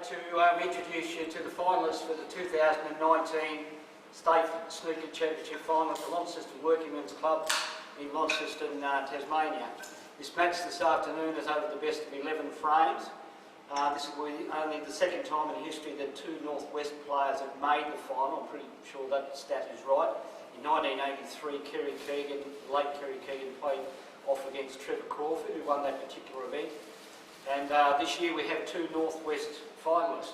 to introduce you to the finalists for the 2019 State Snooker Championship final at the Launceston Workingmen's Club in Launceston, Tasmania. This match this afternoon is over the best of 11 frames. This will be only the second time in history that two Northwest players have made the final. I'm pretty sure that stat is right. In 1983, late Kerry Keegan played off against Trevor Crawford, who won that particular event. And this year we have two Northwest finalists.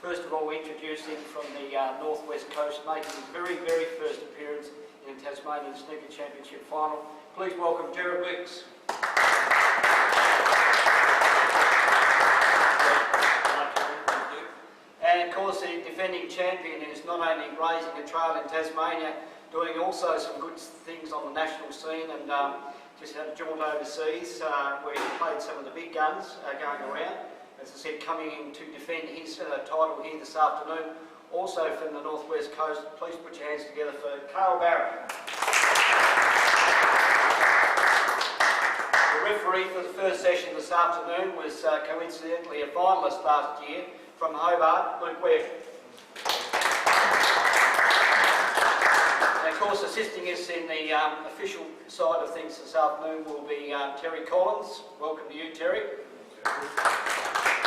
First of all, we introduce him from the Northwest Coast, making his very, very first appearance in the Tasmanian Snooker Championship final. Please welcome Gerrad Wicks. And of course, the defending champion is not only blazing a trail in Tasmania, doing also some good things on the national scene, and just had a jaunt overseas where he played some of the big guns going around. As I said, coming in to defend his title here this afternoon. Also from the Northwest Coast, please put your hands together for Cale Barrett. The referee for the first session this afternoon was coincidentally a finalist last year from Hobart, Luke Webb. And of course, assisting us in the official side of things this afternoon will be Terry Collins. Welcome to you, Terry.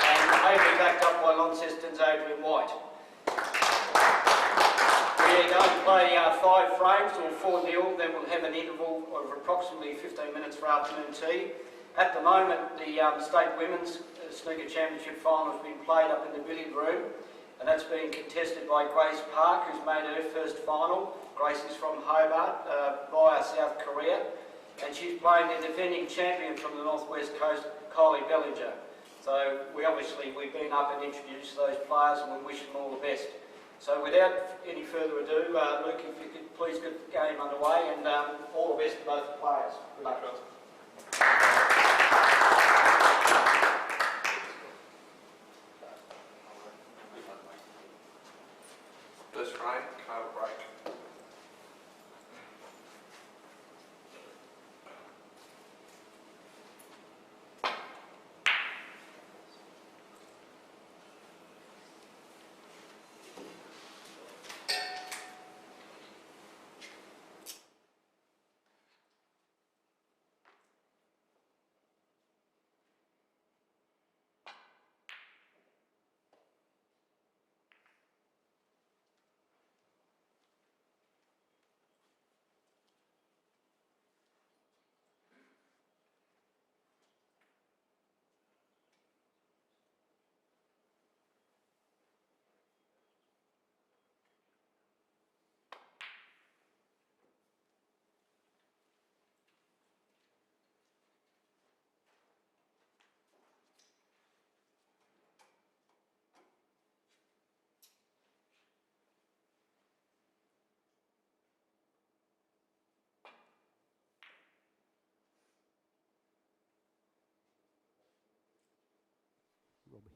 And ably backed up by Launceston's Adrian White. We are going to play 5 frames or 4-0, then we'll have an interval of approximately 15 minutes for afternoon tea. At the moment, the State Women's Snooker Championship final has been played up in the Billiard room, and that's being contested by Grace Park, who's made her first final. Grace is from Hobart via South Korea, and she's playing the defending champion from the Northwest Coast, Cale Bellinger. So we've been up and introduced those players, and we wish them all the best. So without any further ado, Luke, if you could please get the game underway, and all the best to both the players. Good luck. First frame, Cale break.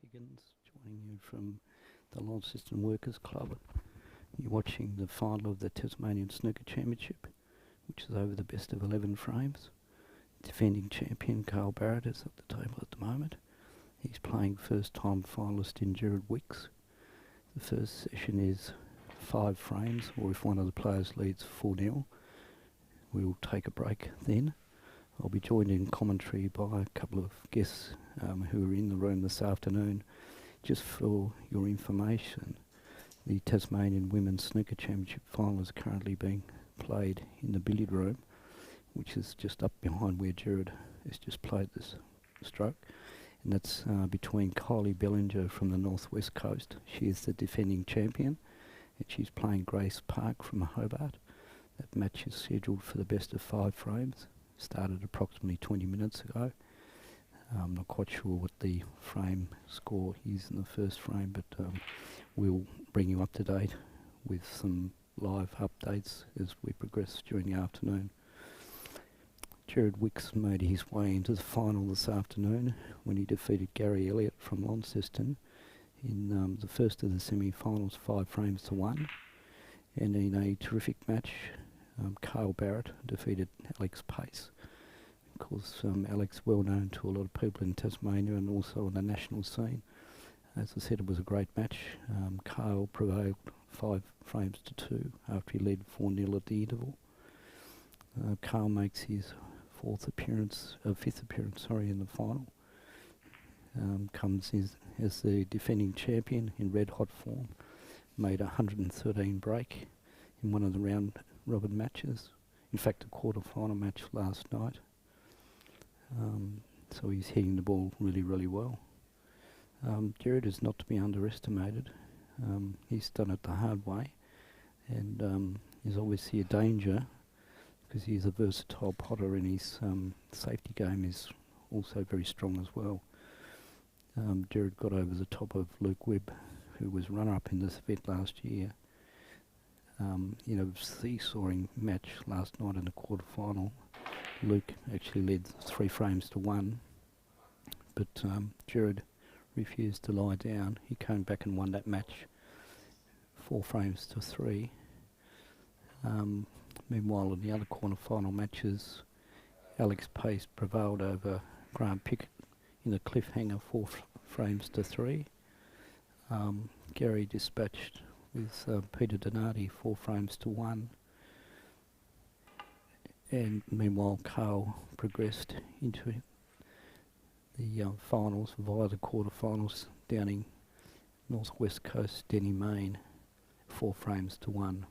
Higgins joining you from the Launceston Workers Club. You're watching the final of the Tasmanian Snooker Championship, which is over the best of 11 frames. Defending champion Cale Barrett is at the table at the moment. He's playing first time finalist in Gerrad Wicks. The first session is 5 frames, or if one of the players leads 4-0, we'll take a break then. I'll be joined in commentary by a couple of guests who are in the room this afternoon. Just for your information, the Tasmanian Women's Snooker Championship final is currently being played in the Billiard room, which is just up behind where Gerrad has just played this stroke. And that's between Cale Bellinger from the Northwest Coast. She is the defending champion, and she's playing Grace Park from Hobart. That match is scheduled for the best of 5 frames. Started approximately 20 minutes ago. I'm not quite sure what the frame score is in the first frame, but we'll bring you up to date with some live updates as we progress during the afternoon. Gerrad Wicks made his way into the final this afternoon when he defeated Gary Elliott from Launceston in the first of the semi-finals, 5 frames to 1. And in a terrific match, Cale Barrett defeated Alex Pace. Of course, Alex well known to a lot of people in Tasmania and also on the national scene. as I said, it was a great match. Cale prevailed 5 frames to 2 after he led 4-0 at the interval. Cale makes his fifth appearance, in the final. Comes as the defending champion in red hot form. Made a 113 break in one of the round robin matches. In fact, a quarter-final match last night. So he's hitting the ball really, really well. Gerrad is not to be underestimated. He's done it the hard way, and he's obviously a danger because he's a versatile potter, and his safety game is also very strong as well. Gerrad got over the top of Luke Webb, who was runner-up in this event last year. In a seesawing match last night in the quarter-final, Luke actually led 3 frames to 1, but Gerrad refused to lie down. He came back and won that match 4 frames to 3. Meanwhile, in the other quarter-final matches, Alex Pace prevailed over Graham Pickett in a cliffhanger 4 frames to 3. Gary dispatched with Peter Donati 4 frames to 1. And meanwhile, Cale progressed into the finals via the quarterfinals, downing Northwest Coast Denny Main 4 frames to 1.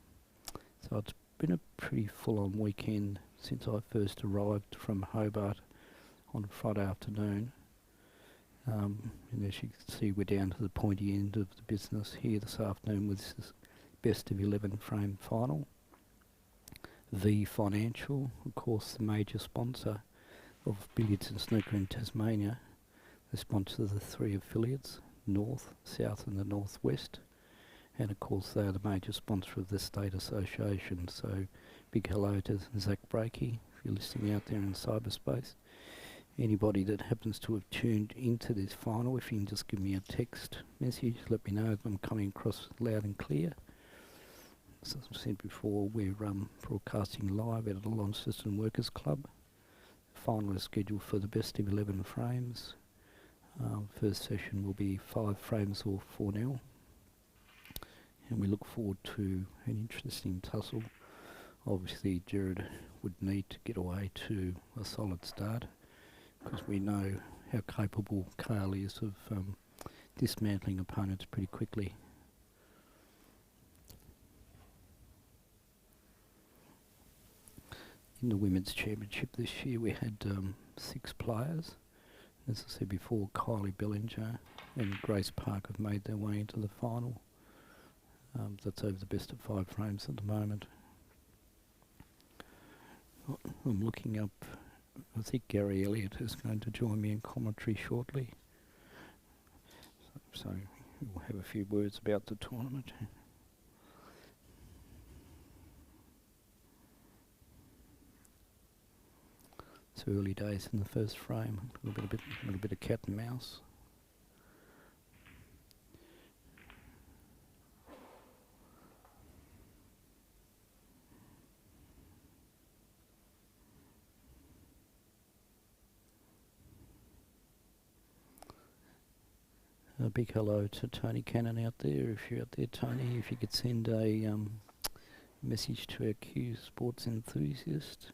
So it's been a pretty full-on weekend since I first arrived from Hobart on Friday afternoon. And as you can see, we're down to the pointy end of the business here this afternoon with this best of 11 frame final. V Financial, of course, the major sponsor of Billiards and Snooker in Tasmania. They sponsor the 3 affiliates, North, South and the Northwest. And of course they are the major sponsor of the State Association. So big hello to Zach Brakey, if you're listening out there in cyberspace. Anybody that happens to have tuned into this final, if you can just give me a text message, let me know if I'm coming across loud and clear. As I said before, we're broadcasting live out of the Launceston Workers Club. The final is scheduled for the best of 11 frames. First session will be 5 frames or 4-0. And we look forward to an interesting tussle. Obviously, Gerrad would need to get away to a solid start, because we know how capable Cale is of dismantling opponents pretty quickly. In the Women's Championship this year we had 6 players. As I said before, Kylie Bellinger and Grace Park have made their way into the final. That's over the best of 5 frames at the moment. I'm looking up, I think Gary Elliott is going to join me in commentary shortly. So we'll have a few words about the tournament. It's early days in the first frame, a little bit of cat and mouse. A big hello to Tony Cannon out there. If you're out there, Tony, if you could send a message to our Q Sports enthusiast,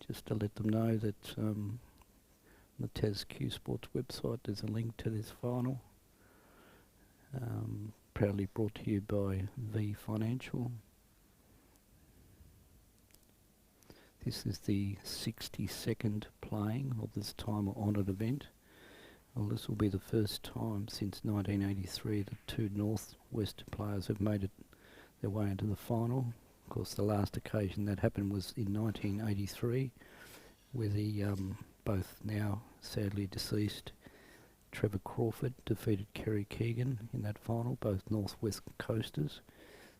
just to let them know that on the Tas Q Sports website there's a link to this final. Proudly brought to you by V Financial. This is the 62nd playing of this time-honoured event. Well, this will be the first time since 1983 that 2 Northwest players have made their way into the final. Of course, the last occasion that happened was in 1983, where the both now sadly deceased Trevor Crawford defeated Kerry Keegan in that final, both Northwest coasters.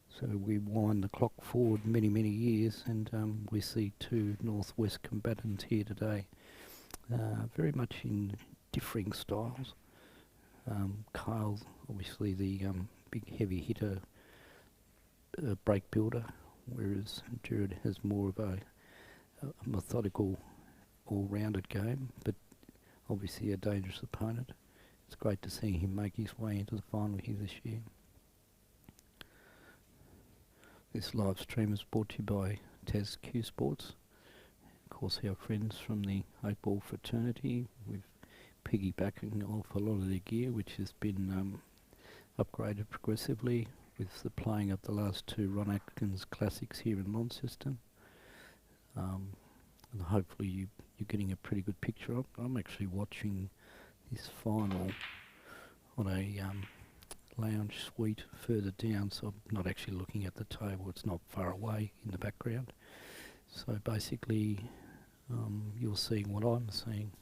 So we wind the clock forward many, many years, and we see 2 Northwest combatants here today, very much in differing styles. Cale, obviously the big heavy hitter, break builder, whereas Gerrad has more of a methodical, all-rounded game, but obviously a dangerous opponent. it's great to see him make his way into the final here this year. This live stream is brought to you by TasQ Sports. Of course, our friends from the 8-ball fraternity, with piggybacking off a lot of their gear, which has been upgraded progressively with the playing of the last 2 Ron Atkins Classics here in Launceston. And hopefully you're getting a pretty good picture of. I'm actually watching this final on a lounge suite further down, so I'm not actually looking at the table. It's not far away in the background. So basically you're seeing what I'm seeing.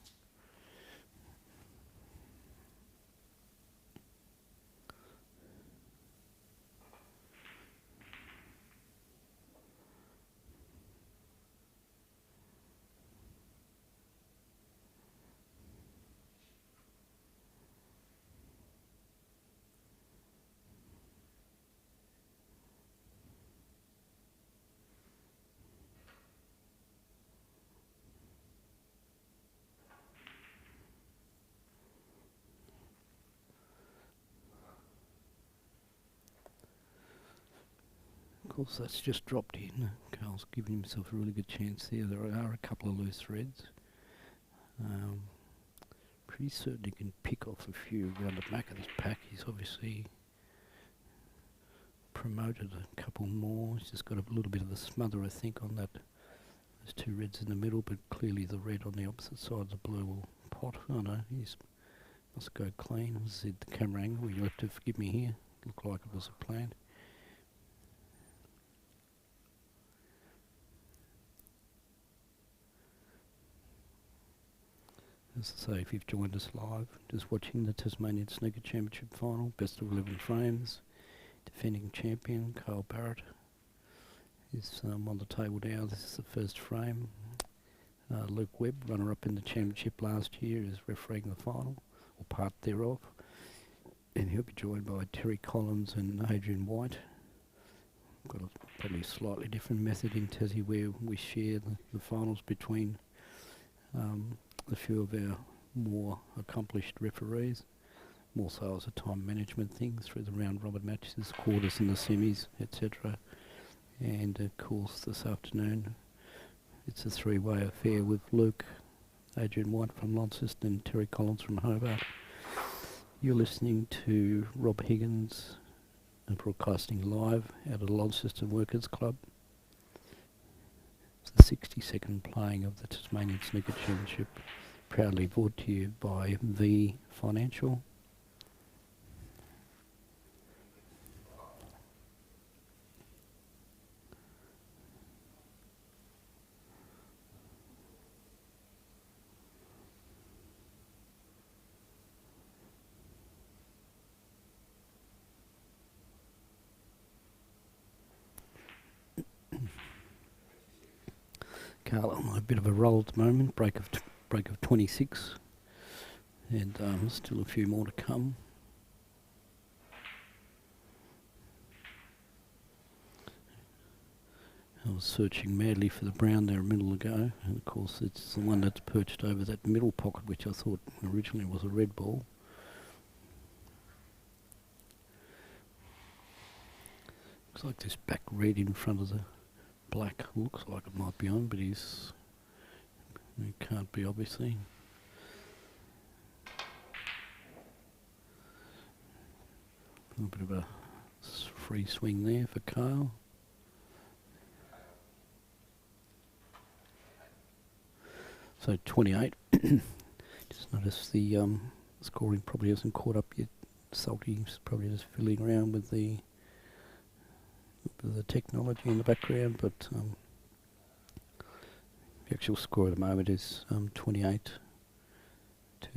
Of course, that's just dropped in. Cale's given himself a really good chance there. There are a couple of loose threads. Pretty certain he can pick off a few around the back of this pack. He's obviously promoted a couple more. He's just got a little bit of a smother, I think, on that. Those 2 reds in the middle, but clearly the red on the opposite side of the blue will pot. Oh no, he's must go clean. This is the camera angle. You'll have to forgive me here. Looked like it was a plan. As I say, if you've joined us live, just watching the Tasmanian Snooker Championship final, best of 11 frames, defending champion Cale Barrett is on the table now. This is the first frame. Luke Webb, runner-up in the championship last year, is refereeing the final, or part thereof, and he'll be joined by Terry Collins and Adrian White. Got probably a slightly different method in Tassie where we share the finals between a few of our more accomplished referees, more so as a time management thing through the round robin matches, quarters and the semis, etc. And of course this afternoon it's a 3-way affair with Luke, Adrian White from Launceston and Terry Collins from Hobart. You're listening to Rob Higgins broadcasting live out of the Launceston Workers Club. It's the 62nd playing of the Tasmanian Snooker Championship, proudly brought to you by V Financial. Cale on a bit of a roll at the moment, break of 26, and still a few more to come. I was searching madly for the brown there a minute ago, and of course it's the one that's perched over that middle pocket, which I thought originally was a red ball. Looks like this back red in front of the black looks like it might be on, but it can't be, obviously. A little bit of a free swing there for Cale. So 28. Just noticed the scoring probably hasn't caught up yet. Salty's probably just fiddling around with the technology in the background, but the actual score at the moment is 28-0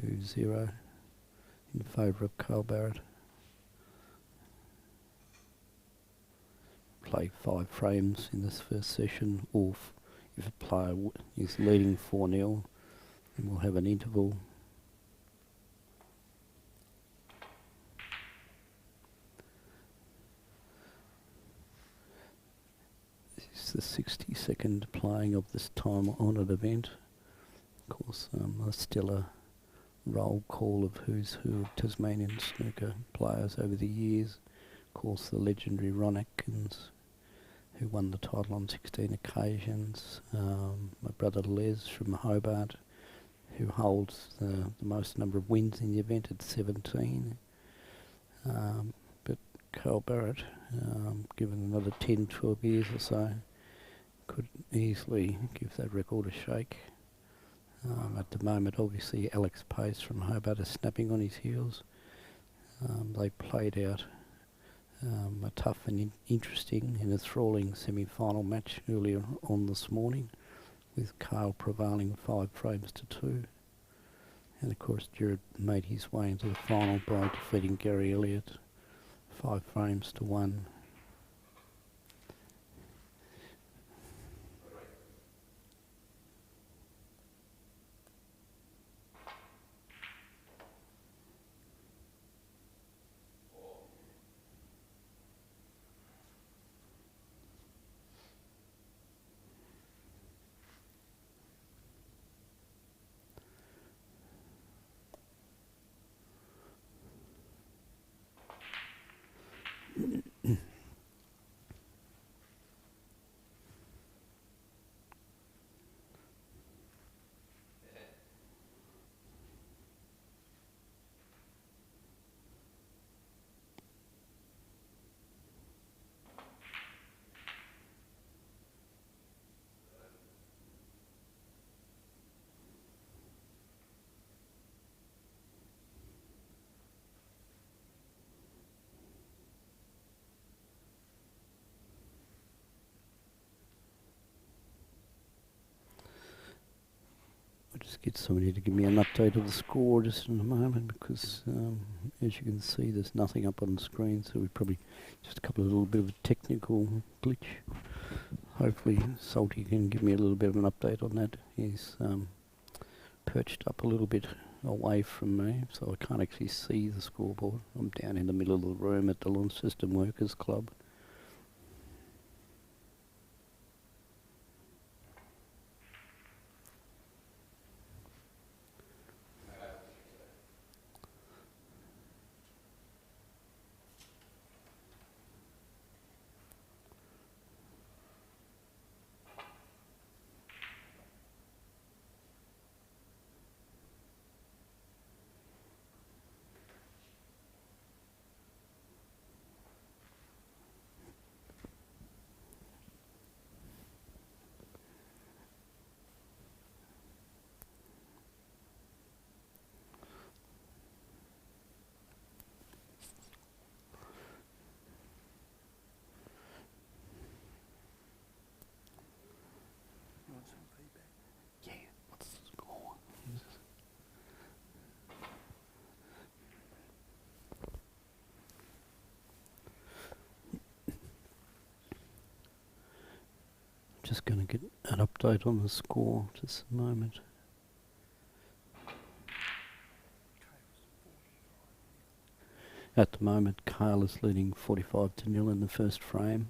in favour of Cale Barrett. Play 5 frames in this first session, or if a player is leading 4-0, then we'll have an interval. The 62nd playing of this time honoured event. Of course, a stellar roll call of who's who of Tasmanian snooker players over the years. Of course, the legendary Ron Atkins, who won the title on 16 occasions. My brother Les from Hobart, who holds the most number of wins in the event at 17. But Cale Barrett, given another 10, 12 years or so, could easily give that record a shake. At the moment, obviously, Alex Pace from Hobart is snapping on his heels. They played out a tough and interesting and enthralling semi-final match earlier on this morning, with Cale prevailing 5 frames to 2. And of course, Gerrad made his way into the final by defeating Gary Elliott 5 frames to 1. I'll just get somebody to give me an update of the score just in a moment, because as you can see, there's nothing up on the screen, so we probably just a little bit of a technical glitch. Hopefully Salty can give me a little bit of an update on that. He's perched up a little bit away from me, so I can't actually see the scoreboard. I'm down in the middle of the room at the Launceston Workers Club. Just going to get an update on the score just a moment. At the moment, Cale is leading 45-0 in the first frame.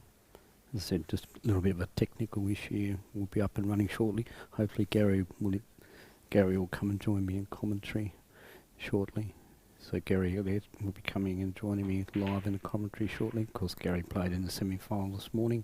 As I said, just a little bit of a technical issue. We'll be up and running shortly. Hopefully Gary will come and join me in commentary shortly. So Gary Elliott will be coming and joining me live in the commentary shortly. Of course, Gary played in the semi-final this morning.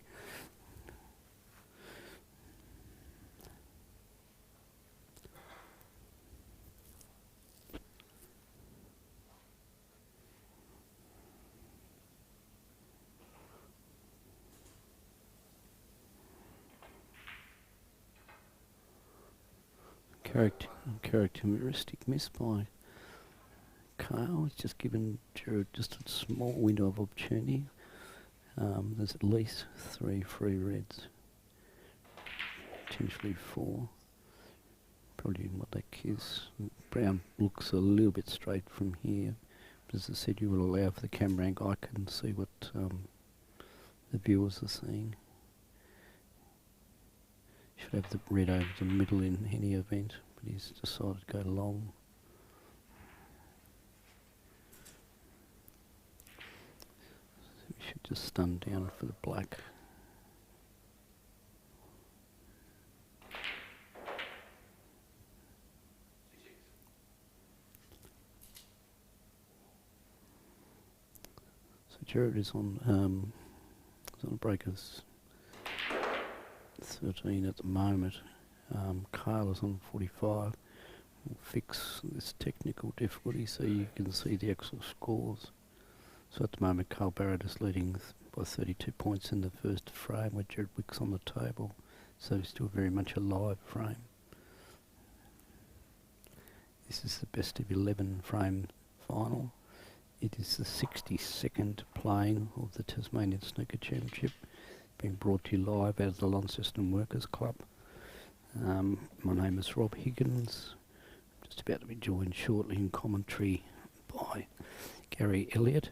Characteristic miss by Cale. It's just given Gerrad just a small window of opportunity. There's at least 3 free reds, potentially 4. Probably what that is. Brown looks a little bit straight from here, but as I said, you will allow for the camera angle. I can see what the viewers are seeing. Should have the red over the middle in any event, but he's decided to go long. So we should just stun down for the black. Gerrad is on breakers 13 at the moment. Cale is on 45. We'll fix this technical difficulty so you can see the actual scores. So at the moment, Barrett is leading by 32 points in the first frame with Gerrad Wicks on the table. So still very much a live frame. This is the best of 11 frame final. It is the 62nd playing of the Tasmanian Snooker Championship, being brought to you live out of the Launceston Workers Club. My name is Rob Higgins. I'm just about to be joined shortly in commentary by Gary Elliott,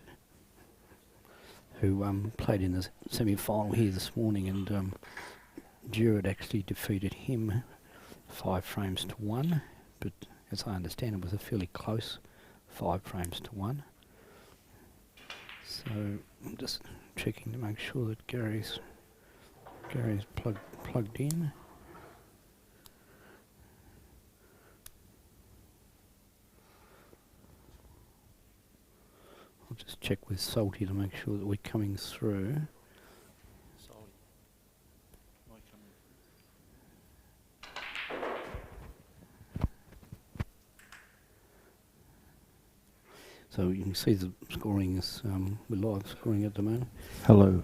who played in the semi-final here this morning, and Gerrad actually defeated him 5 frames to 1, but as I understand it was a fairly close 5 frames to 1. So I'm just checking to make sure that Gary's plugged in. I'll just check with Salty to make sure that we're coming through. So you can see the scoring is, we're live scoring at the moment. Hello.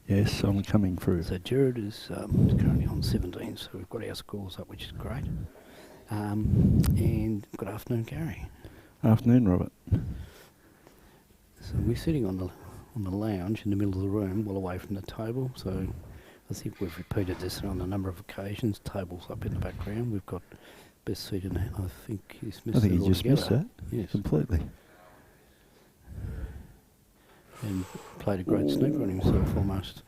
Yes, I'm coming through. So Gerrad is currently on 17, so we've got our scores up, which is great. And good afternoon, Gary. Afternoon, Robert. So we're sitting on the lounge in the middle of the room, well away from the table. So I think we've repeated this on a number of occasions. Tables up in the background. We've got best seated. I think he's missed. I think it he just altogether. missed that. Yes. Completely. And played a great snooker on himself almost.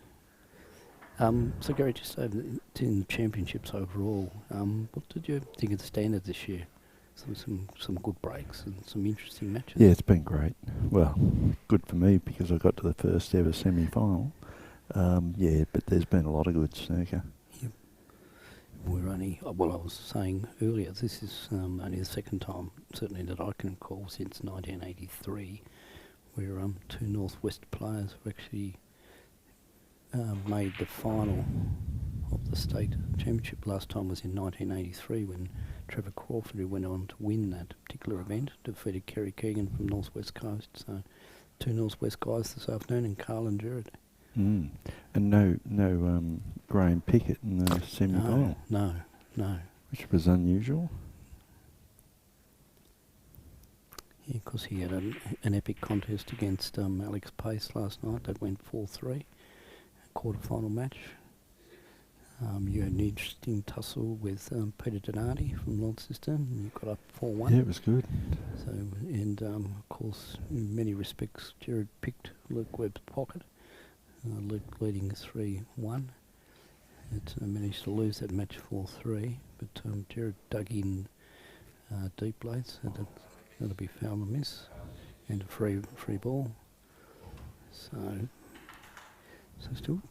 So Gary, just over in the championships overall, what did you think of the standard this year? Some good breaks and some interesting matches. Yeah, it's been great. Well, good for me because I got to the first ever semi-final. Yeah, but there's been a lot of good snooker. Yep. We're only, well, I was saying earlier, this is only the second time, certainly that I can recall, since 1983, where 2 Northwest players have actually made the final of the state championship. Last time was in 1983 when Trevor Crawford, who went on to win that particular event, defeated Kerry Keegan from Northwest Coast. So 2 Northwest guys this afternoon, and Cale and Gerrad. Mm. And no Graham Pickett in the semi-final. No. Which was unusual. Yeah, because he had an epic contest against Alex Pace last night. That went 4-3, a quarter-final match. You had an interesting tussle with Peter Donati from Launceston. You got up 4-1. Yeah, it was good. So, and of course, in many respects, Gerrad picked Luke Webb's pocket. Luke leading 3-1. It managed to lose that match 4-3, but Gerrad dug in deep late, so that'll be foul and miss, and a free ball. So still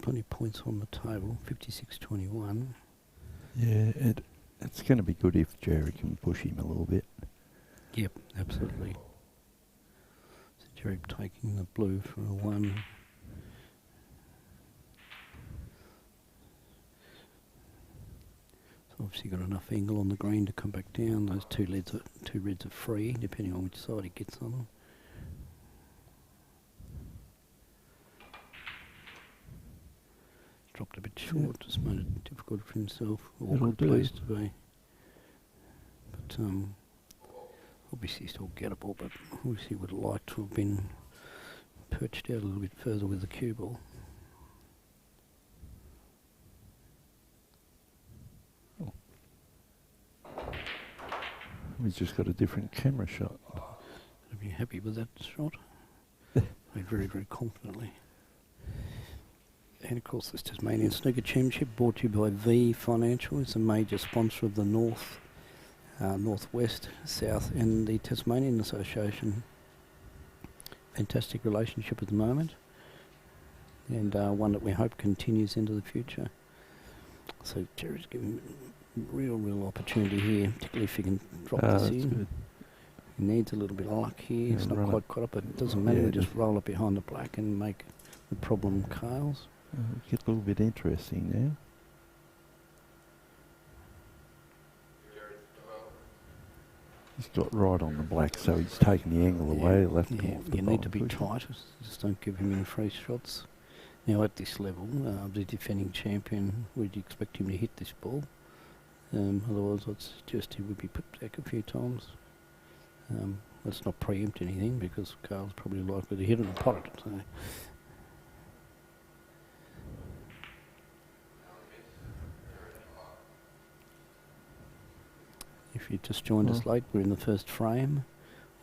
plenty of points on the table, 56-21. Yeah, it's going to be good if Gerrad can push him a little bit. Yep, absolutely. So Gerrad taking the blue for a 1. So obviously got enough angle on the green to come back down. Those two reds are free, depending on which side he gets on them. Dropped a bit short, just made it difficult for himself. Awkward place to be. But obviously still gettable, but obviously would have liked to have been perched out a little bit further with the cue ball. We've just got a different camera shot. I'd be happy with that shot. Played very, very confidently. And of course, this Tasmanian Snooker Championship brought to you by V Financial. It's a major sponsor of the North, Northwest, South, and the Tasmanian Association. Fantastic relationship at the moment, and one that we hope continues into the future. So Gerrad's given real opportunity here, particularly if he can drop this in. Good. He needs a little bit of luck here. He's Yeah, not run quite caught up, but it doesn't matter. Yeah, We just roll it behind the black and make the problem Cale's. Get a little bit interesting now. He's got right on the black, so he's taking the angle away. Left Yeah, off the you need to bottom be cushion. tight. Just don't give him any free shots. Now at this level, the defending champion, would you expect him to hit this ball? Otherwise, I'd suggest he would be put back a few times. Let's not preempt anything because Cale's probably likely to hit it and pot it. So. If you just joined us late, we're in the first frame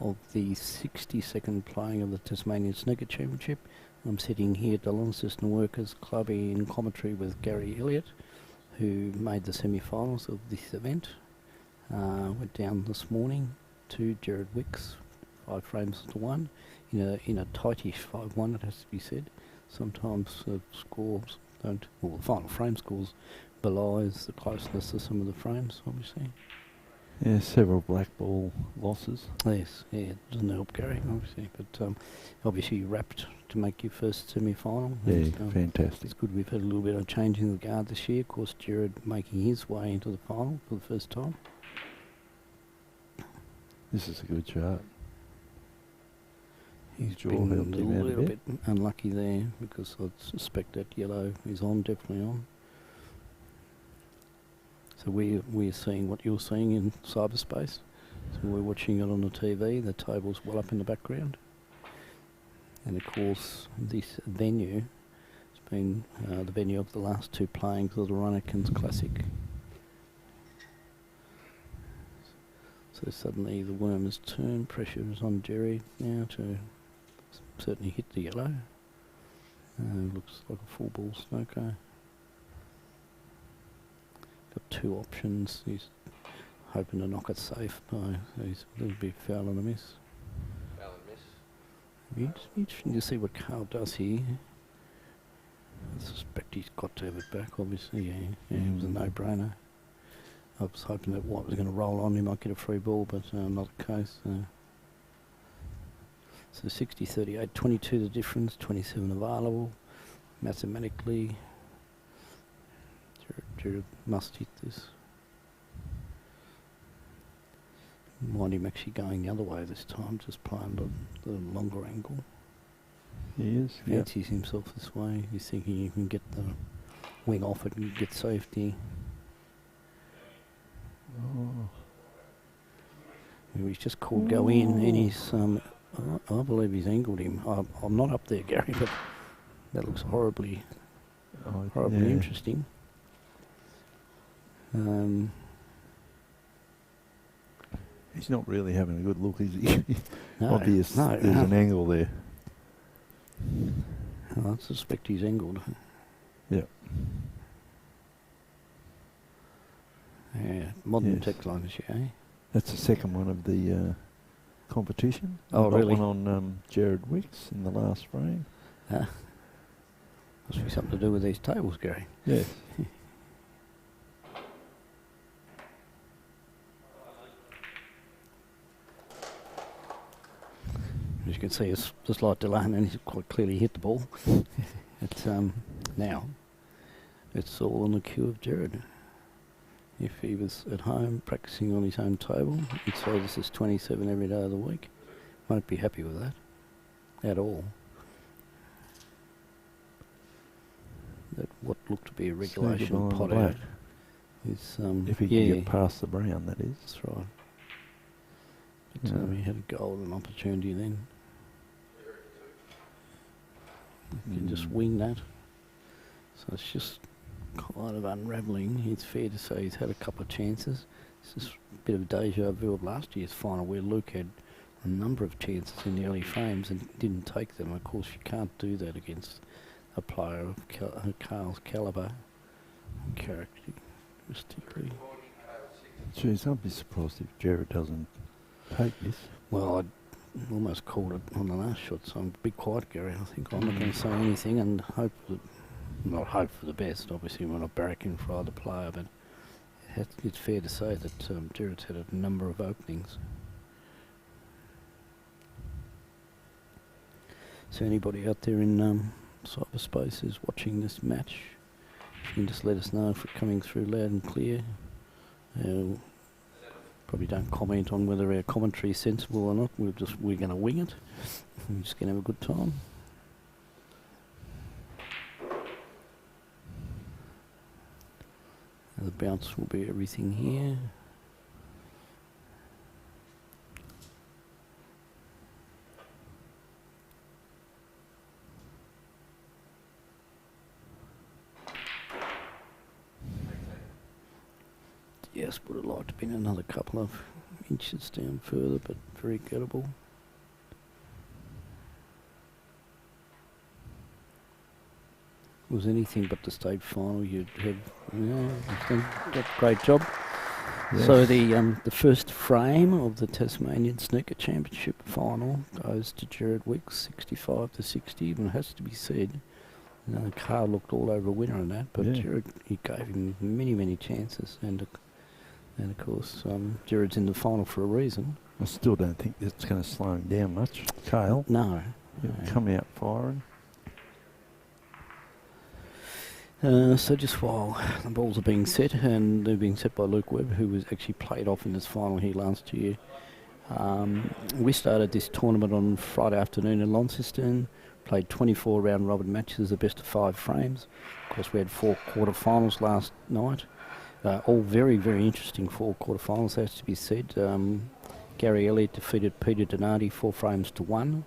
of the 62nd playing of the Tasmanian Snooker Championship. I'm sitting here at the Launceston Workers Club in commentary with Gary Elliott, who made the semi-finals of this event. Went down this morning to Gerrad Wicks, 5 frames to 1, in a tightish 5-1, it has to be said. Sometimes scores don't, well, the final frame scores belies the closeness of some of the frames, obviously. Yeah, several black ball losses. Yes, yeah, it doesn't help Gary, obviously, but obviously you wrapped to make your first semi-final. Yeah, And, fantastic. it's good we've had a little bit of change in the guard this year. Of course, Gerrad making his way into the final for the first time. This is a good chart. He's Jaw been helped a him out a little bit. bit unlucky there because I suspect that yellow is on, definitely on. So we're seeing what you're seeing in cyberspace. So we're watching it on the TV. The table's well up in the background. And of course, this venue has been the venue of the last 2 playings of the Ryanakins Classic. So suddenly the worm has turned. Pressure is on Gerrad now to certainly hit the yellow. Looks like a full ball snooker. Got 2 options. He's hoping to knock it safe by he's a little bit foul on the miss. Foul and miss. It'd be interesting to see what Cale does here. I suspect he's got to have it back, obviously. Yeah, it was a no-brainer. I was hoping that White was going to roll on, he might get a free ball, but not the case. So 60, 38, 22 the difference, 27 available. Mathematically, Gerrad must hit this. Mind him actually going the other way this time, just playing the longer angle. He is. Yeah. Fancies himself this way. He's thinking he can get the wing off it and get safety. Oh. He's just called go in, and he's I believe he's angled him. I'm not up there, Gary, but that looks horribly Yeah. interesting. He's not really having a good look, is he? No, Obvious. no, There's an angle there. I suspect he's angled. Yeah. Yeah, modern Yes. technology, eh? That's the second one of the competition. Oh, Got really? one on Gerrad Wicks in the last frame. Must be something to do with these tables, Gary. Yes. As you can see, it's a slight delay, and he's quite clearly hit the ball. It's now it's all on the cue of Gerrad. If he was at home practicing on his own table, he'd say this is 27 every day of the week. Won't be happy with that at all. That what looked to be a regulation Snooker pot behind out the is If he can get past the brown, that is. that's right. But Yeah. he had a golden opportunity then. You can just wing that. So it's just kind of unravelling. It's fair to say he's had a couple of chances. It's just a bit of deja vu of last year's final where Luke had a number of chances in the early frames and didn't take them. Of course, you can't do that against a player of Cale's calibre and characteristically. Jeez, I'd be surprised if Gerrad doesn't take this. Well, I almost called it on the last shot, so I'm a bit quiet, Gary. I think I'm not going to say anything and hope that, not hope for the best. Obviously, we're not barracking for either player, but it's fair to say that Gerrad's had a number of openings. So anybody out there in cyberspace is watching this match, you can just let us know if we're coming through loud and clear. Probably don't comment on whether our commentary is sensible or not. We're going to wing it. We're just going to have a good time. The bounce will be everything here. Yes, would have liked to have been another couple of inches down further, but very gettable. Was anything but the state final, you'd have, you've done a great job. Yeah. So the first frame of the Tasmanian Snooker Championship final goes to Gerrad Wicks, 65-60, and it has to be said, Cale looked all over a winner on that, but Gerrad, he gave him many chances, and of course Gerrad's in the final for a reason. I still don't think it's going to slow him down much, Cale. No. Come out firing. So just while the balls are being set, and they're being set by Luke Webb, who was actually played off in this final here last year. We started this tournament on Friday afternoon in Launceston, played 24 round robin matches, the best of 5 frames. Of course, we had 4 quarterfinals last night. All very interesting 4 quarterfinals, has to be said. Gary Elliott defeated Peter Donati 4 frames to 1.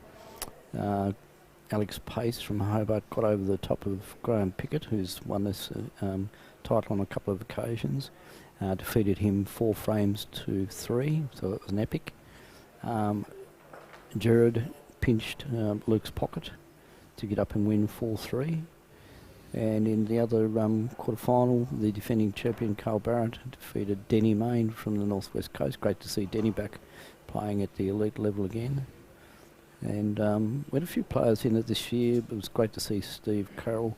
Alex Pace from Hobart got over the top of Graham Pickett, who's won this title on a couple of occasions. Defeated him 4 frames to 3, so it was an epic. Gerrad pinched Luke's pocket to get up and win 4-3. And in the other quarterfinal, the defending champion Cale Barrett defeated Denny Main from the Northwest Coast. Great to see Denny back playing at the elite level again. And we had a few players in it this year. It was great to see Steve Carroll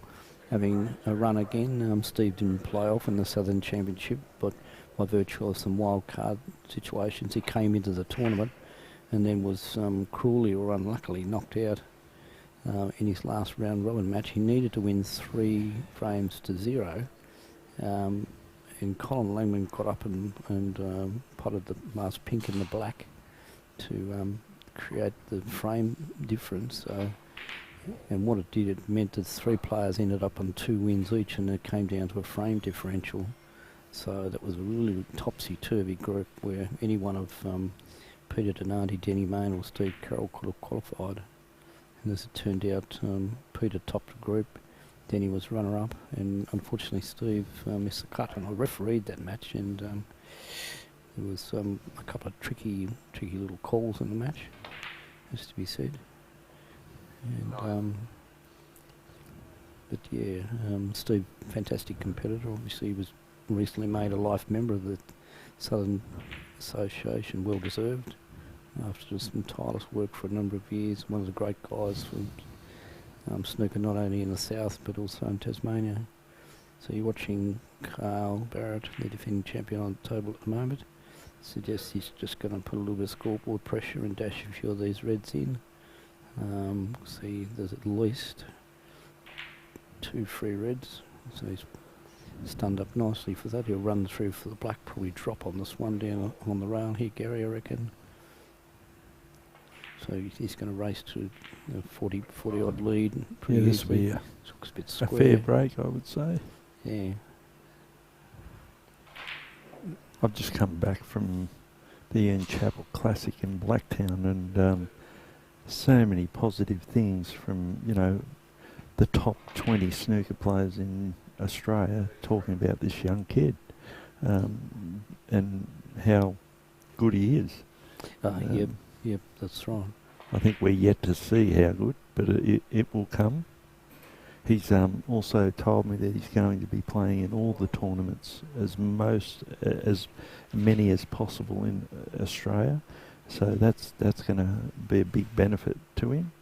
having a run again. Steve didn't play off in the Southern Championship, but by virtue of some wild card situations, he came into the tournament and then was cruelly or unluckily knocked out in his last round robin match. He needed to win 3 frames to 0. And Colin Langman got up and potted the last pink and the black to create the frame difference. And what it did, it meant that 3 players ended up on 2 wins each, and it came down to a frame differential. So that was a really topsy-turvy group where any one of Peter Donati, Denny Main or Steve Carroll could have qualified. And as it turned out, Peter topped the group, Denny was runner-up, and unfortunately Steve missed the cut. And I refereed that match, and there was a couple of tricky little calls in the match, has to be said. And, but yeah, Steve, fantastic competitor. Obviously, he was recently made a life member of the Southern Association, well deserved. After some tireless work for a number of years, one of the great guys from snooker, not only in the south but also in Tasmania. So you're watching Cale Barrett, the defending champion, on the table at the moment. Suggests he's just going to put a little bit of scoreboard pressure and dash a few of these reds in. See, there's at least 2 free reds, so he's stunned up nicely for that. He'll run through for the black, probably drop on this one down on the rail here, Gary, I reckon. So he's going to race to a 40 odd lead pretty this will easily. be Looks a bit a square. fair break, I would say. Yeah. I've just come back from the Chapel Classic in Blacktown, and so many positive things from, the top 20 snooker players in Australia talking about this young kid and how good he is. Yep, that's right. I think we're yet to see how good, but it will come. He's also told me that he's going to be playing in all the tournaments, as many as possible in Australia. So that's going to be a big benefit to him.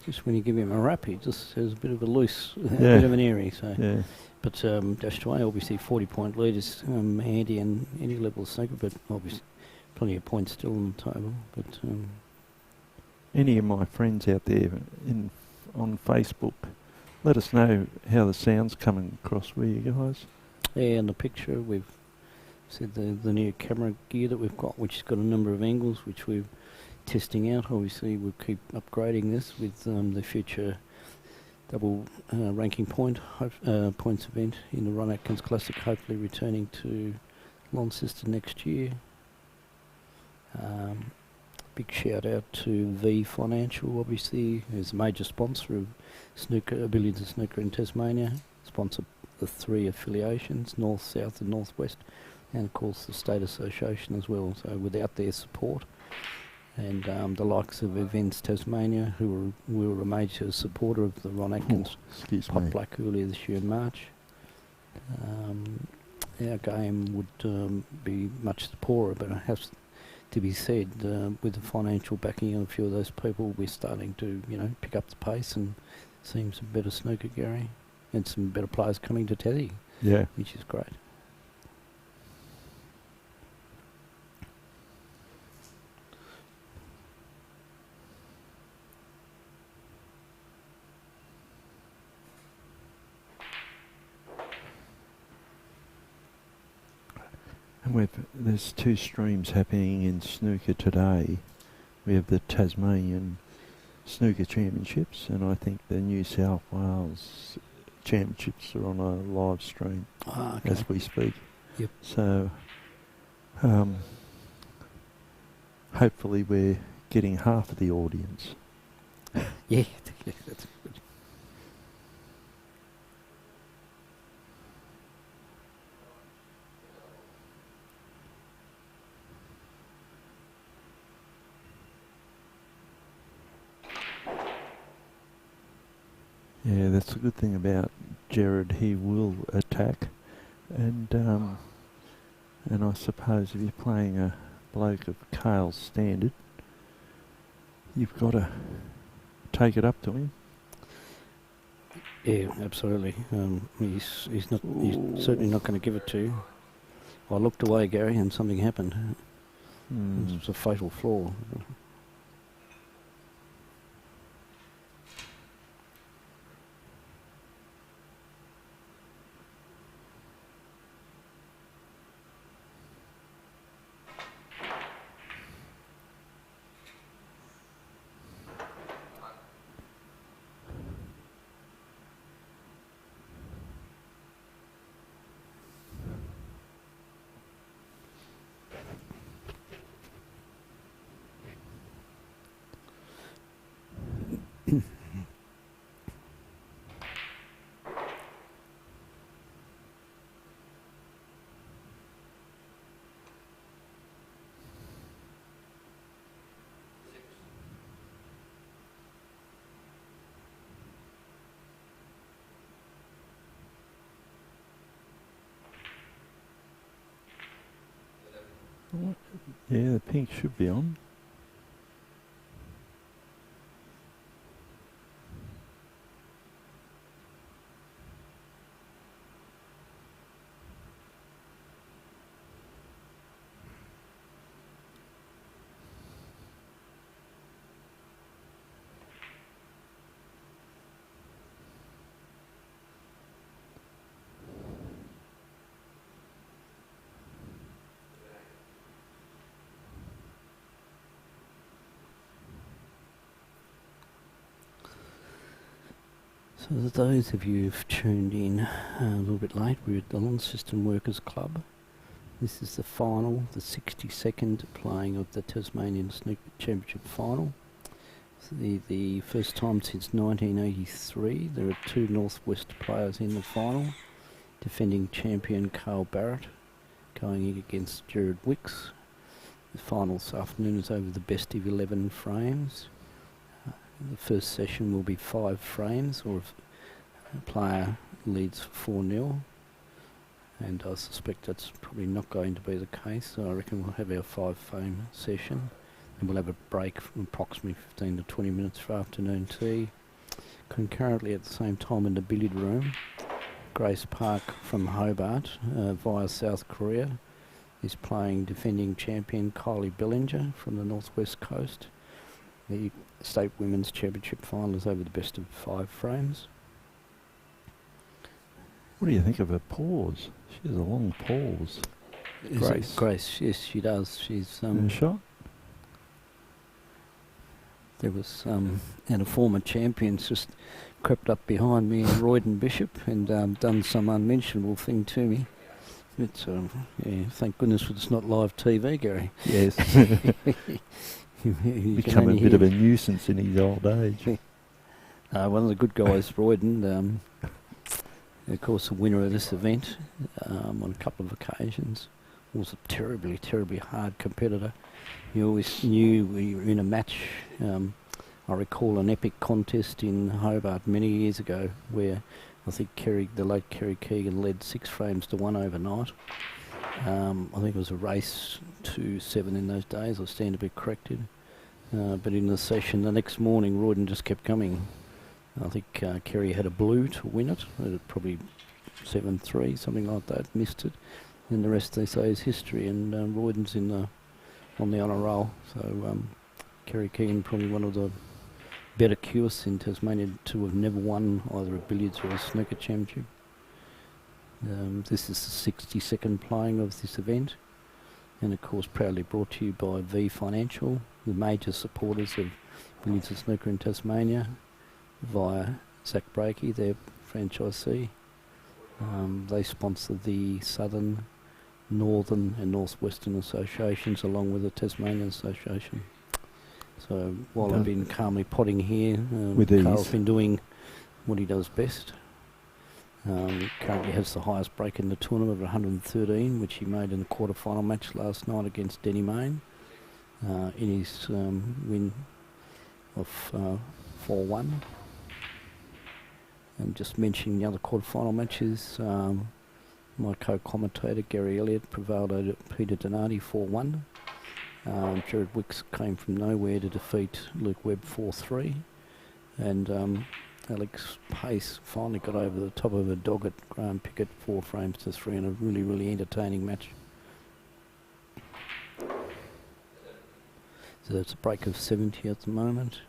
Just when you give him a rap, he just has a bit of a loose, a bit of an airy. So, yeah. But dashed away, obviously 40-point leaders, Andy and any level of snooker, but obviously plenty of points still on the table, but Any of my friends out there on Facebook, let us know how the sound's coming across for you guys. yeah, in the picture we've said the new camera gear that we've got, which has got a number of angles which we're testing out. Obviously we'll keep upgrading this with the future double ranking points event in the Ron Atkins Classic, hopefully returning to Launceston next year. Big shout out to V Financial, obviously, who's a major sponsor of Snooker, Billiards and Snooker in Tasmania, sponsor the 3 affiliations, North, South and North West, and of course the State Association as well. So without their support, and the likes of Events Tasmania, who were a major supporter of the Ron Atkins Pot Black earlier this year in March, our game would be much poorer, but it has to be said, with the financial backing of a few of those people, we're starting to, pick up the pace and seeing some better snooker, Gary, and some better players coming to Tassie. Yeah. Which is great. And there's 2 streams happening in snooker today. We have the Tasmanian Snooker Championships, and I think the New South Wales Championships are on a live stream as we speak. Yep. So hopefully we're getting half of the audience. Yeah, that's good. Yeah, that's the good thing about Gerrad. He will attack, and I suppose if you're playing a bloke of Cale's standard, you've got to take it up to him. Yeah, absolutely. He's certainly not going to give it to you. I looked away, Gary, and something happened. It was a fatal flaw. Yeah, the pink should be on. So those of you who've tuned in a little bit late, we're at the Launceston Workers Club. This is the final, the 62nd playing of the Tasmanian Snooker Championship final. So the first time since 1983. There are 2 Northwest players in the final. Defending champion Cale Barrett going against Gerrad Wicks. The final this afternoon is over the best of 11 frames. The first session will be 5 frames, or if a player leads 4-0, and I suspect that's probably not going to be the case, so I reckon we'll have our 5-frame session, and we'll have a break from approximately 15 to 20 minutes for afternoon tea. Concurrently at the same time in the billiard room, Grace Park from Hobart via South Korea is playing defending champion Kylie Bellinger from the northwest coast. The State Women's Championship final is over the best of 5 frames. What do you think of her pause? She has a long pause. Grace, yes, she does. She's In a shot? there was and a former champion's just crept up behind me and Royden Bishop and done some unmentionable thing to me. It's yeah, thank goodness it's not live TV, Gary. Yes. You Become a bit of a nuisance in his old age. One of the good guys, Royden, of course, the winner of this event on a couple of occasions, was a terribly, terribly hard competitor. You always knew we were in a match. I recall an epic contest in Hobart many years ago where I think the late Kerry Keegan led 6 frames to 1 overnight. I think it was a race to 7 in those days. I stand to be corrected. But in the session the next morning, Royden just kept coming. I think Kerry had a blue to win it, probably 7-3, something like that, missed it. And the rest, they say, is history, and Royden's on the honour roll. So Kerry Keegan, probably one of the better curists in Tasmania to have never won either a billiards or a snooker championship. This is the 62nd playing of this event, and of course proudly brought to you by V Financial, the major supporters of billiards and snooker in Tasmania, via Zach Brakey, their franchisee. They sponsor the Southern, Northern and Northwestern associations along with the Tasmanian Association. So while I've been calmly potting here, Carl's been doing what he does best. Currently has the highest break in the tournament of 113, which he made in the quarter-final match last night against Denny Main in his win of 4-1. And just mentioning the other quarter-final matches, my co-commentator Gary Elliott prevailed over Peter Donati 4-1. Gerrad Wicks came from nowhere to defeat Luke Webb 4-3. And Alex Pace finally got over the top of a dog at Graham Pickett 4 frames to 3 in a really, really entertaining match. So that's a break of 70 at the moment.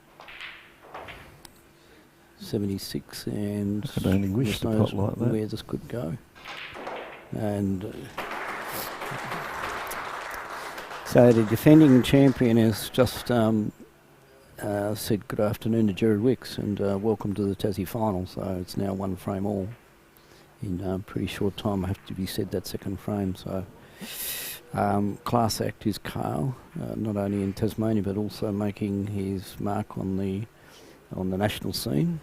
76, and I only wish to pot like that. Where this could go. And so the defending champion has just said good afternoon to Gerrad Wicks and welcome to the Tassie final. So it's now 1 frame all. In a pretty short time I have to be said that second frame. So class act is Cale, not only in Tasmania but also making his mark on the national scene.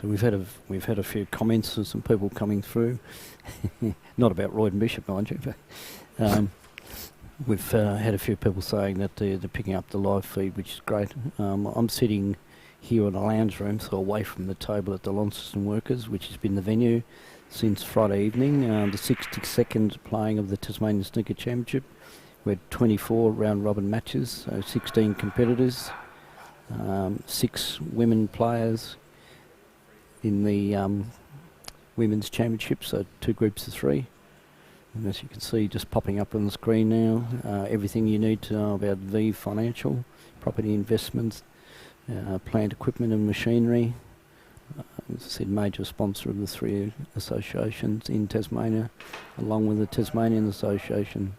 So we've had a few comments of some people coming through, not about Royden Bishop, mind you, but we've had a few people saying that they're picking up the live feed, which is great. I'm sitting here in a lounge room, so away from the table at the Launceston Workers, which has been the venue since Friday evening, the 62nd playing of the Tasmanian Snooker Championship. We had 24 round-robin matches, so 16 competitors, 6 women players in the Women's Championship, so 2 groups of 3. And as you can see, just popping up on the screen now, everything you need to know about V Financial, property investments, plant equipment and machinery. As I said, major sponsor of the 3 associations in Tasmania, along with the Tasmanian Association.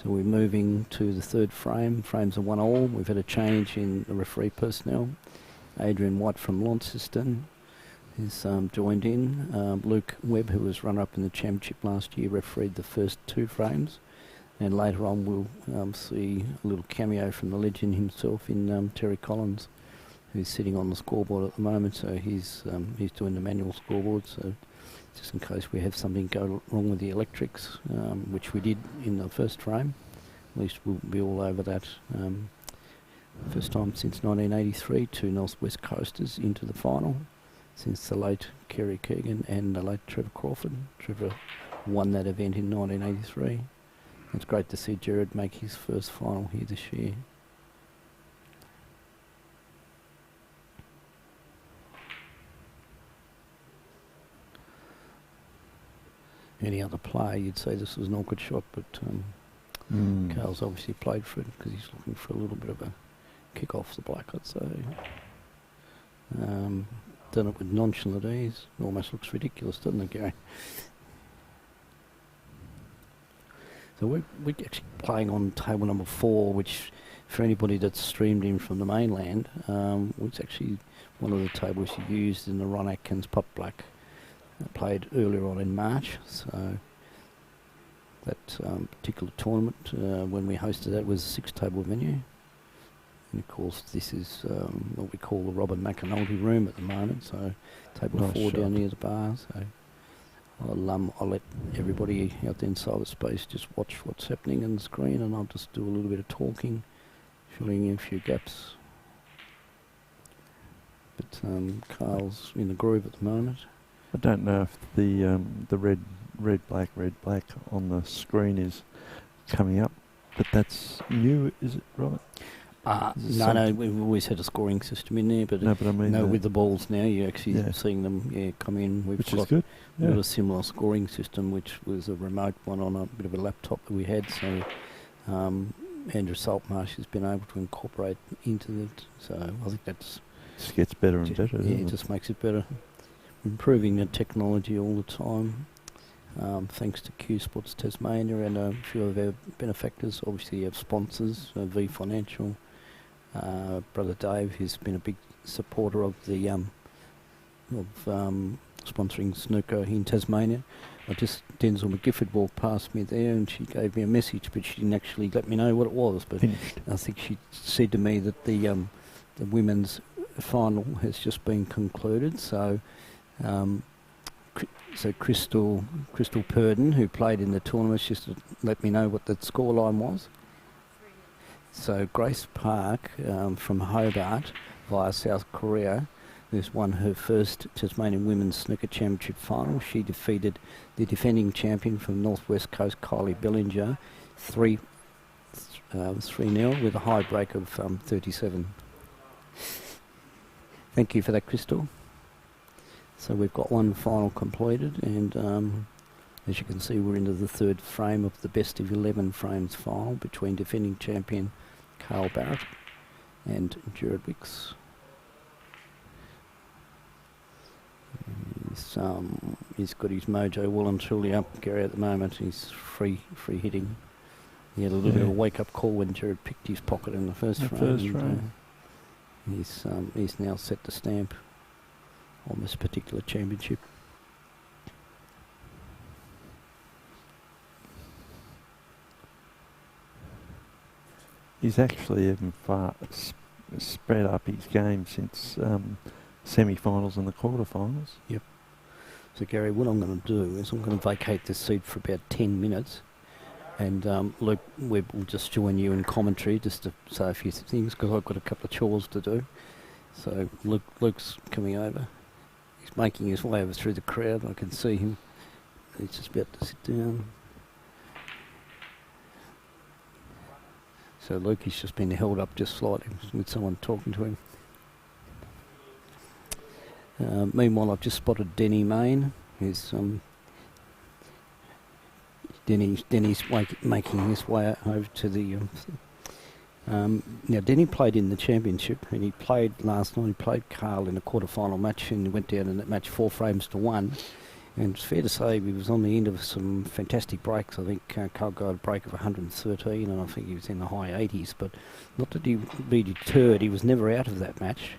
So we're moving to the 3rd frame. Frames are 1 all. We've had a change in the referee personnel. Adrian White from Launceston has joined in. Luke Webb, who was runner-up in the championship last year, refereed the first 2 frames. And later on we'll see a little cameo from the legend himself in Terry Collins, who's sitting on the scoreboard at the moment. So he's doing the manual scoreboard. So just in case we have something go wrong with the electrics, which we did in the first frame, at least we'll be all over that. First time since 1983, 2 North West Coasters into the final, since the late Kerry Keegan and the late Trevor Crawford. Trevor won that event in 1983. It's great to see Gerrad make his first final here this year. any other player, you'd say this was an awkward shot, but Cale's obviously played for it because he's looking for a little bit of a kick off the black, I'd say. Done it with nonchalant ease. Almost looks ridiculous, doesn't it, Gary? So we're actually playing on table number 4, which for anybody that's streamed in from the mainland, was actually one of the tables you used in the Ron Atkins Pop Black, played earlier on in March. So that particular tournament, when we hosted that, was a 6-table venue. And of course, this is what we call the Robin McAnulty room at the moment. So table Nice 4 shot. down near the bar. So I'll let everybody out there in cyberspace just watch what's happening on the screen, and I'll just do a little bit of talking, filling in a few gaps. But Cale's in the groove at the moment. I don't know if the red black on the screen is coming up, but that's new, is it, right? No, we've always had a scoring system in there, but No, but I mean with the balls now, you're actually Yeah. seeing them come in. which is good. We've got Yeah. a similar scoring system, which was a remote one on a bit of a laptop that we had. So Andrew Saltmarsh has been able to incorporate into it. So I think that's Just gets better and better. yeah, doesn't it it? just makes it better. Improving the technology all the time. Thanks to Q Sports Tasmania and a few of our benefactors. Obviously, our sponsors, V Financial. Brother Dave, who's been a big supporter of the sponsoring snooker in Tasmania. Denzel McGifford walked past me there, and she gave me a message, but she didn't actually let me know what it was. But Finished. I think she said to me that the women's final has just been concluded. So, Crystal Purden, who played in the tournament, just let me know what the scoreline was. So Grace Park from Hobart via South Korea, who's won her first Tasmanian Women's Snooker Championship final. She defeated the defending champion from North West Coast, Kylie Billinger, 3-0 with a high break of 37. Thank you for that, Crystal. So we've got one final completed, and as you can see, we're into the third frame of the best of 11 frames final between defending champion Cale Barrett and Gerrad Wicks. He's got his mojo well and truly up, Gary, at the moment. He's free hitting. He had a little bit of a wake-up call when Gerrad picked his pocket in the first frame. He's now set the stamp on this particular championship. He's actually even spread up his game since semi-finals and the quarter-finals. Yep. So Gary, what I'm going to do is I'm going to vacate this seat for about 10 minutes, and Luke Webb will just join you in commentary just to say a few things, because I've got a couple of chores to do. So Luke's coming over. He's making his way over through the crowd. I can see him. He's just about to sit down. So Luke, he's just been held up just slightly with someone talking to him. Meanwhile, I've just spotted Denny Main, who's Denny's making his way over to the. Now, Denny played in the championship, and he played last night. He played Cale in a quarter-final match, and he went down in that match 4-1. And it's fair to say he was on the end of some fantastic breaks. I think Cale got a break of 113, and I think he was in the high 80s. But not that he be deterred, he was never out of that match.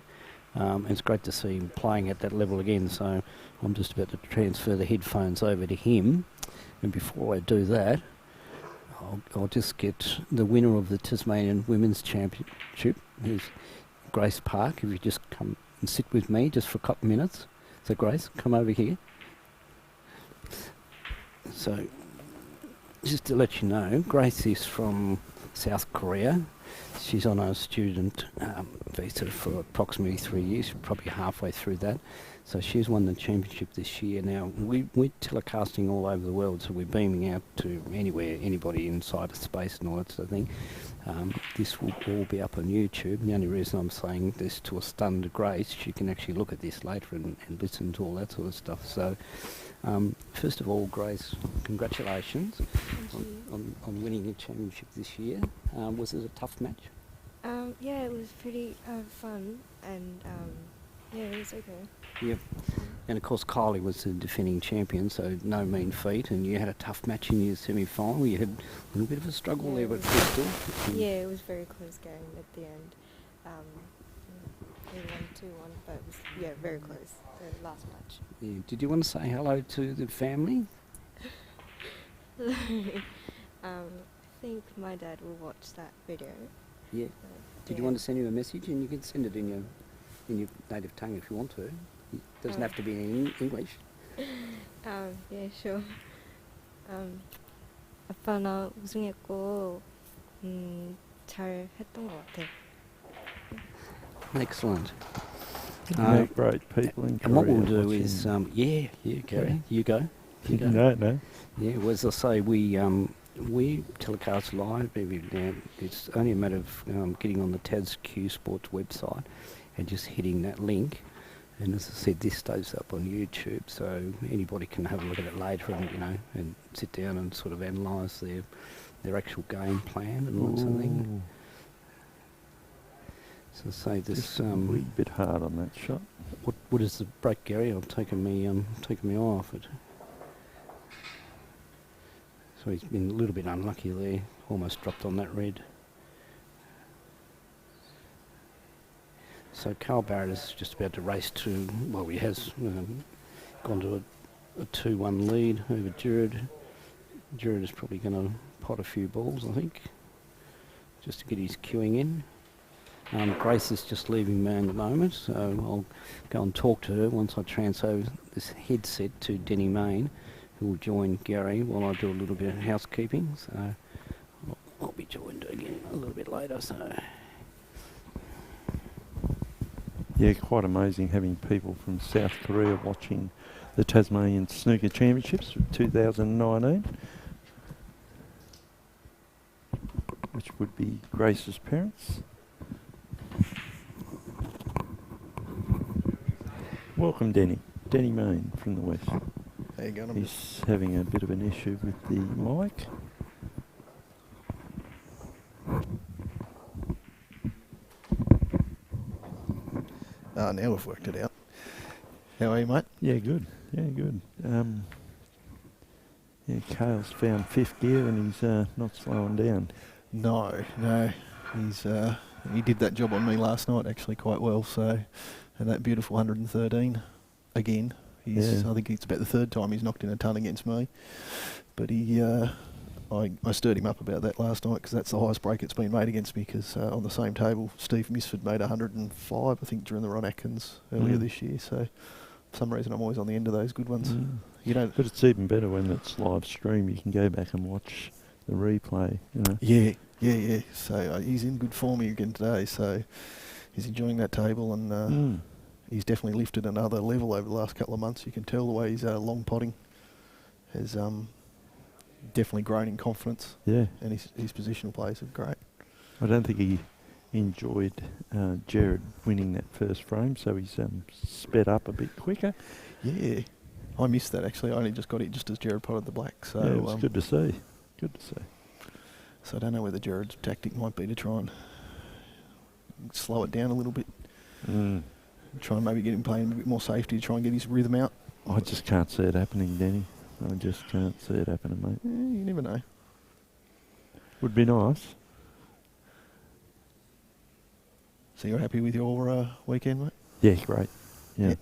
And it's great to see him playing at that level again. So I'm just about to transfer the headphones over to him. And before I do that, I'll just get the winner of the Tasmanian Women's Championship, who's Grace Park. If you just come and sit with me just for a couple of minutes. So Grace, come over here. So, just to let you know, Grace is from South Korea. She's on a student visa for approximately 3 years, probably halfway through that. So she's won the championship this year. Now, we're telecasting all over the world, so we're beaming out to anywhere, anybody inside of space and all that sort of thing. This will all be up on YouTube. The only reason I'm saying this to a stunned Grace, she can actually look at this later and listen to all that sort of stuff. So, first of all, Grace, congratulations on winning your championship this year. Was it a tough match? Yeah, it was pretty fun, and yeah, it was okay. Yeah. And of course, Kylie was the defending champion, so no mean feat. And you had a tough match in your semi-final. You had a little bit of a struggle there with Crystal. Yeah, it was very close game at the end. We won 2-1, but it was, yeah, very close, the last match. Yeah. Did you want to say hello to the family? I think my dad will watch that video. Yeah. Did you want to send him a message? And you can send it in your native tongue if you want to. It doesn't have to be in English. Yeah, sure. 아빠 나 우승했고 잘 했던 것 같아. Excellent. Great people in Korea. And what we'll do is, Gary, you go. No. Yeah, well, as I say, we telecast live every now. It's only a matter of getting on the TasQ Sports website and just hitting that link. And as I said, this stays up on YouTube, so anybody can have a look at it later and and sit down and sort of analyse their actual game plan and all sort of thing. So say this Just a wee bit hard on that shot. What is the break, Gary? I'm taking me eye off it. So he's been a little bit unlucky there. Almost dropped on that red. So Cale Barrett is just about to race to, well, he has gone to a 2-1 lead over Gerrad. Gerrad is probably going to pot a few balls, I think, just to get his queuing in. Grace is just leaving me at the moment, so I'll go and talk to her once I transfer this headset to Denny Main, who will join Gary while I do a little bit of housekeeping. So I'll be joined again a little bit later. So. Yeah, quite amazing having people from South Korea watching the Tasmanian Snooker Championships of 2019, which would be Grace's parents. Welcome, Denny. Denny Main from the West. How you going? He's having a bit of an issue with the mic. Now we've worked it out. How are you, mate? Yeah, good. Cale's found fifth gear and he's not slowing down. No. He's he did that job on me last night actually quite well. So, and that beautiful 113 again. I think it's about the third time he's knocked in a ton against me. But I stirred him up about that last night because that's the highest break it's been made against me. Because on the same table, Steve Misford made 105, I think, during the Ron Atkins earlier this year. So, for some reason, I'm always on the end of those good ones. You know, but it's even better when it's live stream. You can go back and watch the replay. Yeah. So he's in good form again today. So he's enjoying that table, and he's definitely lifted another level over the last couple of months. You can tell the way he's long potting has definitely grown in confidence. Yeah. And his positional plays are great. I don't think he enjoyed Gerrad winning that first frame, so he's sped up a bit quicker. Yeah. I missed that actually. I only just got it just as Gerrad potted the black. So yeah, it was good to see. So I don't know whether Gerrad's tactic might be to try and slow it down a little bit. Try and maybe get him playing a bit more safety to try and get his rhythm out. I just can't see it happening, Denny. I just can't see it happening, mate. You never know. Would be nice. So you're happy with your weekend, mate? Yeah, great. Yeah.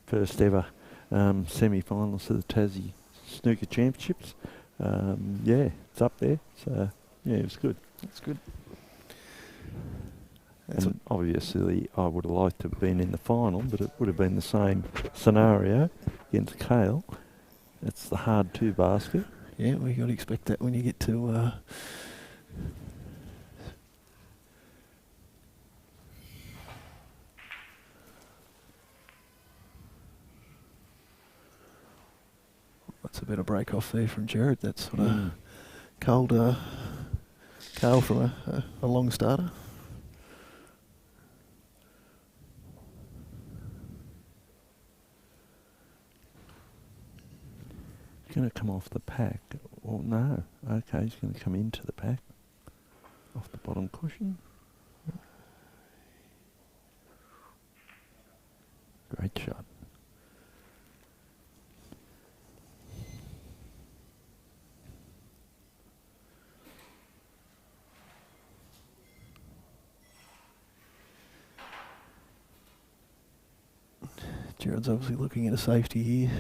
First ever semi-finals of the Tassie Snooker Championships. It's up there. So, yeah, it was good. That's good. And obviously I would have liked to have been in the final, but it would have been the same scenario against Cale. It's the hard two basket. Yeah, well, you got to expect that when you get to That's a bit of break off there from Gerrad. That's sort of cold Cale from a long starter. He's going to come off the pack. Well, no. Okay, he's going to come into the pack. Off the bottom cushion. Great shot. Gerrad's obviously looking at a safety here.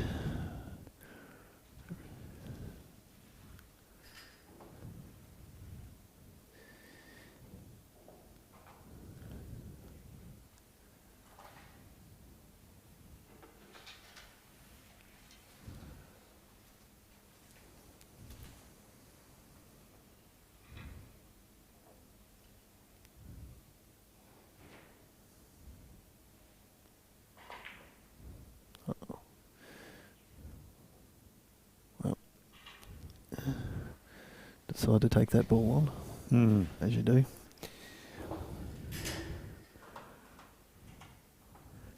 Decide to take that ball on, as you do.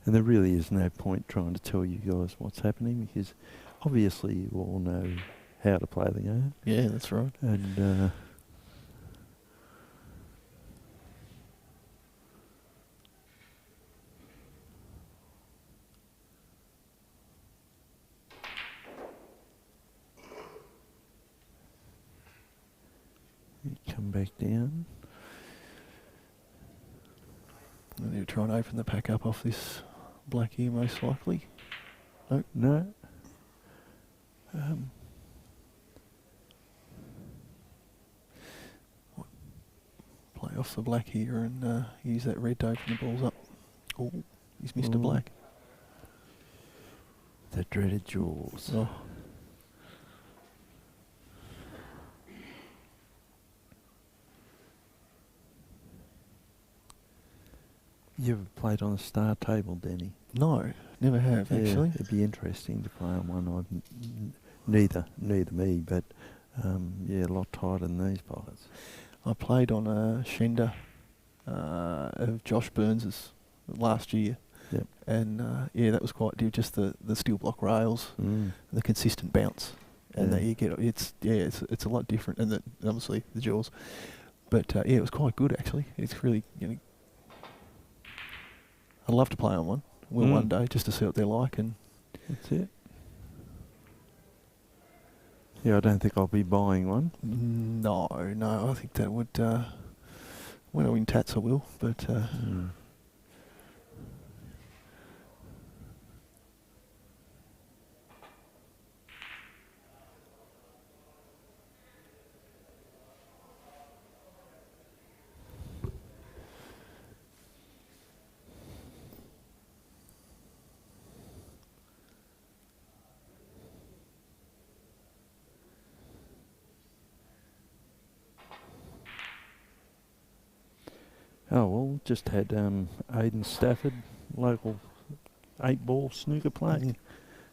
And there really is no point trying to tell you guys what's happening, because obviously you all know how to play the game. Yeah, that's right. And you come back down. And you try and open the pack up off this black here, most likely. Nope. No. Play off the black here and use that red to open the balls up. Oh, he's missed a black. The dreaded jaws. Oh. You ever played on a star table, Danny? No, never have, Yeah, actually. it'd be interesting to play on one. Neither me, but yeah, a lot tighter than these pilots. I played on a Shender of Josh Burns's last year. Yep. And yeah, that was quite just the steel block rails, the consistent bounce, and that you get it's a lot different, and obviously the jaws. But yeah, it was quite good actually. It's really I'd love to play on one. One day just to see what they're like, and that's it. Yeah, I don't think I'll be buying one. No, I think that would when I win tats I will, but. Oh well, just had Aidan Stafford, local 8-ball snooker player,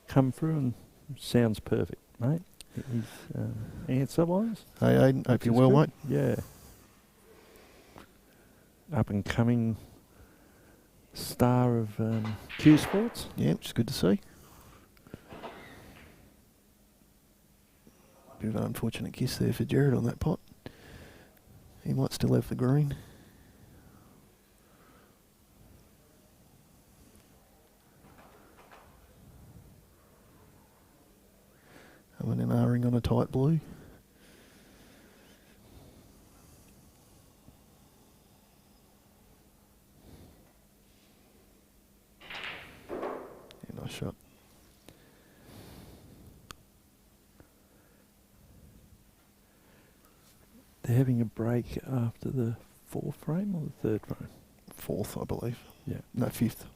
come through and sounds perfect, mate. He's answer-wise. Hey Aidan, hope you're well, mate. Yeah. Up and coming star of Q Sports. Yeah, which is good to see. Bit of an unfortunate kiss there for Gerrad on that pot. He might still have the green. And an R-ring on a tight blue. Yeah, nice shot. They're having a break after the 4th frame or the 3rd frame? 4th, I believe. Yeah. No, 5th.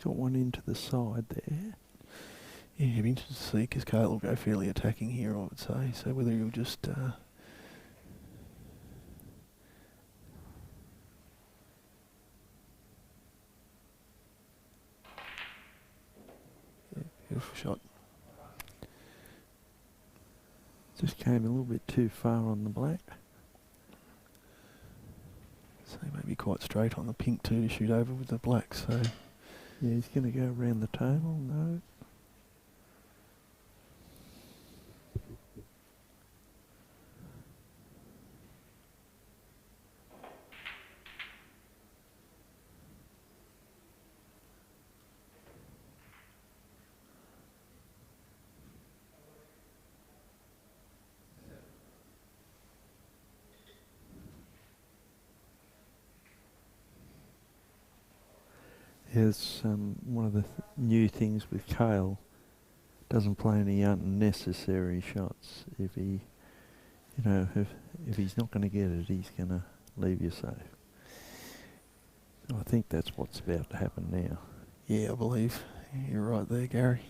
got one into the side there. Yeah, it'd be interesting to see because Cale will go fairly attacking here, I would say. So whether he'll just yeah, beautiful shot. Just came a little bit too far on the black. So he may be quite straight on the pink too to shoot over with the black. So Yeah, he's going to go around the table. No. Here's one of the new things with Cale. Doesn't play any unnecessary shots. If he, if he's not going to get it, he's going to leave you safe. I think that's what's about to happen now. yeah, I believe you're right there, Gary.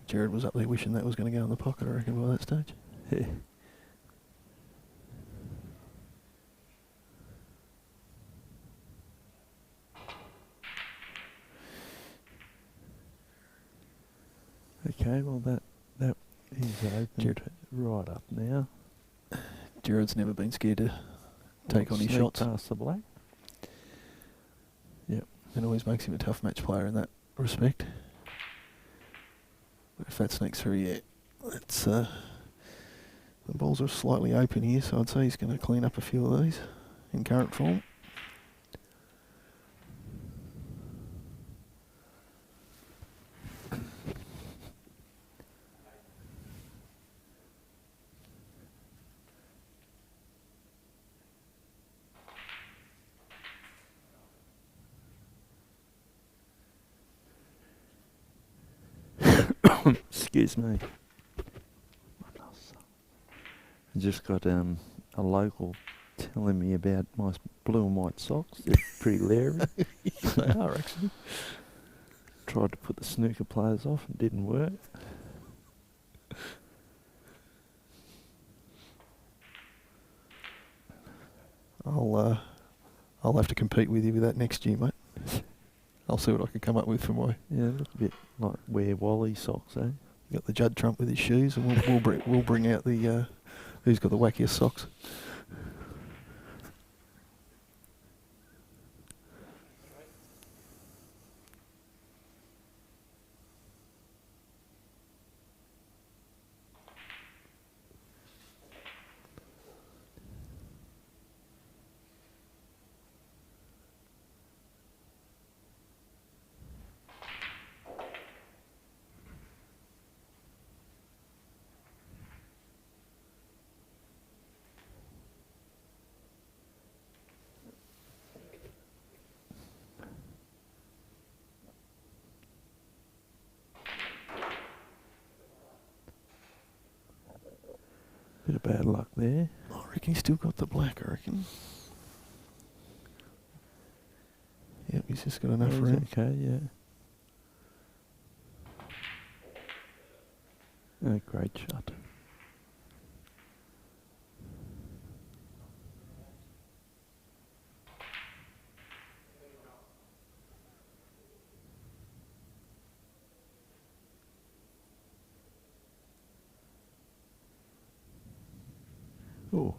Gerrad was up there wishing that was going to go in the pocket, I reckon, by that stage. Yeah. Okay, well that is opened right up now. Gerrad's never been scared to take on his Sneak shots. past the black. Yep. It always makes him a tough match player in that respect. But if that sneaks through, yeah, that's the balls are slightly open here, so I'd say he's going to clean up a few of these in current form. Excuse me. I just got a local telling me about my blue and white socks. They're pretty leery. They are, actually. Tried to put the snooker players off and didn't work. I'll have to compete with you with that next year, mate. I'll see what I can come up with for my. Yeah, look a bit like wear Wally socks, eh? You got the Judd Trump with his shoes, and we'll bring out the who's got the wackiest socks. Bit of bad luck there. I reckon he's still got the black, I reckon. Yep, he's just got enough Yeah, room. okay, yeah. Oh, great shot. Oh,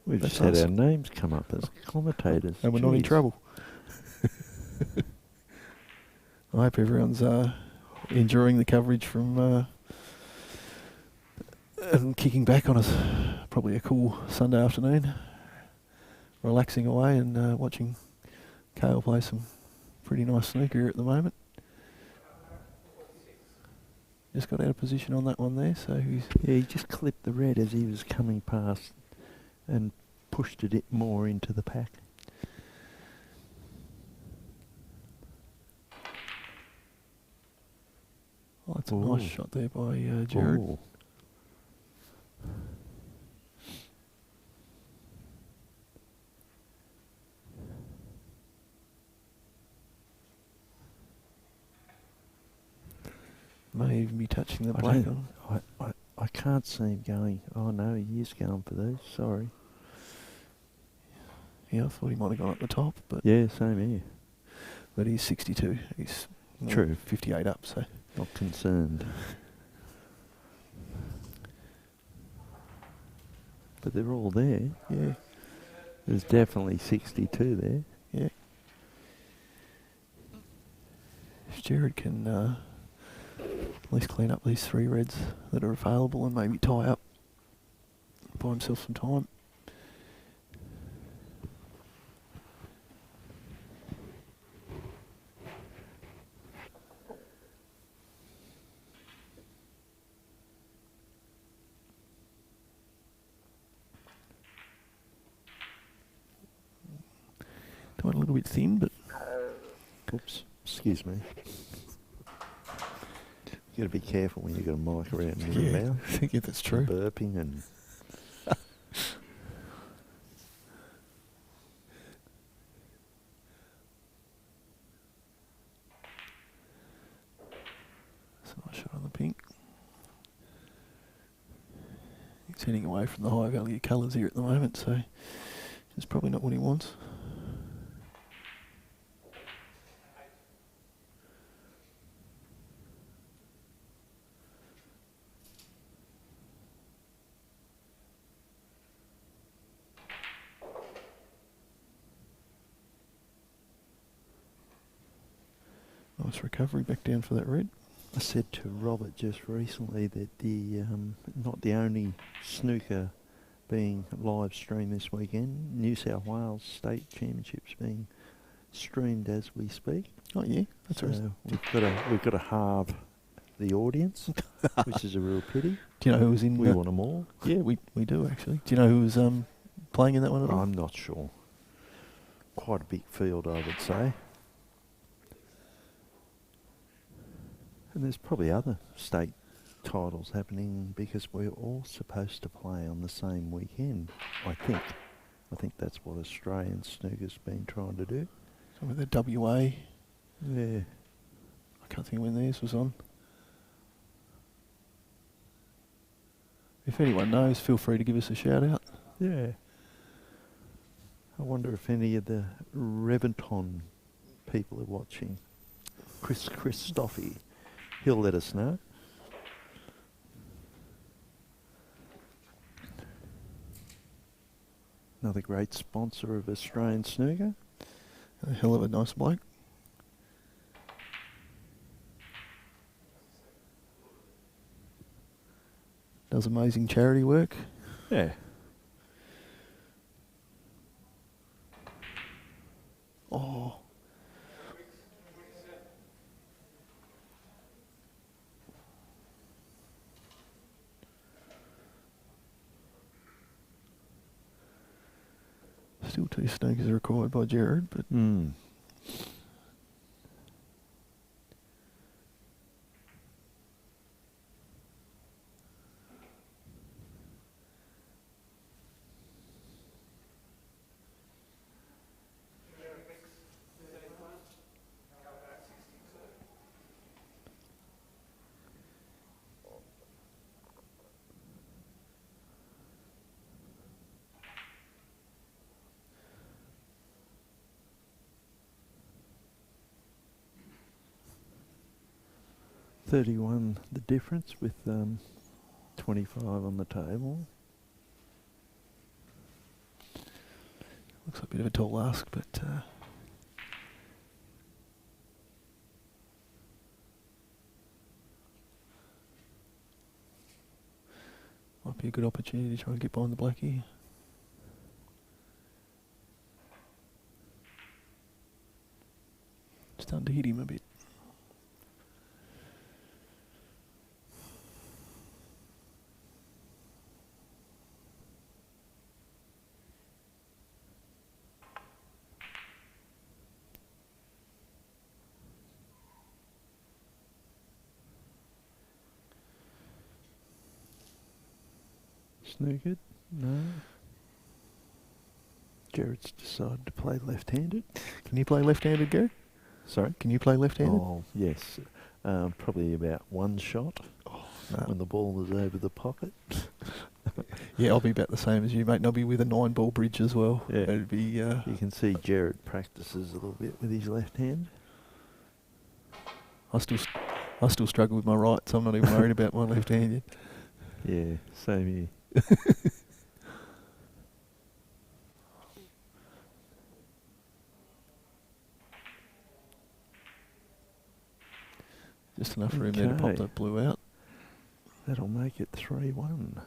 we've That's just had us. our names come up as commentators. And we're not in Jeez. trouble. I hope everyone's enjoying the coverage from and kicking back on us. Probably a cool Sunday afternoon, relaxing away and watching Cale play some pretty nice snooker at the moment. Just got out of position on that one there, so he's Yeah, he just clipped the red as he was coming past and pushed it more into the pack. That's a nice shot there by Gerrad. Ooh. May even be touching the I black don't- on. I can't see him going. Oh no, he is going for these. Sorry. Yeah, I thought he might have gone up the top, but Yeah, same here. he's 62. He's True. 58 up, so. Not concerned. But they're all there. Yeah, There's definitely 62 there. yeah. If Gerrad can at least clean up these 3 reds that are available and maybe tie up, buy himself some time. Went a little bit thin, but Oops, excuse me. You got to be careful when you got a mic around in your mouth. I think that's true. Burping and That's a nice shot on the pink. He's heading away from the high value colours here at the moment, so it's probably not what he wants. Nice recovery back down for that red. I said to Robert just recently that the not the only snooker being live streamed this weekend. New South Wales State Championships being streamed as we speak. Oh yeah, that's right. So we've got to halve the audience, which is a real pity. Do you know who was in? We want them all. Yeah, we do actually. Do you know who was playing in that one at all? I'm not sure. Quite a big field, I would say. And there's probably other state titles happening because we're all supposed to play on the same weekend, I think. I think that's what Australian snooker's been trying to do. Some of the WA. Yeah. I can't think when theirs was on. If anyone knows, feel free to give us a shout out. Yeah. I wonder if any of the Reventon people are watching. Chris Stoffy. He'll let us know. Another great sponsor of Australian snooker. A hell of a nice bloke. Does amazing charity work. Yeah. Oh. Still 2 snookers are required by Gerrad, but Mm. $31 the difference with 25 on the table. looks like a bit of a tall ask, but might be a good opportunity to try and get behind the black here. Starting to hit him a bit. Snookered? No. Gerrad's decided to play left-handed. Can you play left-handed, Gerrad? Sorry? Can you play left-handed? Oh, yes. Probably about one shot when the ball is over the pocket. Yeah, I'll be about the same as you, mate, and I'll be with a 9-ball bridge as well. Yeah. It'd be... You can see Gerrad practices a little bit with his left hand. I still struggle with my right, so I'm not even worried about my left hand yet. Yeah, same here. Just enough room there to pop Okay. that blue out. That'll make it 3-1.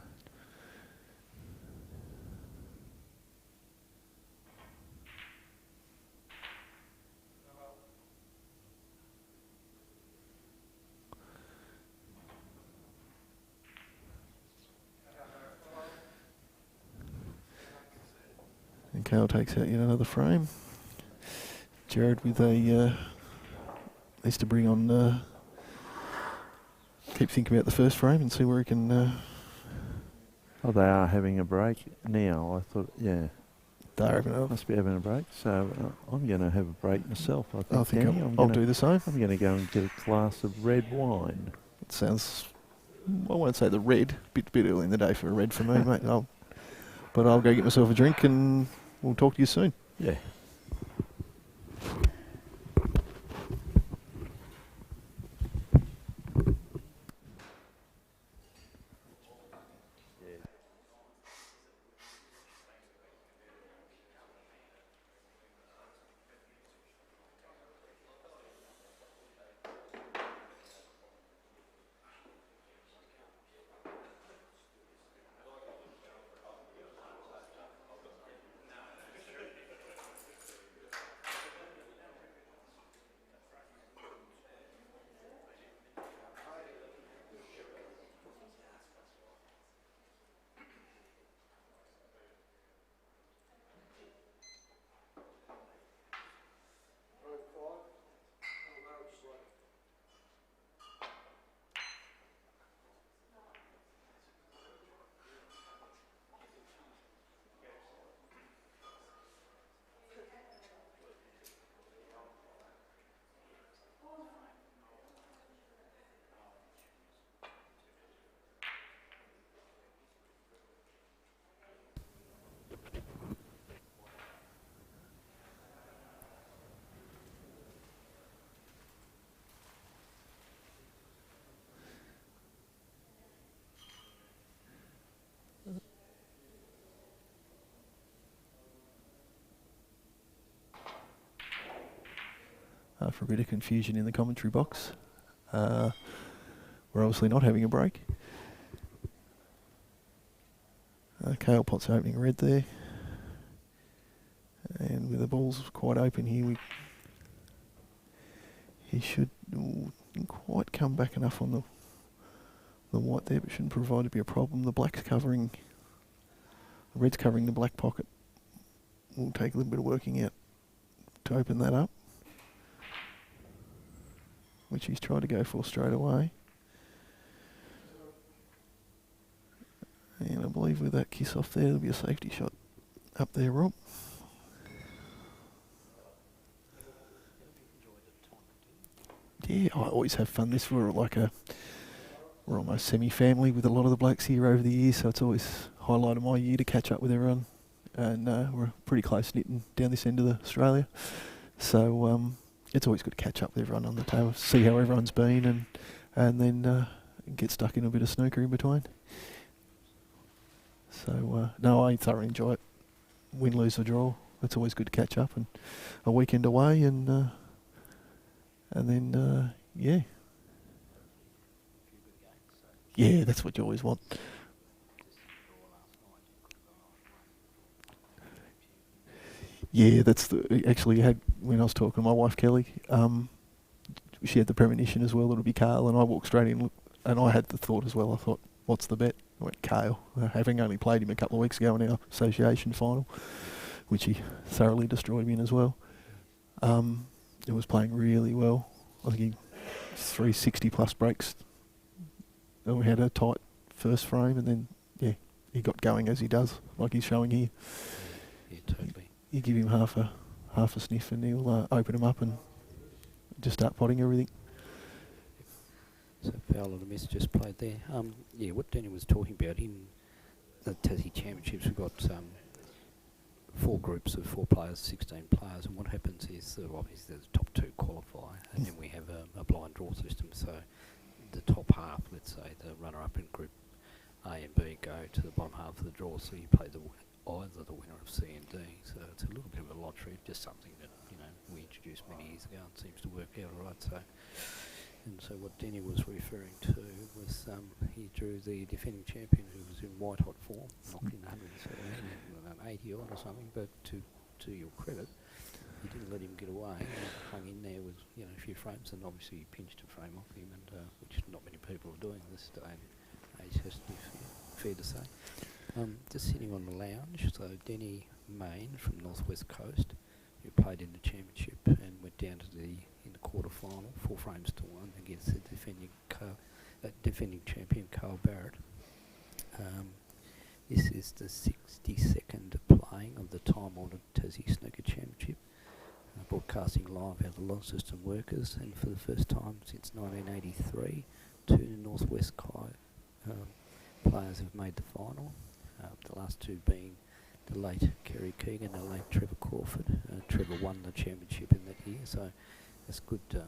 And Cale takes out yet another frame. Gerrad with a... needs to bring on... keep thinking about the first frame and see where he can... Oh, they are having a break now. I thought, yeah, they're having a... must be having a break. So I'm going to have a break myself. I think Danny. I'll do the same. I'm going to go and get a glass of red wine. It sounds... I won't say the red. Bit early in the day for a red for me, mate. But I'll go get myself a drink and we'll talk to you soon. Yeah. For a bit of confusion in the commentary box. We're obviously not having a break. Cale Potts opening red there. And with the balls quite open here, he should didn't quite come back enough on the white there, but shouldn't provide to be a problem. The red's covering the black pocket. Will take a little bit of working out to open that up, which he's tried to go for straight away. And I believe with that kiss off there, there'll be a safety shot up there, Rob. Yeah, I always have fun. We're almost semi-family with a lot of the blokes here over the years, so it's always a highlight of my year to catch up with everyone. And we're pretty close-knit down this end of Australia. So it's always good to catch up with everyone on the table, see how everyone's been, and then get stuck in a bit of snooker in between. So, no, I thoroughly enjoy it. Win, lose or draw. It's always good to catch up, and a weekend away, and then, yeah. Yeah, that's what you always want. Yeah, actually had, when I was talking to my wife Kelly, she had the premonition as well that it would be Cale, and I walked straight in, and I had the thought as well. I thought, what's the bet? I went Cale, having only played him a couple of weeks ago in our association final, which he thoroughly destroyed me in as well. It was playing really well. I think he 360 plus breaks. And we had a tight first frame, and then he got going as he does, like he's showing here. Yeah, totally. You give him half a sniff and he'll open him up and just start potting everything. So Fowler and Miss just played there. Yeah, what Danny was talking about in the Tassie Championships, we've got 4 groups of 4 players, 16 players, and what happens is obviously the top 2 qualify, and then we have a blind draw system. So the top half, let's say the runner-up in Group A and B, go to the bottom half of the draw. So you play either the winner of C and D. So it's a little bit of a lottery, just something that we introduced many years ago and seems to work out all right. So what Denny was referring to was he drew the defending champion who was in white hot form, knocked in 117 and 80 odd or something, but to your credit, he didn't let him get away. He hung in there with a few frames, and obviously he pinched a frame off him, and which not many people are doing this day and age, has to be fair to say. Just sitting on the lounge, so Denny Main from North West Coast, who played in the championship and went down to in the quarter final, 4 frames to 1 against the defending champion Cale Barrett. This is the 62nd playing of the time-honoured Tassie Snooker Championship, broadcasting live out of the Launceston Workers, and for the first time since 1983, 2 North West players have made the final. The last 2 being the late Kerry Keegan and the late Trevor Crawford. Trevor won the championship in that year, so that's good. A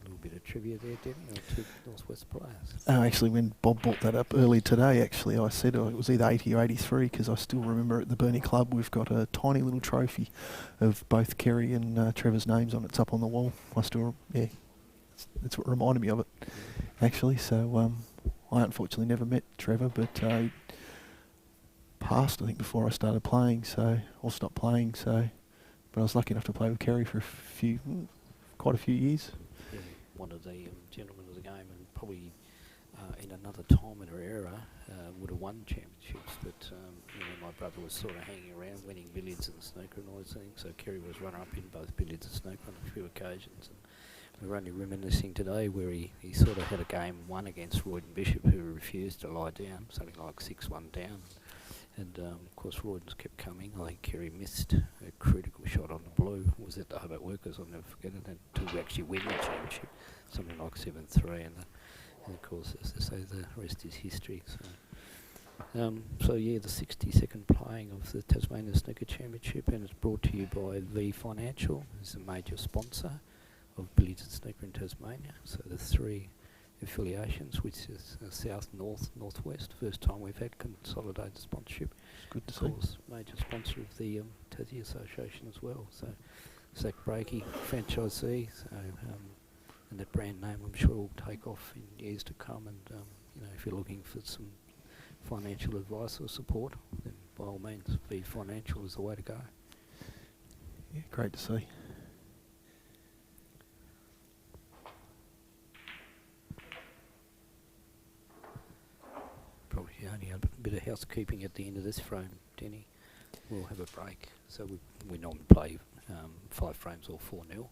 little bit of trivia there, Denny, on 2 Northwest players. Actually, when Bob brought that up early today, I said it was either 80 or 83, because I still remember at the Burnie Club we've got a tiny little trophy of both Kerry and Trevor's names on it. It's up on the wall. That's what reminded me of it, actually. So I unfortunately never met Trevor, but he passed, I think, before I started playing, or stopped playing. But I was lucky enough to play with Kerry for quite a few years. Yeah, one of the gentlemen of the game, and probably in another time and era would have won championships, but my brother was sort of hanging around winning billiards and snooker and all those things, so Kerry was runner-up in both billiards and snooker on a few occasions. And we were only reminiscing today where he sort of had a game 1 against Royden Bishop, who refused to lie down, something like 6-1 down. And of course Royden's kept coming. I think Kerry missed a critical shot on the blue. It was at the Hobart Workers, I'll never forget it, and to actually win the championship, something like 7-3, and of course, as I say, the rest is history. So yeah, the 62nd playing of the Tasmanian Snooker Championship, and it's brought to you by V Financial, who's a major sponsor of Billiards and Snooker in Tasmania. So the 3 affiliations, which is South, North, Northwest. First time we've had consolidated sponsorship. It's good to Of see. course, major sponsor of the Tassie Association as well. So Zach Breakey, franchisee, and that brand name I'm sure will take off in years to come. And if you're looking for some financial advice or support, then by all means, V Financial is the way to go. Yeah, great to see. Probably only a bit of housekeeping at the end of this frame, Denny. We'll have a break. So we normally play 5 frames or 4-0.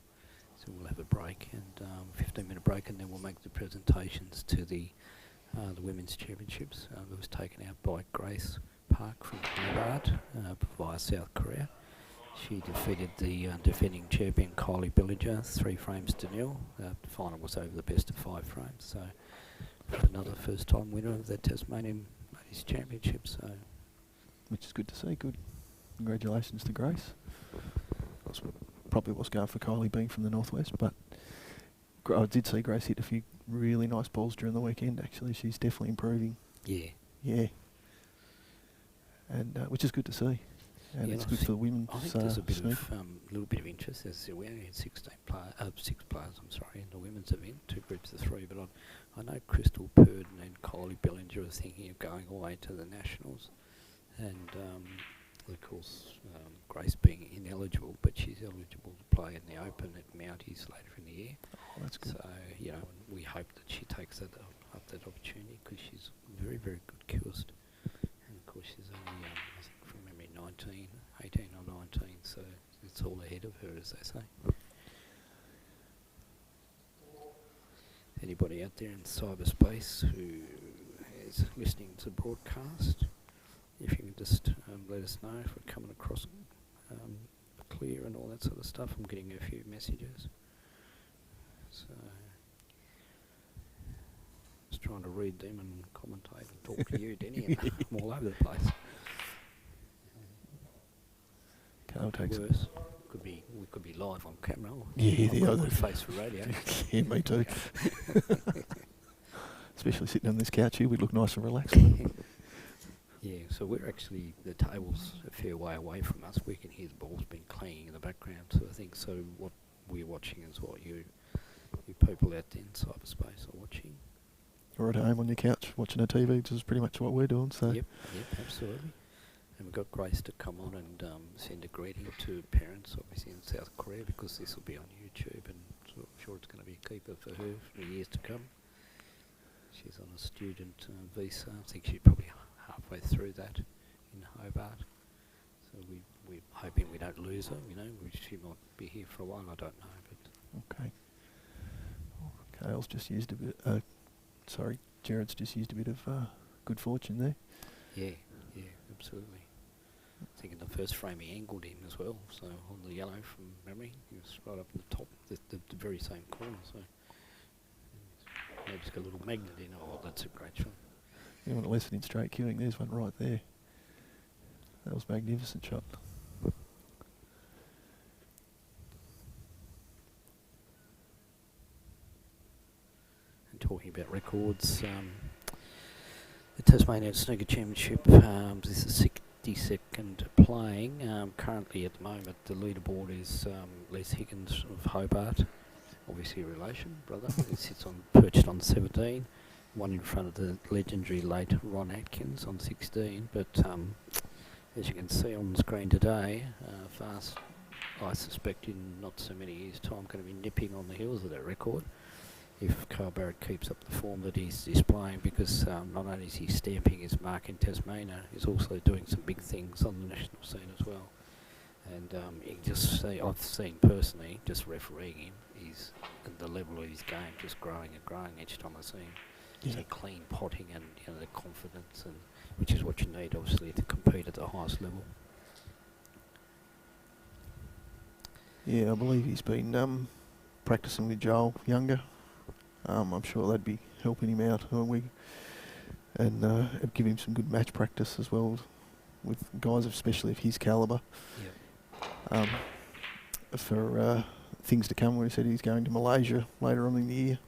So we'll have a break, and 15-minute break, and then we'll make the presentations to the Women's Championships. It was taken out by Grace Park from Gerrad via South Korea. She defeated the defending champion Kylie Billinger 3 frames to 0. The final was over the best of 5 frames. So another first-time winner of the Tasmanian Ladies Championship. So, which is good to see. Good. Congratulations to Grace. Probably was going for Kylie being from the Northwest, but I did see Grace hit a few really nice balls during the weekend. Actually, she's definitely improving. yeah. Yeah. And which is good to see. And Yeah, it's and good for the women. I think there's a bit snooker. of little bit of interest. As we only had 6 players, in the women's event, 2 groups of 3. But I know Crystal Purden and Kylie Billinger are thinking of going away to the Nationals, and of course Grace being ineligible, but she's eligible to play in the Open at Mounties later in the year. Oh, that's good. So we hope that she takes up that opportunity, because she's very, very good cuist. And of course she's only, I think from memory, 18 or 19, so it's all ahead of her, as they say. Anybody out there in cyberspace who is listening to the broadcast, if you can just let us know if we're coming across clear and all that sort of stuff. I'm getting a few messages. So, just trying to read them and commentate and talk to you, Denny, and I'm all over the place. Cale takes it. Worse. We could be live on camera. Yeah, I've got a good face for radio. Yeah, me too. Especially sitting on this couch here, we look nice and relaxed. Wouldn't it? Yeah, so we're actually, the table's a fair way away from us. We can hear the balls being clanging in the background. So I think what we're watching is what you people out there in cyberspace are watching. Or at home on your couch watching a TV, which is pretty much what we're doing. So. Yep, absolutely. And we've got Grace to come on and send a greeting to parents, obviously in South Korea, because this will be on YouTube, and so I'm sure it's going to be a keeper for her for the years to come. She's on a student visa. I think she's probably halfway through that in Hobart. So we're hoping we don't lose her. She might be here for a while. I don't know, but Okay. Cale's just used a bit. Gerrad's just used a bit of good fortune there. Yeah, absolutely. I think in the first frame he angled him as well. So on the yellow from memory, he was right up in the top, the very same corner. So maybe it's got a little magnet in it. Oh, that's a great shot. You want a lesson in straight queuing? There's one right there. That was a magnificent shot. And talking about records, the Tasmanian Snooker Championship, this is 62nd playing. Currently at the moment the leaderboard is Les Higgins of Hobart, obviously a relation, brother. He sits perched on 17, one in front of the legendary late Ron Atkins on 16, but as you can see on the screen today, Fast, I suspect in not so many years' time, going to be nipping on the heels of that record if Barrett keeps up the form that he's displaying, because not only is he stamping his mark in Tasmania, he's also doing some big things on the national scene as well. And I've seen personally, just refereeing him, he's at the level of his game just growing and growing each time I see him. Yeah. So clean potting and the confidence, and which is what you need obviously to compete at the highest level. Yeah, I believe he's been practicing with Joel Younger. I'm sure they'd be helping him out, and give him some good match practice as well with guys, especially of his calibre. Yep. For things to come, where he said he's going to Malaysia later on in the year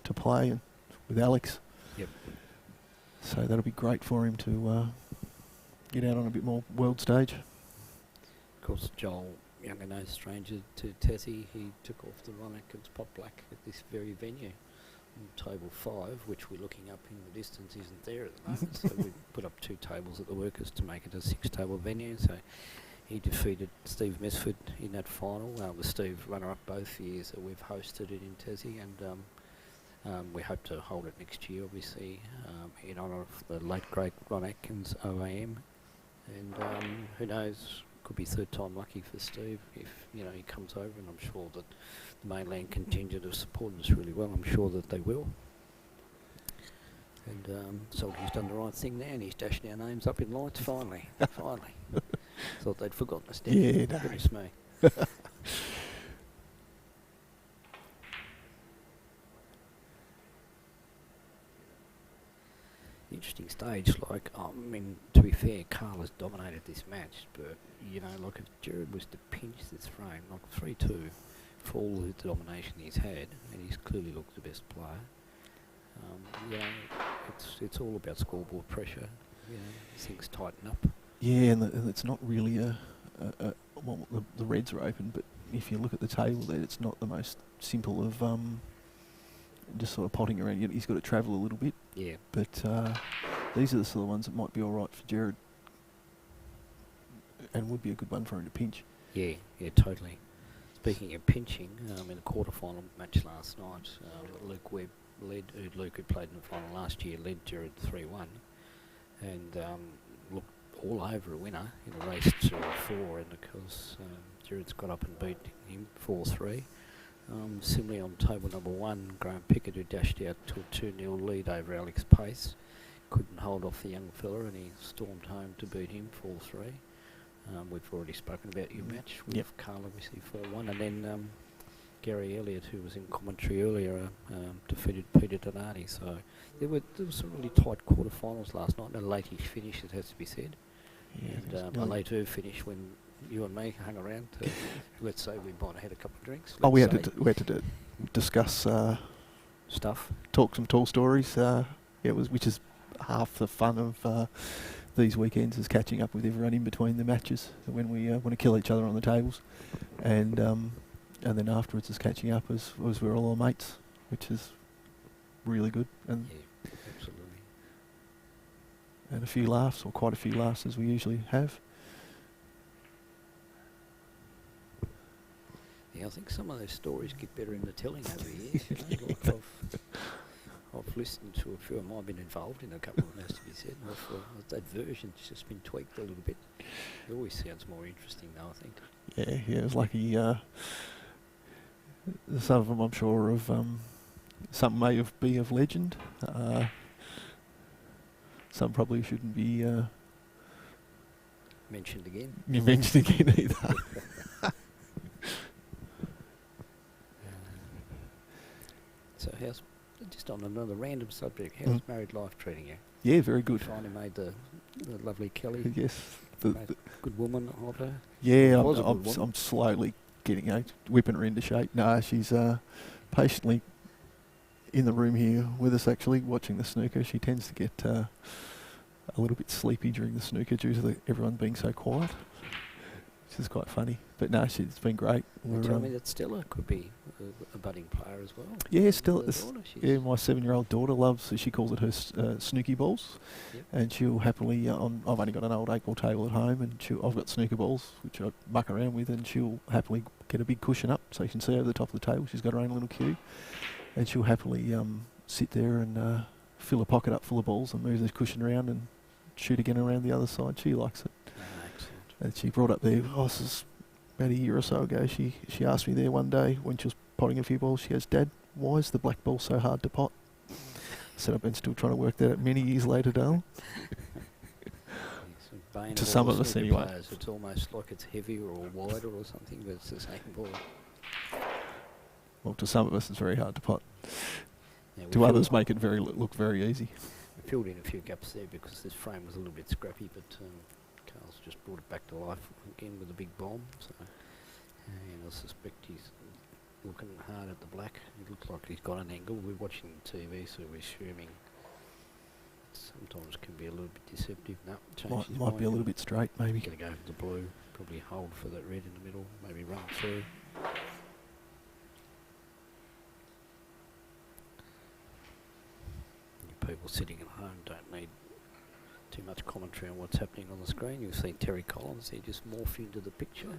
to play and with Alex. Yep. So that'll be great for him to get out on a bit more world stage. Of course, Joel Younger, no stranger to Tassie. He took off the Ron Atkins pot black at this very venue. Table 5, which we're looking up in the distance, isn't there at the moment. So we put up 2 tables at the Workers to make it a 6-table venue. So he defeated Steve Mesford in that final. With Steve runner-up both years that we've hosted it in Tassie, and we hope to hold it next year, obviously, in honour of the late great Ron Atkins OAM. And who knows? Could be third time lucky for Steve if he comes over, and I'm sure that the mainland contingent have supported us really well. I'm sure that they will. And so he's done the right thing there, and he's dashed our names up in lights finally. Finally. Thought they'd forgotten us, didn't Yeah, they? no. Goodness me. Interesting stage. To be fair, Cale has dominated this match, but if Gerrad was to pinch this frame, 3-2, for all the domination he's had, and he's clearly looked the best player. It's all about scoreboard pressure. Things tighten up. Yeah, and it's not really the Reds are open, but if you look at the table there, it's not the most simple of just sort of potting around. He's got to travel a little bit. Yeah. But these are the sort of ones that might be all right for Gerrad, and would be a good one for him to pinch. Yeah, totally. Speaking of pinching, in the quarter-final match last night, Luke Webb Luke, who played in the final last year, led Gerrad 3-1, and looked all over a winner in a race to 4, and of course Gerrad's got up and beat him 4-3. Similarly on table number 1, Graham Pickett, who dashed out to a 2-0 lead over Alex Pace, couldn't hold off the young fella, and he stormed home to beat him 4-3. We've already spoken about your match with Yep. Cale, obviously 4-1, and then Gary Elliott, who was in commentary earlier, defeated Peter Donati. So there were some really tight quarterfinals last night, and a late-ish finish, it has to be said. Yeah, And a later finish when you and me hung around to, let's say we might have had a couple of drinks. Oh, we let's had say. to discuss, Stuff. talk some tall stories. Which is half the fun of these weekends, is catching up with everyone in between the matches when we want to kill each other on the tables, and then afterwards is catching up as we're all our mates, which is really good, and Yeah, absolutely. and a few laughs, or quite a few laughs, as we usually have. Yeah, I think some of those stories get better in the telling over the years. Like I've listened to a few of them. I've been involved in a couple of them, has to be said. That version's just been tweaked a little bit. It always sounds more interesting though, I think. Yeah, it was lucky. Some of them, I'm sure, of some may be of legend. Some probably shouldn't be Mentioned again. mentioned again either. So how's, just on another random subject, how's married life treating you? Yeah, very good. Finally made the lovely Kelly, Yes. made good woman of her. Yeah, Was a good woman. I'm slowly getting whipping her into shape. No, she's patiently in the room here with us, actually, watching the snooker. She tends to get a little bit sleepy during the snooker due to everyone being so quiet, which is quite funny. But no, she's been great. You tell me that Stella could be a budding player as well. Yeah, Stella. The daughter, Yeah, my 7-year-old daughter loves, she calls it her snooky balls, Yep. and she'll happily. I've only got an old 8-ball table at home, and I've got snooker balls which I muck around with, and she'll happily get a big cushion up so you can see over the top of the table. She's got her own little cue, and she'll happily sit there and fill a pocket up full of balls and move this cushion around and shoot again around the other side. She likes it. Excellent. And she brought up there, this is about a year or so ago, she asked me there one day when she was potting a few balls, she goes, "Dad, why is the black ball so hard to pot?" I said, "I've been still trying to work that out many years later, darling." To some of us anyway. Players, it's almost like it's heavier or wider or something, but it's the same ball. Well, to some of us it's very hard to pot. Yeah, we To others make it look very easy. We filled in a few gaps there because this frame was a little bit scrappy, but Carl's just brought it back to life again with a big bomb. So, and I suspect he's looking hard at the black. It looks like he's got an angle. We're watching TV, so we're assuming sometimes can be a little bit deceptive. No, change his Might be a mind. little bit straight, maybe. Gonna go for the blue. Probably hold for that red in the middle. Maybe run through. You people sitting at home don't need too much commentary on what's happening on the screen. You'll see Terry Collins. He just morphed into the picture.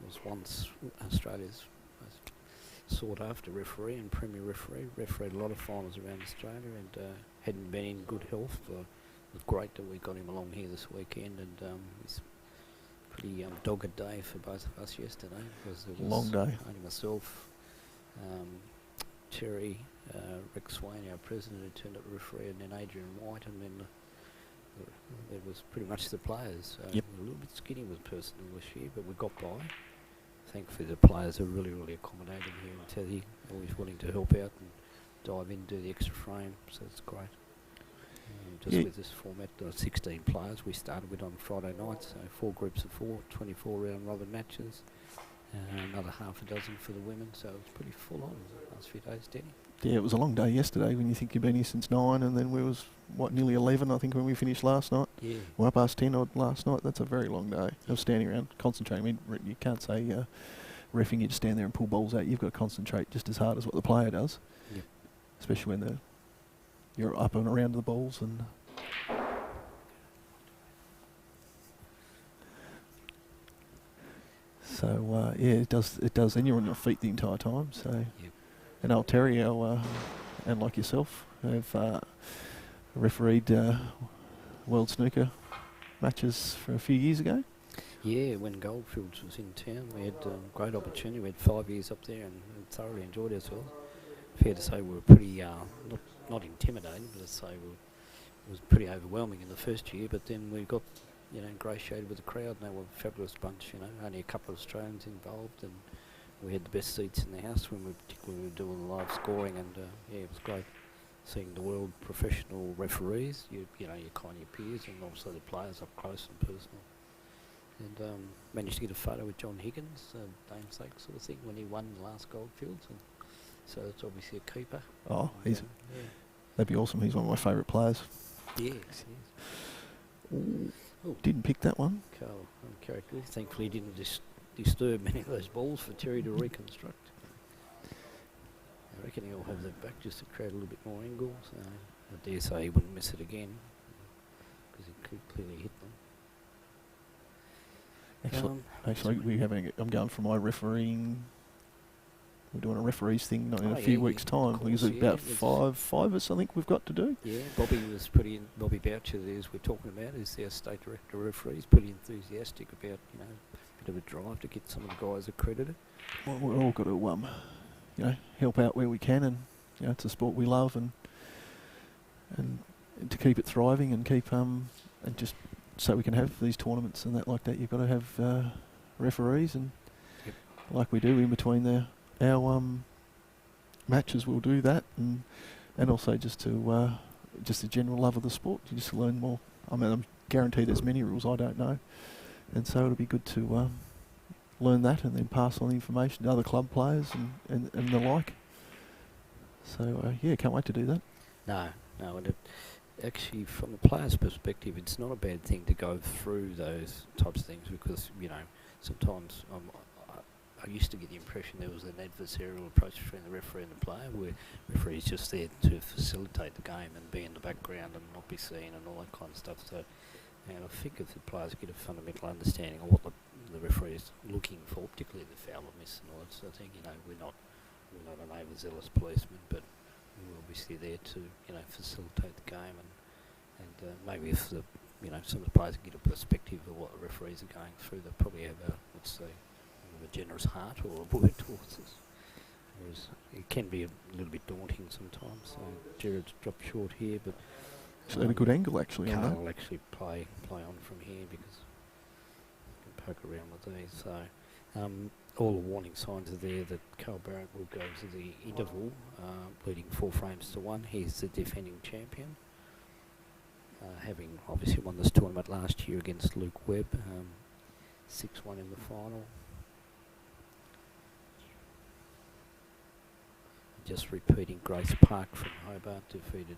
Was once Australia's most sought-after referee and premier referee. Refereed a lot of finals around Australia and hadn't been in good health. So it was great that we got him along here this weekend, and it's a pretty dogged day for both of us yesterday because it was Long day. only myself, Terry, Rick Swain, our president, who turned up to referee, and then Adrian White, and then it was pretty much the players. Yep. We were a little bit skinny with personnel this year, but we got by. Thankfully, the players are really, really accommodating here in Tassie, always willing to help out and dive in, do the extra frame, so it's great. Just with this format, 16 players we started with on Friday night, so 4 groups of 4, 24 round robin matches, another half a dozen for the women, so it's pretty full on the last few days, Danny. Yeah, it was a long day yesterday when you think you've been here since 9, and then we was, nearly 11, I think, when we finished last night. Yeah. Well, up past 10 odd last night. That's a very long day of standing around, concentrating. I mean, you can't say reffing, you just stand there and pull balls out. You've got to concentrate just as hard as what the player does. Yep. Especially when you're up and around the balls. And so, yeah, it does. And you're on your feet the entire time. So, Yep. and old Terry, and like yourself, have refereed World Snooker matches for a few years ago. Yeah, when Goldfields was in town, we had great opportunity. We had 5 years up there and thoroughly enjoyed ourselves. fair to say we were pretty, not intimidating, but I'd say it was pretty overwhelming in the first year, but then we got, ingratiated with the crowd, and they were a fabulous bunch, only a couple of Australians involved, and we had the best seats in the house when we particularly were doing the live scoring, and it was great seeing the world professional referees, your kind of peers, and also the players up close and personal. And managed to get a photo with John Higgins, namesake sort of thing, when he won the last Goldfields, and so it's obviously a keeper. Oh, Yeah. that'd be awesome. He's one of my favourite players. Yes, Ooh, didn't pick that one. Cale, character. Thankfully, he didn't disturb many of those balls for Terry to reconstruct. I reckon he'll have that back just to create a little bit more angle. So I dare say he wouldn't miss it again because he could clearly hit them. Actually, I'm going for my refereeing. We're doing a referees thing not in a Oh, few yeah, weeks' time. course, There's about it's five of us, I think we've got to do. Yeah, Bobby Boucher, as we're talking about, is our state director of referees, pretty enthusiastic about, a bit of a drive to get some of the guys accredited. Well, we've all got to, help out where we can, and it's a sport we love, and to keep it thriving and keep and just so we can have these tournaments and that like that. You've got to have referees, and like we do in between our matches, we'll do that, and also just to just the general love of the sport. You just learn more. I mean, I'm guaranteed there's many rules I don't know, and so it'll be good to learn that and then pass on the information to other club players and the like. So can't wait to do that. No, and actually, from the player's perspective, it's not a bad thing to go through those types of things because, sometimes I used to get the impression there was an adversarial approach between the referee and the player, where the referee is just there to facilitate the game and be in the background and not be seen and all that kind of stuff. So, and I think if the players get a fundamental understanding of what the referee is looking for, particularly the foul or miss and all that sort of thing, we're not an overzealous policeman, but we're obviously there to facilitate the game and maybe if some of the players get a perspective of what the referees are going through, they'll probably have a generous heart or a word towards us. Whereas it can be a little bit daunting sometimes. So Gerrad's dropped short here, but So had a good angle actually on Cale that. will actually play on from here because you can poke around with these. So all the warning signs are there that Barrett will go to the interval, leading 4 frames to 1. He's the defending champion, having obviously won this tournament last year against Luke Webb, 6-1 in the final. Just repeating, Grace Park from Hobart defeated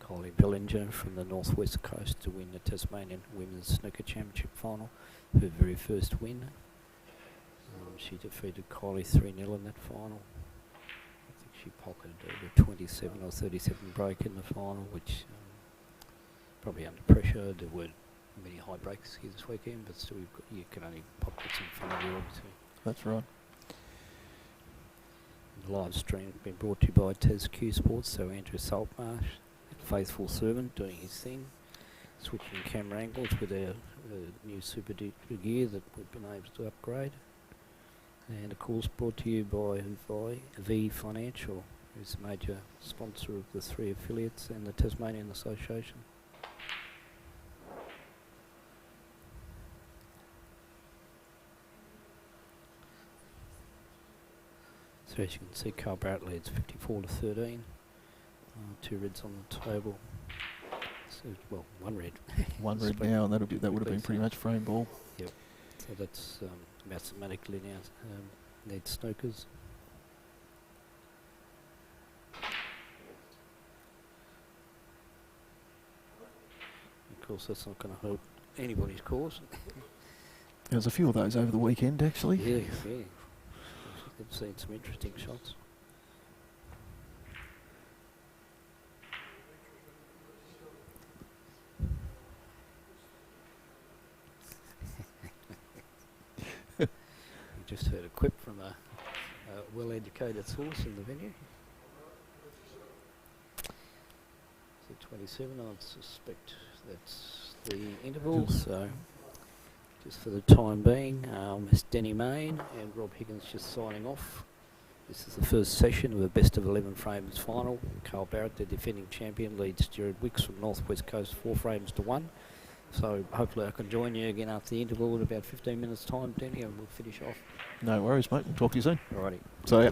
Kylie Bellinger from the northwest coast to win the Tasmanian Women's Snooker Championship final, her very first win. She defeated Kylie 3-0 in that final. I think she pocketed over 27 or 37 break in the final, which probably under pressure. There weren't many high breaks here this weekend, but still you can only pocket some fun of the obviously. That's right. The live stream has been brought to you by TasQ Sports, so Andrew Saltmarsh, faithful servant, doing his thing, switching camera angles with our new super gear that we've been able to upgrade. And of course brought to you by V Financial, who's a major sponsor of the 3 affiliates and the Tasmanian Association. So as you can see, Barrett leads 54-13. 2 reds on the table. So, well, 1 red. 1 red now, and that would have been pretty much frame ball. Yep. So that's mathematically now need snookers. Of course, that's not going to hurt anybody's cause. There was a few of those over the weekend, actually. Yeah. I've seen some interesting shots. You just heard a quip from a well-educated source in the venue. So 27, I'd suspect that's the interval. So just for the time being, Miss Denny Main and Rob Higgins just signing off This is the first session of a best of 11 frames final. Cale Barrett, the defending champion, leads Gerrad Wicks from North West Coast 4 frames to 1. So hopefully I can join you again after the interval in about 15 minutes time, Danny, and we'll finish off. No worries, mate. We'll talk to you soon. Alrighty. So, yeah.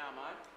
now, mate.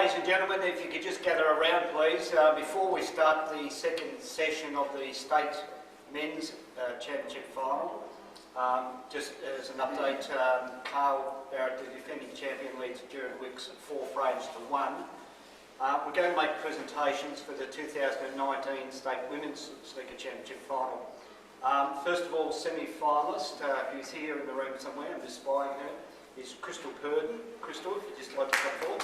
ladies and gentlemen, if you could just gather around, please. Before we start the second session of the State Men's Championship Final, just as an update, Cale, Barrett, the defending champion, leads Gerrad Wicks 4 frames to 1. We're going to make presentations for the 2019 State Women's Snooker Championship Final. First of all, semi-finalist, who's here in the room somewhere, I'm just spying her, is Crystal Purden. Crystal, if you'd just like to come forward.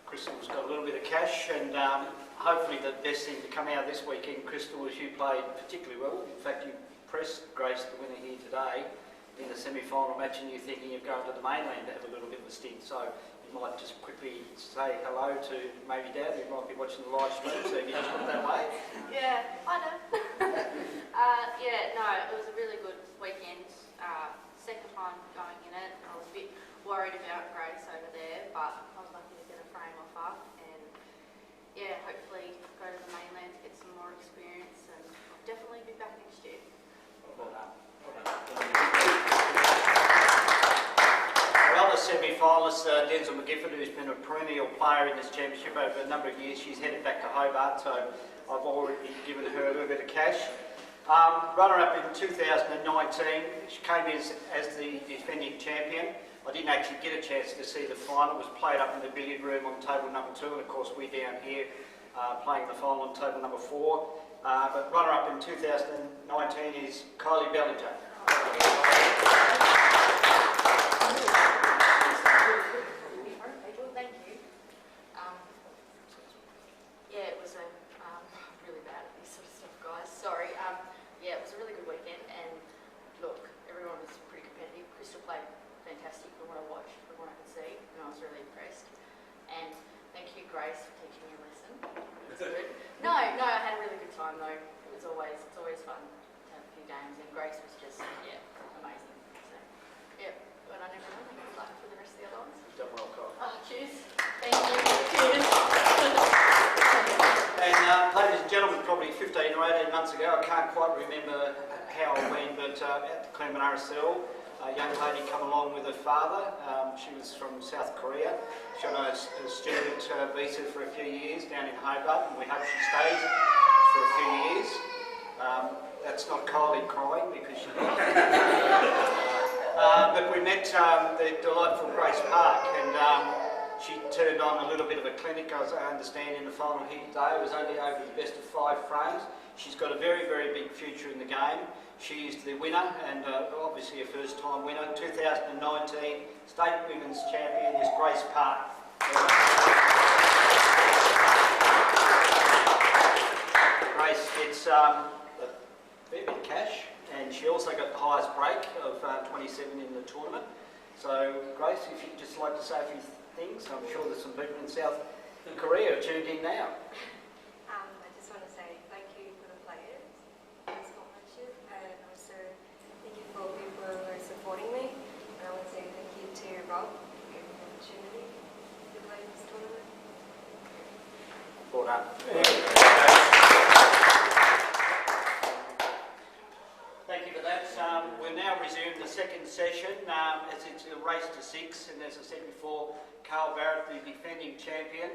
Crystal's got a little bit of cash, and hopefully the best thing to come out this weekend, Crystal, is you played particularly well. In fact, you pressed Grace, the winner here today, in the semi-final match, and you're thinking of going to the mainland to have a little bit of a stint. So you might just quickly say hello to maybe Dad, who might be watching the live stream, so if you just look that way. Yeah, I know. No, it was a really good weekend. Second time going in it. I was a bit worried about Grace over there, but I was lucky to get a frame off her, and yeah, hopefully go to the mainland to get some more experience, and I'll definitely be back next year. Well done. Our other semi-finalist, Denzel McGifford, who's been a perennial player in this championship over a number of years. She's headed back to Hobart, so I've already given her a little bit of cash. Runner-up in 2019, she came in as the defending champion. I didn't actually get a chance to see the final. It was played up in the billiard room on table number 2, and of course we're down here playing the final on table number 4. But runner-up in 2019 is Kylie Bellinger. Thank you. Yeah, it was a really bad at this sort of stuff, guys. Sorry. Yeah, it was a really good weekend, and look, everyone was pretty competitive. Crystal played fantastic from what I watched, from what I could see, and I was really impressed. And thank you, Grace, for teaching me a lesson. It's good. No, I had a really good time though. It's always fun to have a few games, and Grace was just amazing. So yeah, well done everyone. Good luck for the rest of the other ones. You've done well, Kyle. Oh, cheers. Thank you. Cheers. And ladies and gentlemen, probably 15 or 18 months ago, I can't quite remember how or when, but at the Clement RSL, a young lady come along with her father. She was from South Korea. She on a student visa for a few years down in Hobart, and we hope she stays for a few years. That's not Kylie crying because she but we met the delightful Grace Park, and she turned on a little bit of a clinic, as I understand, in the final here today. It was only over the best of 5 frames. She's got a very, very big future in the game. She is the winner, and obviously a first-time winner. 2019 State Women's Champion is Grace Park. Grace gets a fair bit of cash, and she also got the highest break of 27 in the tournament. So, Grace, if you'd just like to say a few things, I'm sure there's some people in South Korea are tuned in now. I just want to say thank you for the players in this competition, and also thank you for people who are supporting me. And I want to say thank you to Rob for giving me the opportunity to play this tournament. Well done. Thank you for that. We'll now resume the second session as it's a race to 6, and as I said before, Cale Barrett, the defending champion,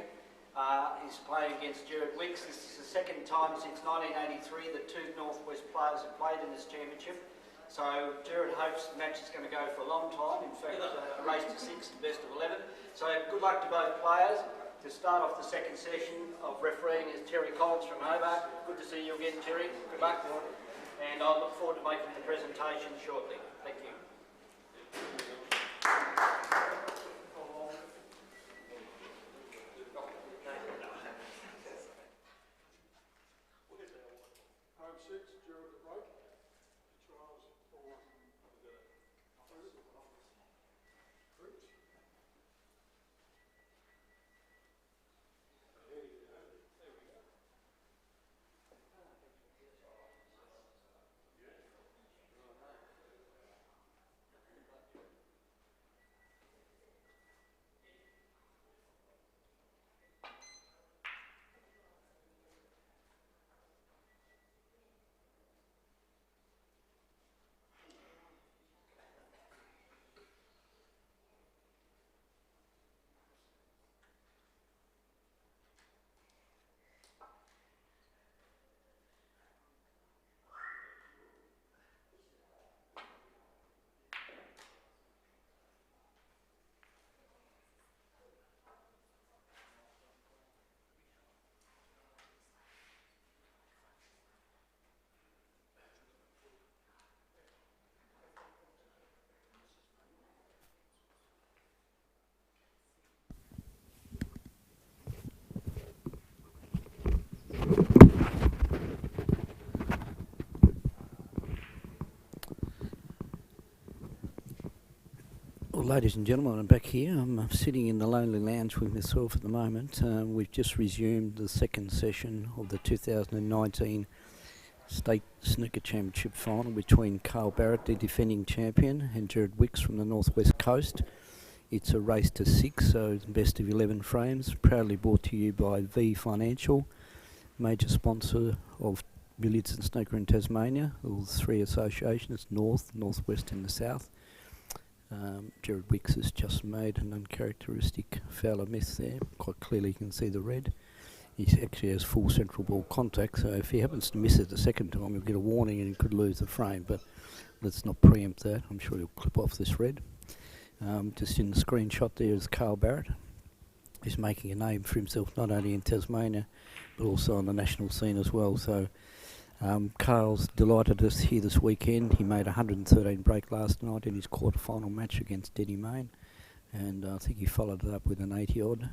is playing against Gerrad Wicks. This is the second time since 1983 that 2 Northwest players have played in this championship. So Gerrad hopes the match is going to go for a long time. In fact, a race to 6, the best of 11. So good luck to both players. To start off the second session of refereeing is Terry Collins from Hobart. Good to see you again, Terry. Good luck. And I look forward to making the presentation shortly. Thank you. Well, ladies and gentlemen, I'm back here. I'm sitting in the lonely lounge with myself at the moment. We've just resumed the second session of the 2019 State Snooker Championship final between Cale Barrett, the defending champion, and Gerrad Wicks from the northwest coast. It's a race to 6, so it's best of 11 frames. Proudly brought to you by V Financial, major sponsor of Billiards and Snooker in Tasmania, all 3 associations, North, Northwest and the South. Gerrad Wicks has just made an uncharacteristic fouler miss there. Quite clearly you can see the red. He actually has full central ball contact, so if he happens to miss it the second time, he'll get a warning and he could lose the frame, but let's not preempt that. I'm sure he'll clip off this red. Just in the screenshot there is Cale Barrett. He's making a name for himself not only in Tasmania, but also on the national scene as well. So Cale's delighted us here this weekend. He made 113 break last night in his quarter-final match against Denny Main, and I think he followed it up with an 80-odd.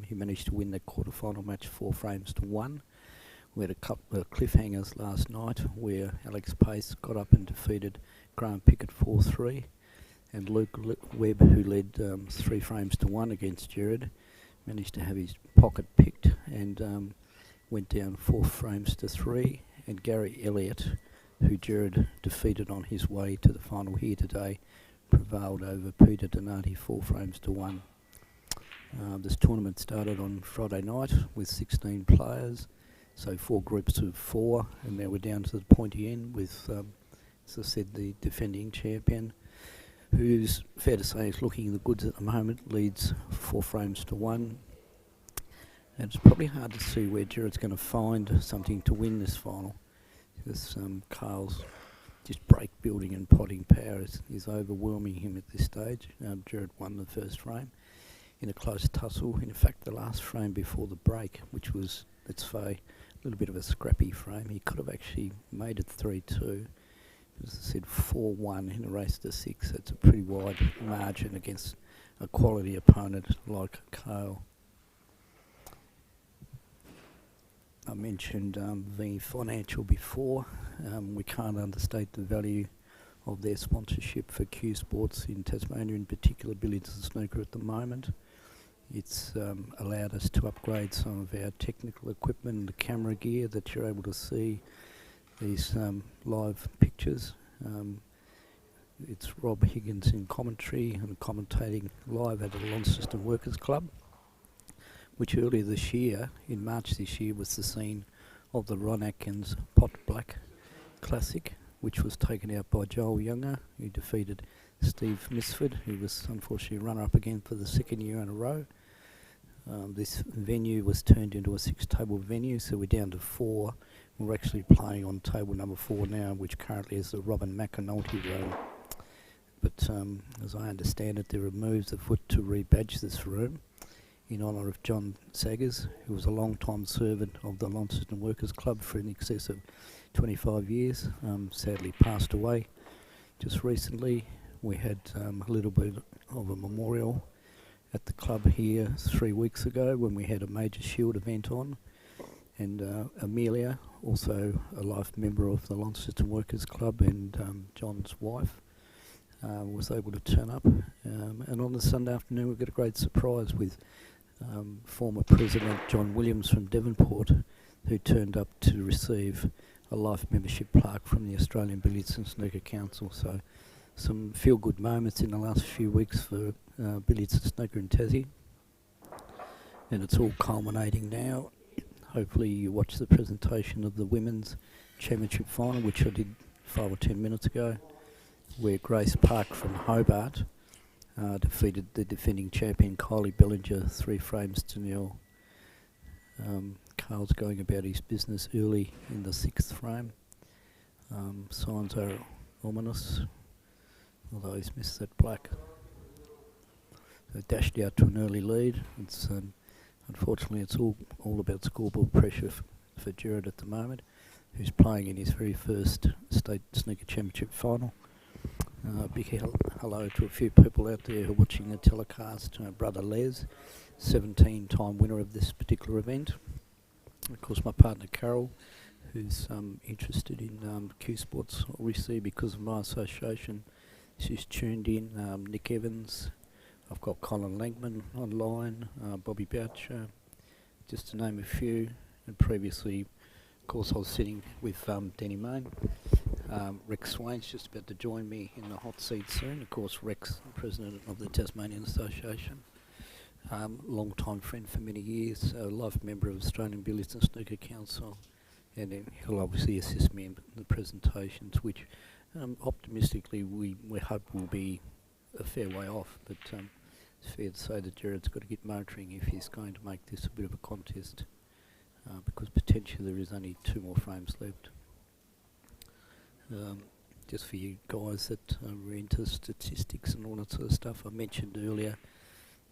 He managed to win that quarter-final match 4 frames to 1. We had a couple of cliffhangers last night where Alex Pace got up and defeated Graham Pickett 4-3, and Luke Webb, who led 3 frames to 1 against Gerrad, managed to have his pocket picked and went down 4 frames to 3. And Gary Elliott, who Gerrad defeated on his way to the final here today, prevailed over Peter Donati 4 frames to 1. This tournament started on Friday night with 16 players, so 4 groups of 4, and now we're down to the pointy end with, as I said, the defending champion, who's, fair to say, is looking the goods at the moment, leads 4 frames to 1. And it's probably hard to see where Gerrad's going to find something to win this final, because Cale's just break building and potting power is overwhelming him at this stage. Gerrad won the first frame in a close tussle. In fact, the last frame before the break, which was, let's say, a little bit of a scrappy frame, he could have actually made it 3-2. As I said, 4-1 in a race to 6. That's a pretty wide margin against a quality opponent like Cale. I mentioned V Financial before. We can't understate the value of their sponsorship for Q Sports in Tasmania, in particular Billiards and Snooker at the moment. It's allowed us to upgrade some of our technical equipment and the camera gear that you're able to see these live pictures. It's Rob Higgins in commentary and commentating live at the Launceston Workers Club, which earlier this year, in March this year, was the scene of the Ron Atkins Pot Black Classic, which was taken out by Joel Younger, who defeated Steve Misford, who was unfortunately runner-up again for the 2nd year in a row. This venue was turned into a 6-table venue, so we're down to 4. We're actually playing on table number 4 now, which currently is the Robin McAnulty room. But as I understand it, there are moves afoot to rebadge this room in honour of John Saggers, who was a long-time servant of the Launceston Workers Club for in excess of 25 years, sadly passed away just recently. We had a little bit of a memorial at the club here 3 weeks ago when we had a major shield event on, and Amelia, also a life member of the Launceston Workers Club, and John's wife, was able to turn up. And on the Sunday afternoon we got a great surprise with former President John Williams from Devonport, who turned up to receive a life membership plaque from the Australian Billiards and Snooker Council. So some feel-good moments in the last few weeks for Billiards and Snooker in Tassie, and it's all culminating now. Hopefully you watched the presentation of the Women's Championship final, which I did 5 or 10 minutes ago, where Grace Park from Hobart defeated the defending champion Kylie Bellinger 3 frames to 0. Cale's going about his business early in the 6th frame. Signs are ominous, although he's missed that black. So dashed out to an early lead. It's unfortunately it's all about scoreboard pressure for Gerrad at the moment, who's playing in his very first State Snooker Championship final. Big hello to a few people out there who are watching the telecast. Brother Les, 17-time winner of this particular event. Of course, my partner Carol, who's interested in Q Sports, obviously because of my association. who's tuned in, Nick Evans. I've got Colin Langman online, Bobby Boucher, just to name a few. And previously, of course, I was sitting with Denny Main. Rex Swain's just about to join me in the hot seat soon. Of course, Rex, president of the Tasmanian Association. Long-time friend for many years, a life member of Australian Billiards and Snooker Council. And he'll obviously assist me in the presentations, which optimistically we hope will be a fair way off. But it's fair to say that Gerrad's got to get motoring if he's going to make this a bit of a contest, because potentially there is only 2 more frames left. Just for you guys that are into statistics and all that sort of stuff, I mentioned earlier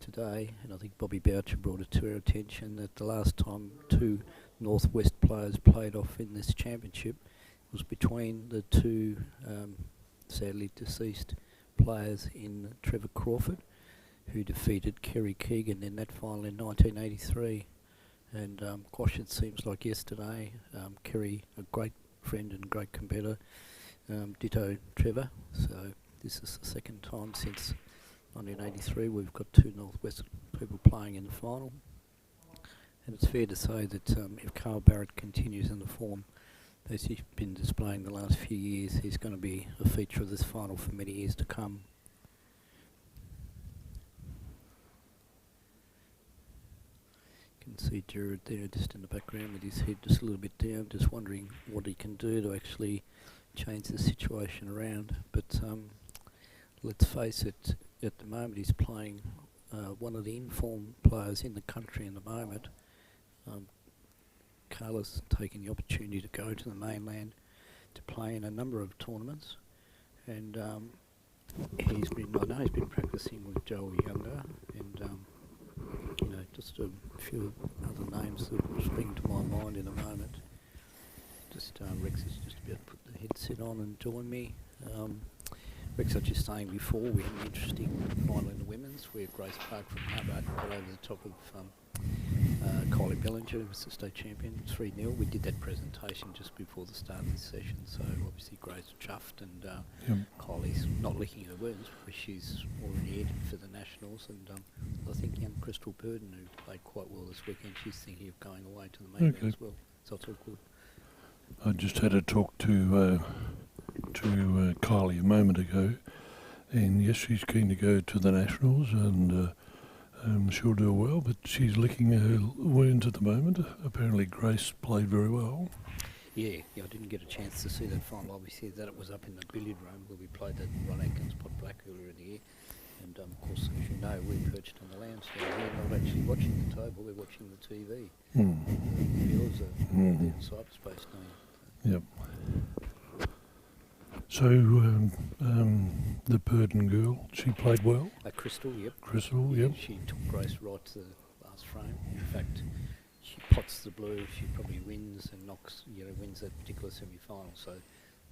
today, and I think Bobby Boucher brought it to our attention, that the last time 2 Northwest players played off in this championship was between the 2 sadly deceased players in Trevor Crawford, who defeated Kerry Keegan in that final in 1983. And gosh, it seems like yesterday. Kerry, a great friend and great competitor, ditto Trevor. So this is the second time since 1983 we've got 2 Northwest people playing in the final. And it's fair to say that if Cale Barrett continues in the form as he's been displaying the last few years, he's going to be a feature of this final for many years to come. You can see Gerrad there just in the background with his head just a little bit down, just wondering what he can do to actually change the situation around. But let's face it, at the moment he's playing one of the informed players in the country in the moment. Cale's taking the opportunity to go to the mainland to play in a number of tournaments, and I know he's been practicing with Joel Younger, and just a few other names that will spring to my mind in a moment. Just Rex is just about to put the headset on and join me. Rex, I was just saying before, we had an interesting final in the women's where Grace Park from Hobart got over the top of Kylie Bellinger, who was the state champion, 3-0. We did that presentation just before the start of this session, so obviously Grace chuffed, and Kylie's not licking her wounds because she's already headed for the Nationals, and I think young Crystal Burden, who played quite well this weekend, she's thinking of going away to the mainland as well, so it's all good. I just had a talk to Kylie a moment ago, and yes, she's keen to go to the Nationals, and she'll do well, but she's licking her wounds at the moment. Apparently Grace played very well. Yeah, I didn't get a chance to see that final. Obviously that it was up in the billiard room where we played that Ron Atkins pot black earlier in the year, and of course, as you know, we're perched on the lounge down here, not actually watching the table, we're watching the TV. The viewers are in cyberspace now. Yep. So, the Purdon girl, she played well? Crystal, yep. Crystal, yep. She took Grace right to the last frame. In fact, she pots the blue, she probably wins and wins that particular semi-final. So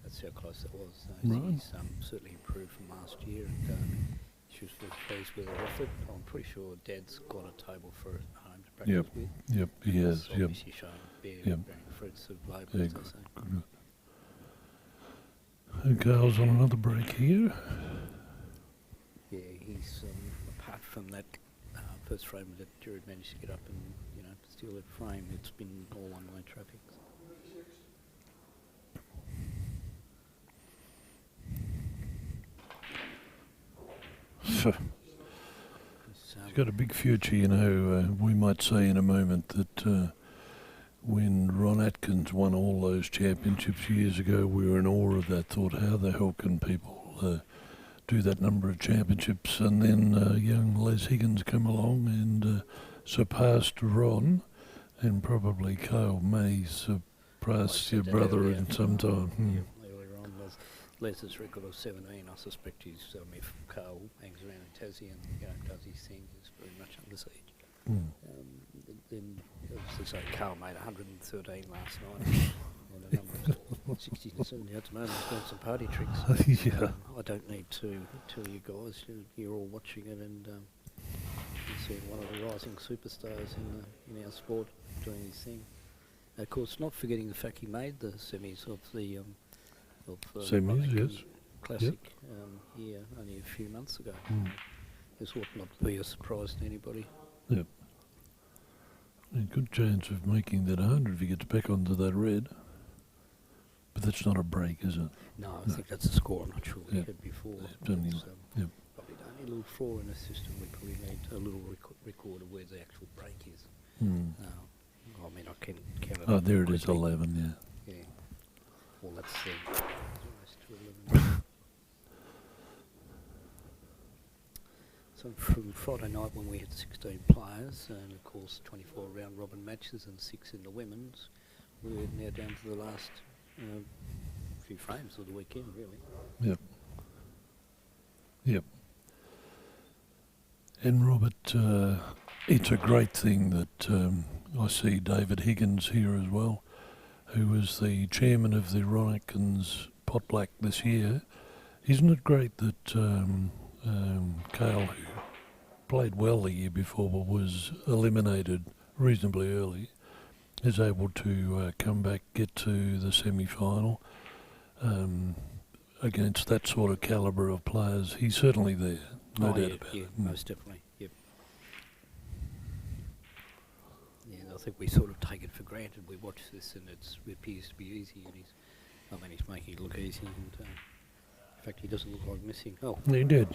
that's how close it was. Right. She's certainly improved from last year, and she was very pleased with her effort. I'm pretty sure Dad's got a table for her at home to practice with. Yep, he has. Yep. Obviously showing bearing fruits of labour, as I say. Good. Cale's on another break here. Yeah, he's apart from that first frame that Gerrad managed to get up and steal that frame, it's been all one-way traffic. He's got a big future, we might say in a moment that when Ron Atkins won all those championships years ago, we were in awe of that, thought, how the hell can people do that number of championships? And then young Les Higgins come along and surpassed Ron, and probably Cale may surpass your brother in some time. Yeah, earlier on, Les's record of 17, I suspect he's, if Cale hangs around in Tassie and does his thing, he's very much under siege. Then, as I say, Cale made 113 last night, and a number of 60 to 70 at the moment. He's doing some party tricks. Yeah. I don't need to tell you guys, you're all watching it, and you see one of the rising superstars in our sport doing his thing. Of course, not forgetting the fact he made the semis of the semis, yes. Classic. here only a few months ago. Mm. This ought not to be a surprise to anybody. Yep. A good chance of making that 100 if he gets back onto that red. But that's not a break, is it? No, I think that's a score. I'm not sure we Yep. had before. It's only- yep. Probably don't need a little floor in the system. We probably need a little record of where the actual break is. Mm. I mean, I can count it. Oh, up there it is, quickly. 11, yeah. Yeah. Well, that's almost to 11. So from Friday night when we had 16 players, and of course 24 round robin matches and 6 in the women's, we're now down to the last few frames of the weekend, really. Yep. Yep. And Robert, it's a great thing that I see David Higgins here as well, who was the chairman of the Ron Atkins Pot Black this year. Isn't it great that Cale, who played well the year before but was eliminated reasonably early, is able to come back, get to the semi-final against that sort of calibre of players? He's certainly there, no doubt about it. Most definitely, yep. Yeah, I think we sort of take it for granted. We watch this and it appears to be easy, and he's making it look easy, and in fact he doesn't look like missing. Oh, He did.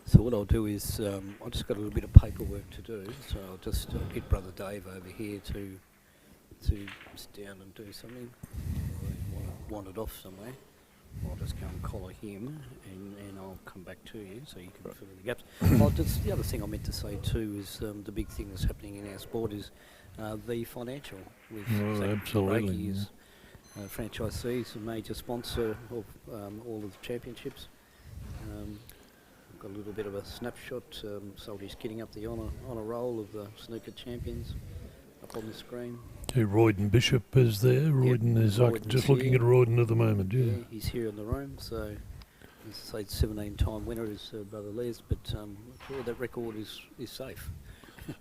so what I'll do is I've just got a little bit of paperwork to do, so I'll just get Brother Dave over here to sit down and do something. I want it off somewhere. I'll just go and collar him, and I'll come back to you so you can fill in the gaps. The other thing I meant to say too is the big thing that's happening in our sport is the financial. With absolutely. Reiki is franchisee, is a major sponsor of all of the championships. Got a little bit of a snapshot. Salty's getting up the honour roll of the snooker champions up on the screen. Okay, Royden Bishop is there. Royden is just looking at Royden at the moment, yeah. He's here in the room, so as I say, 17-time winner is Brother Les, but that record is safe.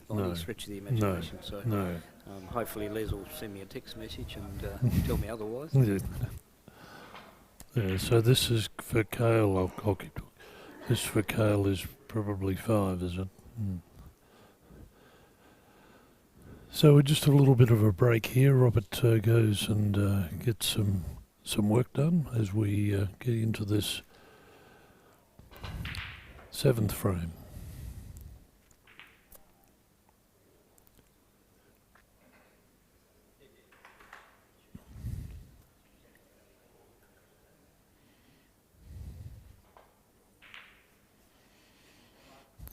By any stretch of the imagination. Hopefully Les will send me a text message and tell me otherwise. Yeah, so this is for Cale. I'll keep talking. This for Cale is probably 5, is it? Mm. So we're just a little bit of a break here. Robert goes and gets some work done as we get into this 7th frame.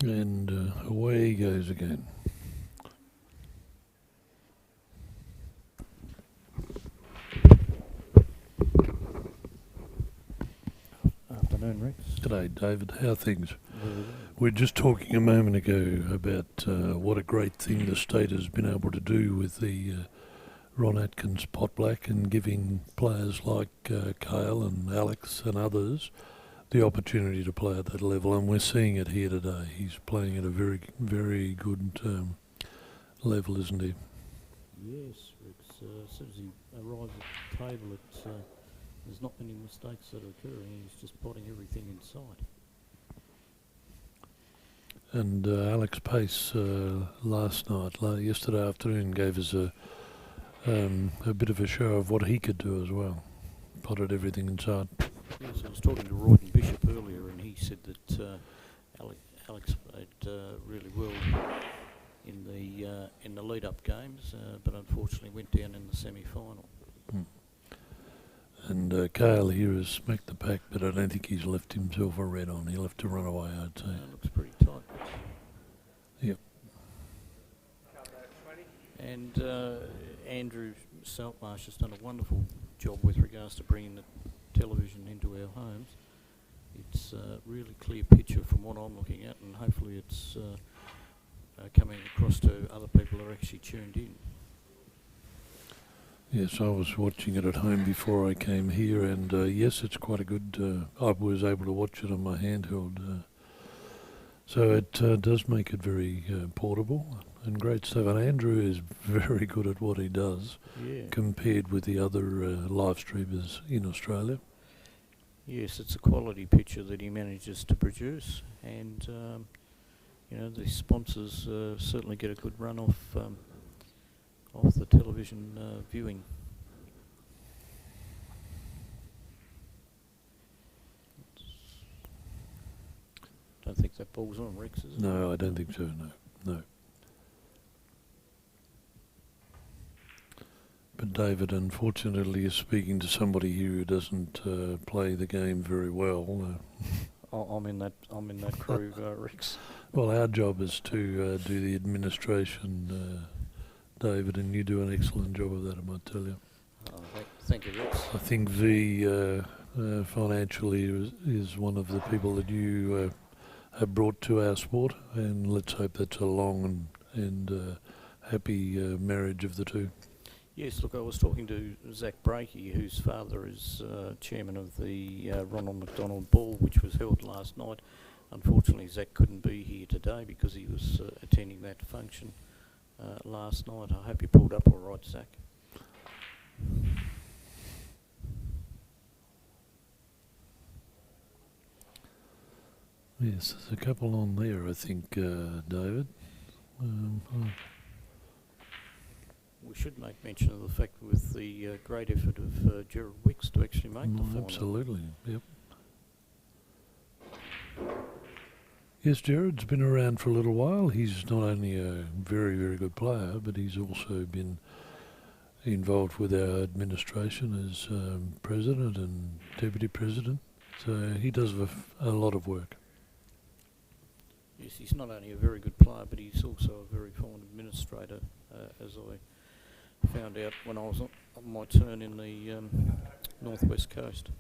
And away he goes again. Afternoon, Rex. G'day, David. How are things? We were just talking a moment ago about what a great thing the state has been able to do with the Ron Atkins Pot Black and giving players like Cale and Alex and others the opportunity to play at that level, and we're seeing it here today. He's playing at a very, very good level, isn't he? Yes, Rex. As soon as he arrives at the table, there's not many mistakes that are occurring. He's just potting everything inside. And Alex Pace yesterday afternoon gave us a bit of a show of what he could do as well. Potted everything inside. Yes, I was talking to Royden Bishop earlier, and he said that Alex played really well in the lead-up games, but unfortunately went down in the semi-final. Mm. And Cale here has smacked the pack, but I don't think he's left himself a red on. He'll have to run away, I'd say. Looks pretty tight. Yep. And Andrew Saltmarsh has done a wonderful job with regards to bringing the television into our homes. It's a really clear picture from what I'm looking at, and hopefully it's coming across to other people who are actually tuned in. Yes, I was watching it at home before I came here, and yes, it's quite a good... I was able to watch it on my handheld. So it does make it very portable. And great stuff. And Andrew is very good at what he does Yeah. compared with the other live streamers in Australia. Yes, it's a quality picture that he manages to produce, and the sponsors certainly get a good run off the television viewing. Don't think that ball's on Rex, is it? No, I don't think so. No. But David, unfortunately, is speaking to somebody here who doesn't play the game very well. I'm in that crew, Rex. Well, our job is to do the administration, David, and you do an excellent job of that, I might tell you. Thank you, Rex. I think V financially is one of the people that you have brought to our sport, and let's hope that's a long and happy marriage of the two. Yes, look, I was talking to Zach Brakey, whose father is chairman of the Ronald McDonald Ball, which was held last night. Unfortunately, Zach couldn't be here today because he was attending that function last night. I hope you pulled up all right, Zach. Yes, there's a couple on there, I think, David. We should make mention of the fact with the great effort of Gerrad Wicks to actually make the final. Absolutely, yep. Yes, Gerrad's been around for a little while. He's not only a very, very good player, but he's also been involved with our administration as president and deputy president. So he does a lot of work. Yes, he's not only a very good player, but he's also a very fine administrator, as I found out when I was on my turn in the northwest coast.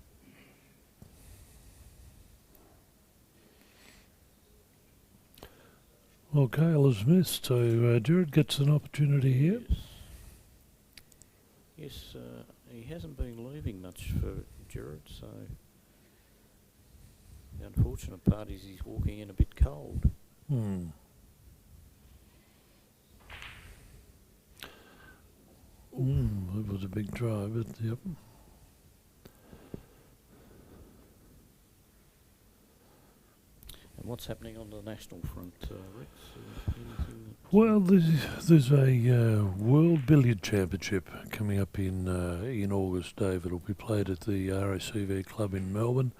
Well, Cale is missed, so Gerrad gets an opportunity here. Yes, he hasn't been leaving much for Gerrad, so the unfortunate part is he's walking in a bit cold. That was a big try, but yep. And what's happening on the national front, Rex? Well, there's a World Billiard Championship coming up in August, Dave. It'll be played at the RACV Club in Melbourne.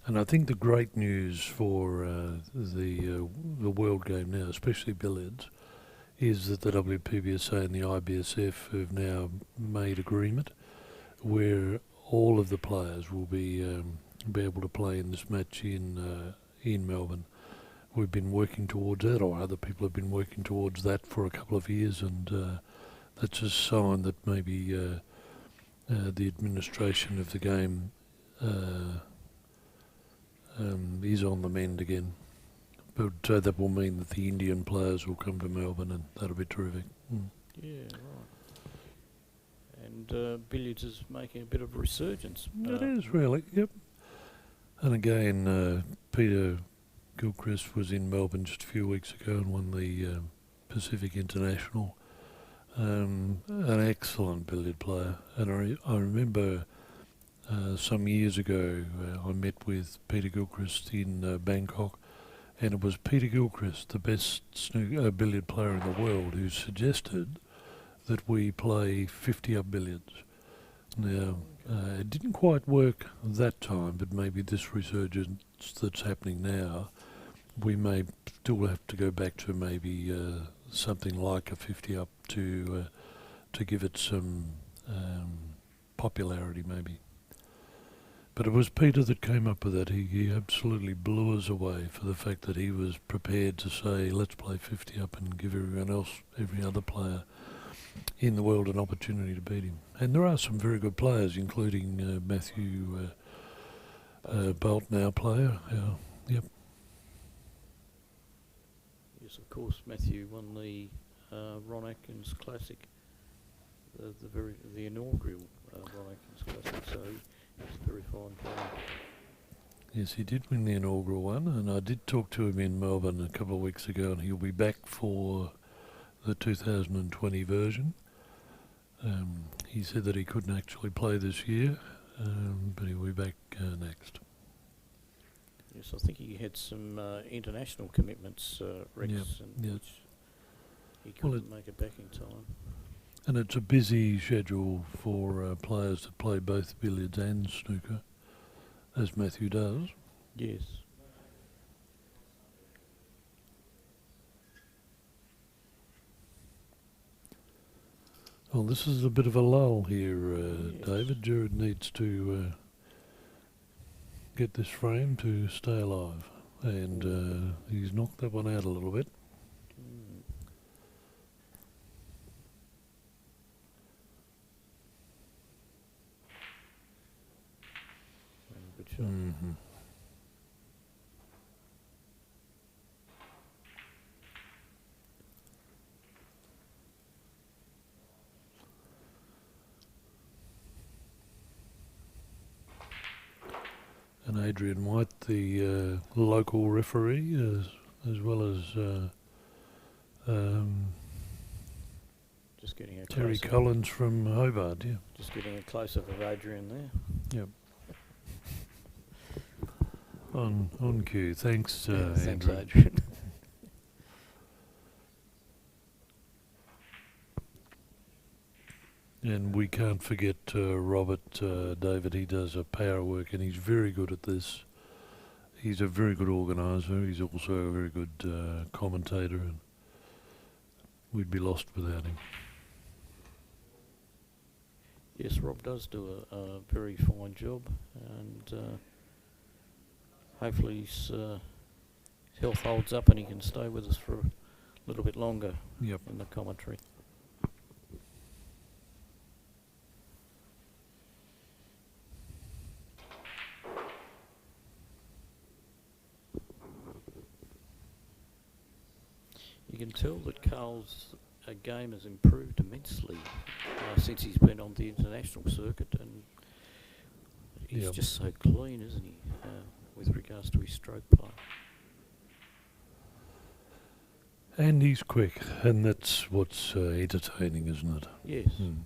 And I think the great news for the world game now, especially billiards, is that the WPBSA and the IBSF have now made agreement where all of the players will be able to play in this match in Melbourne. We've been working towards that, or other people have been working towards that for a couple of years, and that's a sign that maybe the administration of the game is on the mend again. But that will mean that the Indian players will come to Melbourne, and that'll be terrific. Yeah, right. And billiards is making a bit of a resurgence. It is, really, yep. And again, Peter Gilchrist was in Melbourne just a few weeks ago and won the Pacific International. An excellent billiard player. And I remember some years ago I met with Peter Gilchrist in Bangkok, and it was Peter Gilchrist, the best billiard player in the world, who suggested that we play 50-up billiards. Now, it didn't quite work that time, but maybe this resurgence that's happening now, we may still have to go back to maybe something like a 50-up to give it some popularity, maybe. But it was Peter that came up with that. He absolutely blew us away for the fact that he was prepared to say, let's play 50-up and give everyone else, every other player in the world, an opportunity to beat him. And there are some very good players, including Matthew Bolton, our player. Yep. Yes, of course, Matthew won the Ron Atkins Classic, the inaugural Ron Atkins Classic, so he's a very fine player. Yes, he did win the inaugural one, and I did talk to him in Melbourne a couple of weeks ago, and he'll be back for the 2020 version. He said that he couldn't actually play this year, but he'll be back next. Yes, I think he had some international commitments, Rex, which he couldn't make it back in time. And it's a busy schedule for players that play both billiards and snooker, as Matthew does. Yes. Well, this is a bit of a lull here, David. Gerrad needs to get this frame to stay alive, and he's knocked that one out a little bit. Good shot. Mm-hmm. And Adrian White, the local referee, as well as Just getting a Terry close-up. Collins from Hobart, yeah. Just getting a close-up of Adrian there. Yep. On cue. Thanks, Thanks, Andrew. Adrian. And we can't forget Robert, David. He does a power work, and he's very good at this. He's a very good organiser. He's also a very good commentator, and we'd be lost without him. Yes, Rob does do a very fine job, and hopefully his health holds up and he can stay with us for a little bit longer in the commentary. You can tell that Cale's game has improved immensely since he's been on the international circuit, and he's just so clean, isn't he, with regards to his stroke play. And he's quick, and that's what's entertaining, isn't it? Yes. Mm.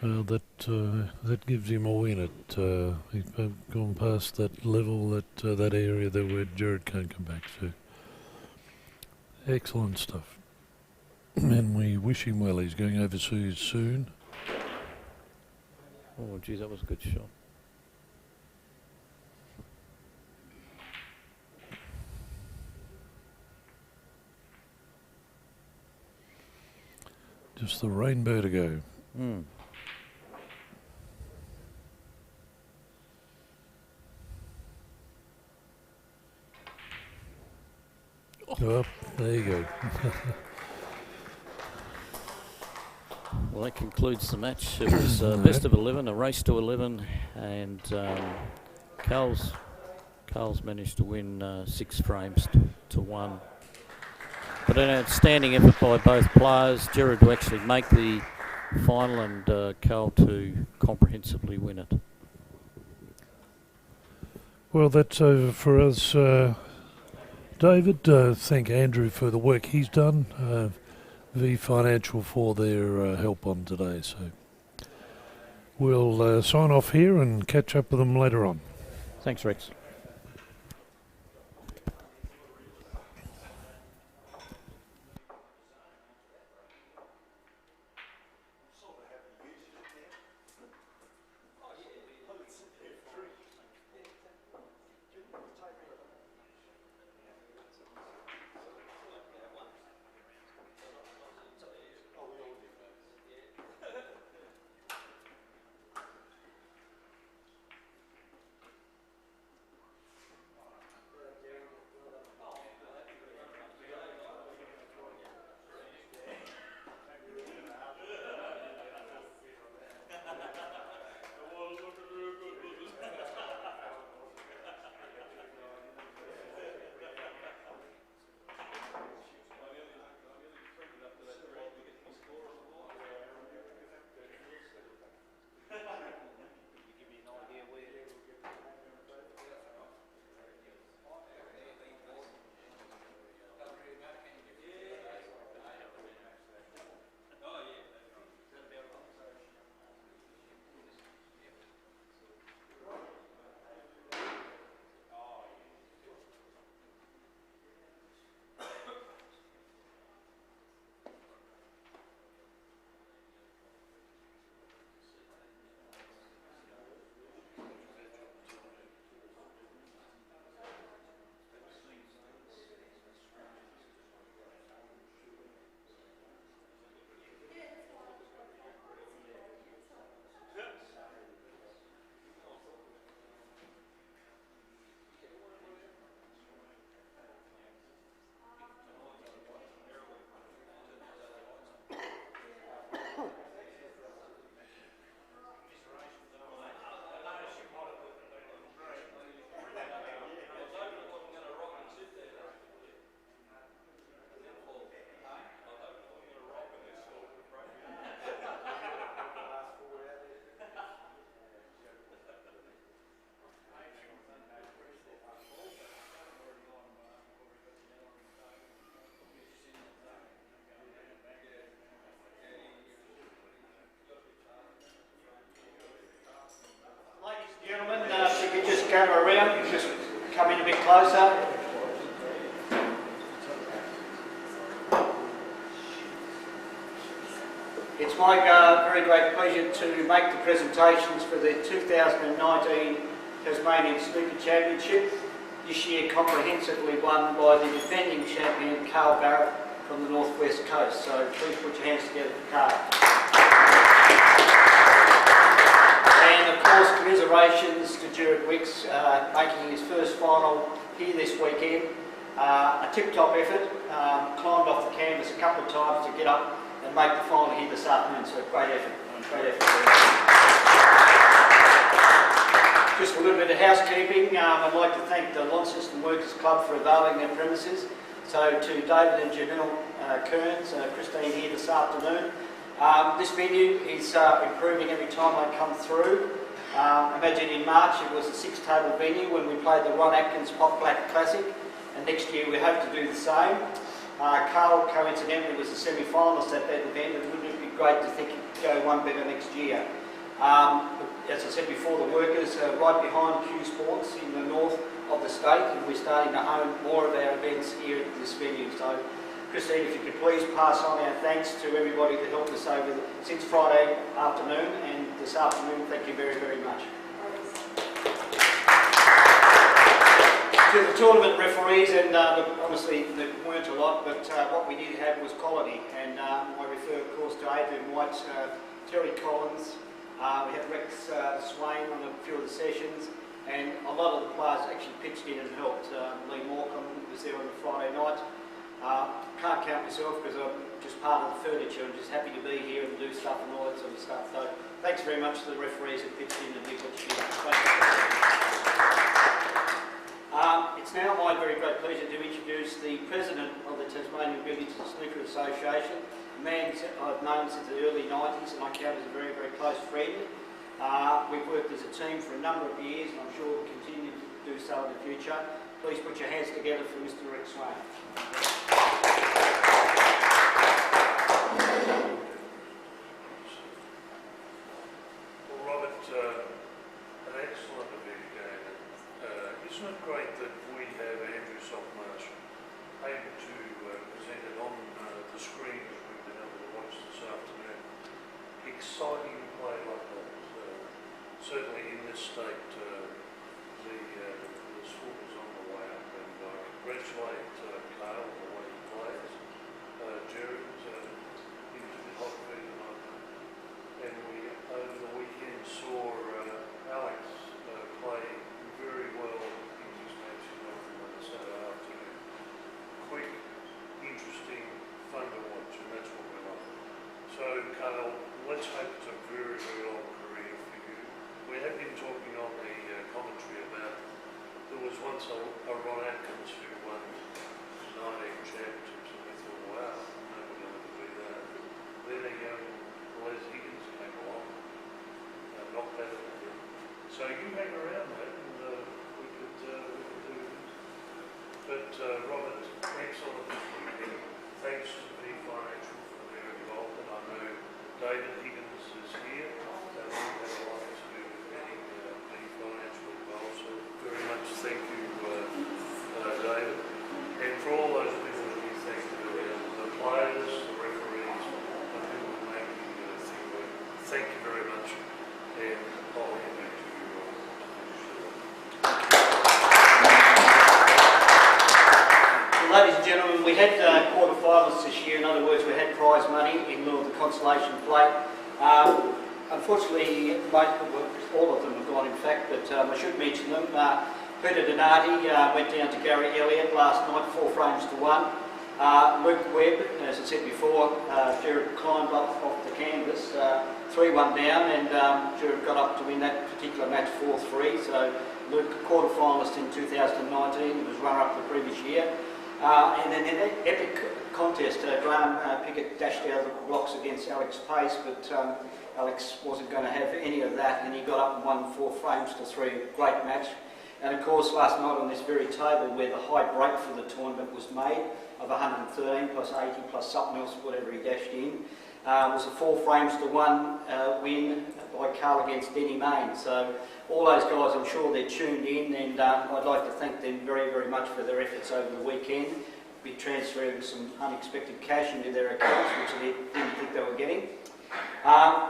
Well, that gives him a win. He's gone past that level, that area there where Gerrad can't come back to. Excellent stuff. And we wish him well. He's going overseas soon. Oh, gee, that was a good shot. Just the rainbow to go. Mm. Oh, there you go. Well, that concludes the match. It was best of 11, a race to 11, and Cale's managed to win 6 frames to 1. But an outstanding effort by both players. Gerrad to actually make the final, and Cale to comprehensively win it. Well, that's over for us, David. Thank Andrew for the work he's done. V Financial for their help on today. So we'll sign off here and catch up with them later on. Thanks, Rex. camera around, just come in a bit closer. It's my very great pleasure to make the presentations for the 2019 Tasmanian Snooker Championship, this year comprehensively won by the defending champion Cale Barrett from the northwest coast. So please put your hands together for Cale. And of course, commiserations to Gerrad Wicks making his first final here this weekend. A tip-top effort, climbed off the canvas a couple of times to get up and make the final here this afternoon, so great effort. Just a little bit of housekeeping. I'd like to thank the Launceston Workers Club for availing their premises. So to David and Jamil Kearns, Christine here this afternoon. This venue is improving every time I come through. Imagine in March it was a 6-table venue when we played the Ron Atkins Pop Black Classic, and next year we hope to do the same. Cale coincidentally was a semi-finalist at that event, and wouldn't it be great to think it could go one better next year. As I said before, the Workers are right behind Q Sports in the north of the state, and we're starting to own more of our events here at this venue. So, Christine, if you could please pass on our thanks to everybody that helped us since Friday afternoon and this afternoon. Thank you very, very much. To the tournament referees, and honestly there weren't a lot, but what we did have was quality, and I refer of course to Adrian White, Terry Collins, we had Rex Swain on a few of the sessions, and a lot of the players actually pitched in and helped. Lee Morecambe was there on the Friday night. Can't count myself because I'm just part of the furniture. I'm just happy to be here and do stuff and all that sort of stuff. So thanks very much to the referees who pitched in and did what you did. Thank you. It's now my very great pleasure to introduce the President of the Tasmanian Billiard and Snooker Association, a man I've known since the early 90s and I count as a very, very close friend. We've worked as a team for a number of years and I'm sure we'll continue to do so in the future. Please put your hands together for Mr. Rex Swain. Well, Robert, an excellent event game. Isn't it great that we have Andrew Saltmarsh able to present it on the screen that we've been able to watch this afternoon? Exciting play like that. Certainly in this state, the sport is on the way up, and I congratulate Cale on the way he plays. Gerrad into the hot feet tonight, and we over the weekend saw Alex play very well in his match on Saturday afternoon. Quick, interesting, fun to watch, and that's what we like. So, Cale, let's hope it's a very, very long career for you. We have been talking on the commentary about there was once a Ron Atkins who won 19 championships, and we thought, wow, nobody will ever do that. Then a young Les Higgins came along, knocked that out of him. So you hang around that, and we could do it. But Robert, excellent this weekend. Thanks to the Financial for their involvement. I know David Higgins is here. They have a lot to do with getting the Financial involved. So very much thank you, David. And for all those people that we thank earlier, the players, the referees, the people making the thing work. Thank you very much. And I'll hand back to you, Robert. Ladies and gentlemen, we had quarter-finalists this year. In other words, we had prize money in lieu of the consolation plate. Unfortunately, all of them have gone, in fact, but I should mention them. Peter Donati went down to Gary Elliott last night, 4 frames to 1. Luke Webb, as I said before, Gerrad climbed up off the canvas, 3-1 down, and Gerrad got up to win that particular match 4-3. So Luke, quarter-finalist in 2019, he was runner-up the previous year. And then in an epic contest, Graham Pickett dashed out of the blocks against Alex Pace, but Alex wasn't going to have any of that, and he got up and won 4 frames to 3. Great match. And of course, last night on this very table where the high break for the tournament was made of 113 plus 80 plus something else, whatever he dashed in, was a 4 frames to 1 win by Cale against Denny Main. So all those guys, I'm sure they're tuned in, and I'd like to thank them very, very much for their efforts over the weekend. Be transferring some unexpected cash into their accounts, which they didn't think they were getting.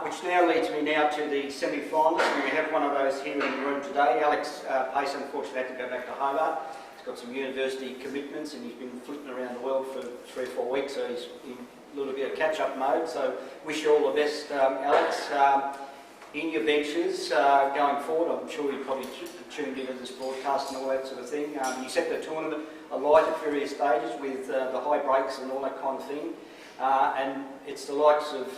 Which now leads me now to the semi-finals, and we have one of those here in the room today. Alex Pace unfortunately had to go back to Hobart. He's got some university commitments and he's been flitting around the world for 3 or 4 weeks, so he's in a little bit of catch-up mode. So wish you all the best, Alex. In your ventures going forward, I'm sure you probably tuned into this broadcast and all that sort of thing. You set the tournament alight at various stages with the high breaks and all that kind of thing. And it's the likes of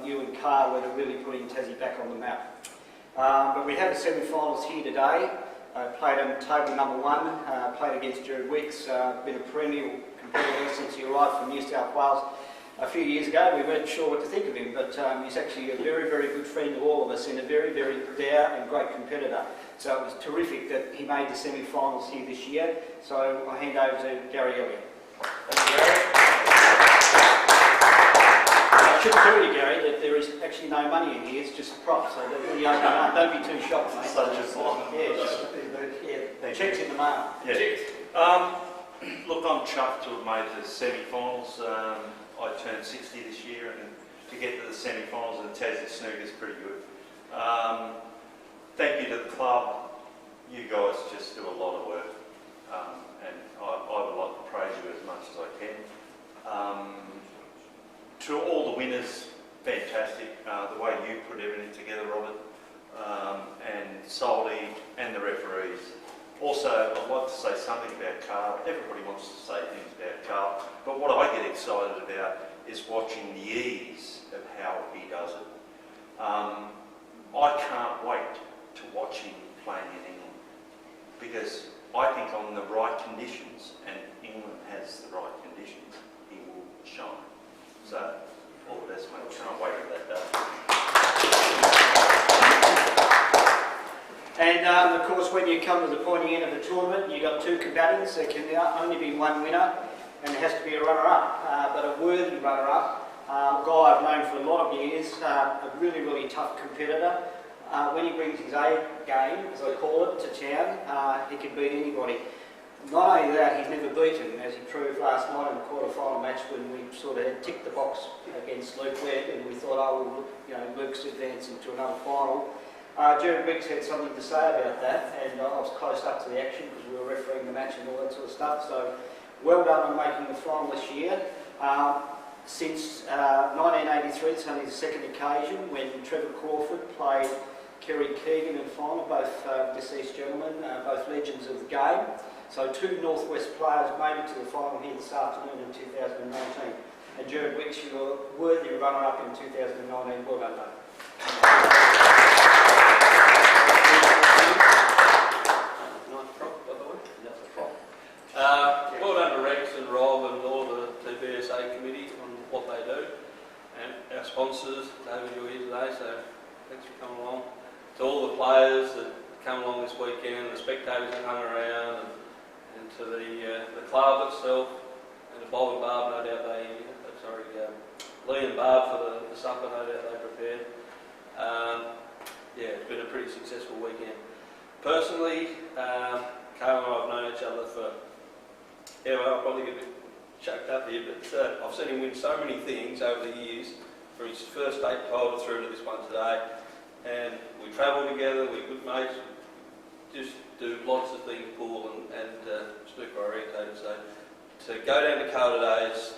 you and Cale that are really putting Tassie back on the map. But we have the semi-finals here today. Played on table number 1, played against Gerrad Wicks, been a perennial competitor since he arrived from New South Wales a few years ago. We weren't sure what to think of him, but he's actually a very, very good friend of all of us and a very, very dour and great competitor. So it was terrific that he made the semi-finals here this year. So I hand over to Gary Elliott. Thank you, Gary. I should tell you, Gary, that there is actually no money in here, it's just a prop, so when you open it up, don't be too shocked, mate. Yeah, check's in the mail. Yeah. Look, I'm chuffed to have made the semi-finals. I turned 60 this year, and to get to the semi-finals of the Tassie Snooker is pretty good. Thank you to the club. You guys just do a lot of work, and I would like to praise you as much as I can. To all the winners, fantastic. The way you put everything together, Robert, and Solly and the referees. Also, I'd like to say something about Cale. Everybody wants to say things about Cale, but what I get excited about is watching the ease of how he does it. I can't wait to watch him playing in England, because I think on the right conditions, and England has the right conditions, he will shine. So, all the best, mate. Can't wait for that day. And of course, when you come to the pointy end of the tournament, you've got 2 combatants. There can only be 1 winner, and there has to be a runner-up, but a worthy runner-up. A guy I've known for a lot of years, a really, really tough competitor. When he brings his A game, as I call it, to town, he can beat anybody. Not only that, he's never beaten, as he proved last night in the quarter-final match when we sort of had ticked the box against Luke Webb, and we thought, oh, well, you know, Luke's advancing to another final. Gerrad Wicks had something to say about that, and I was close up to the action because we were refereeing the match and all that sort of stuff. So, well done on making the final this year. Since 1983, it's only the 2nd occasion when Trevor Crawford played Kerry Keegan in final, both deceased gentlemen, both legends of the game. So 2 Northwest players made it to the final here this afternoon in 2019. And Gerrad Wicks, you were worthy runner-up in 2019. Well done, mate. Well done to Rex and Rob and all the TBSA committee on what they do, and our sponsors, David, you're here today, so thanks for coming along. To all the players that come along this weekend, the spectators that hung around, and to the club itself, and to Bob and Barb, no doubt Lee and Barb for the supper, no doubt they prepared. Yeah, it's been a pretty successful weekend. Personally, Cale and I have known each other for, I'll probably get a bit chucked up here, but I've seen him win so many things over the years, from his first 8 title through to this one today. And we travel together, we're good mates, just do lots of things, pool and snooker orientated. So to go down to Cale today is,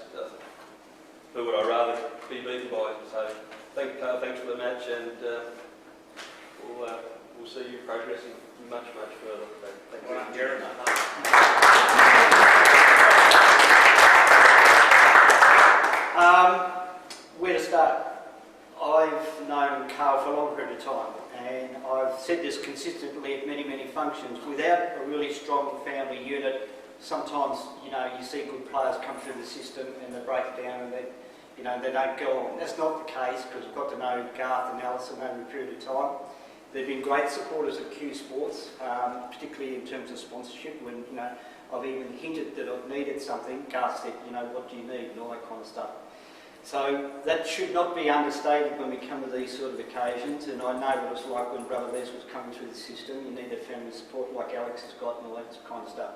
who would I rather be beaten by? So thank you, Cale, thanks for the match, and we'll see you progressing much, much further. Thank you. Well, Gerrad. Where to start? I've known Cale for a long period of time, and I've said this consistently at many, many functions. Without a really strong family unit, sometimes, you know, you see good players come through the system and they break down and they, you know, they don't go on. That's not the case, because we've got to know Garth and Alison over a period of time. They've been great supporters of Q Sports, particularly in terms of sponsorship. When, you know, I've even hinted that I've needed something, Garth said, you know, what do you need, and all that kind of stuff. So that should not be understated when we come to these sort of occasions, and I know what it's like when Brother Les was coming through the system. You need that family support like Alex has got and all that kind of stuff.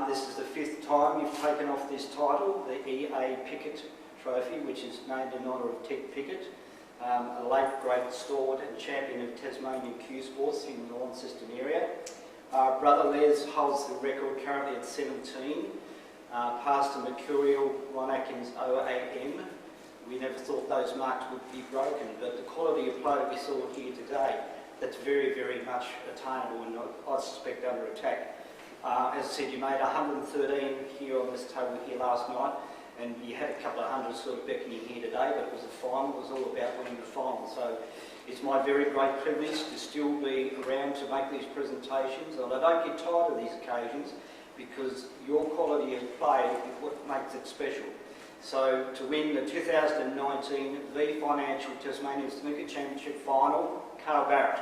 This is the 5th time you've taken off this title, the EA Pickett Trophy, which is named in honour of Ted Pickett, a late great stalwart and champion of Tasmanian cue sports in the Launceston area. Brother Les holds the record currently at 17. Past the mercurial Ron Atkins OAM. We never thought those marks would be broken, but the quality of play that we saw here today, that's very, very much attainable and I suspect under attack. As I said, you made 113 here on this table here last night, and you had a couple of hundred sort of beckoning here today, but it was a final. It was all about winning the final. So it's my very great privilege to still be around to make these presentations, and I don't get tired of these occasions because your quality of play is what makes it special. So to win the 2019 V Financial Tasmanian Snooker Championship Final, Cale Barrett.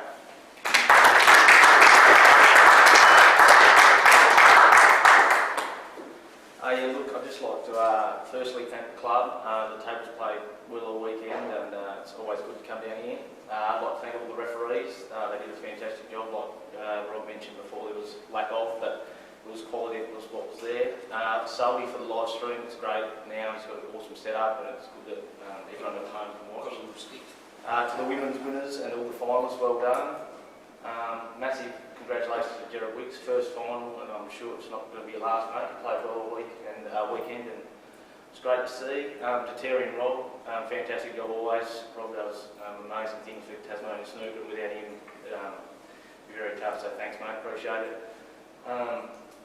Yeah, look, I'd just like to firstly thank the club. The tables played well all weekend and it's always good to come down here. I'd like to thank all the referees. They did a fantastic job, like Rob mentioned before. There was lack of, but it was quality, it was what was there. Sully for the live stream, it's great now. He's got an awesome setup and it's good that everyone at home can watch. To the women's winners and all the finalists, well done. Massive congratulations to Gerrad Wicks, first final, and I'm sure it's not going to be your last, mate. You played well all week and weekend, and it's great to see. To Terry and Rob, fantastic job always. Rob does amazing things for Tasmanian snooker. Without him, it'd be very tough. So thanks, mate. Appreciate it.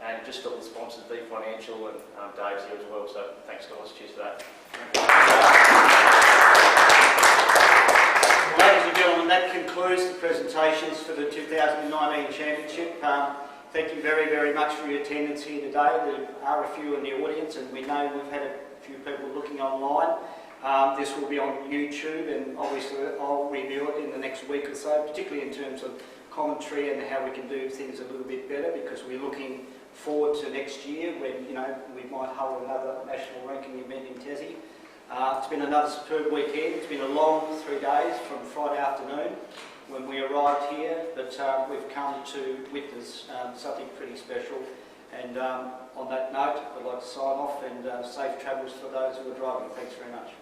And just all the sponsors, V Financial and Dave's here as well. So thanks, guys. Cheers for that. Ladies and gentlemen, that concludes the presentations for the 2019 Championship. Thank you very, very much for your attendance here today. There are a few in the audience and we know we've had a few people looking online. This will be on YouTube and obviously I'll review it in the next week or so, particularly in terms of commentary and how we can do things a little bit better, because we're looking forward to next year when, you know, we might hold another national ranking event in Tassie. It's been another superb weekend. It's been a long 3 days from Friday afternoon when we arrived here, but we've come to witness something pretty special. And on that note, I'd like to sign off and safe travels for those who are driving. Thanks very much.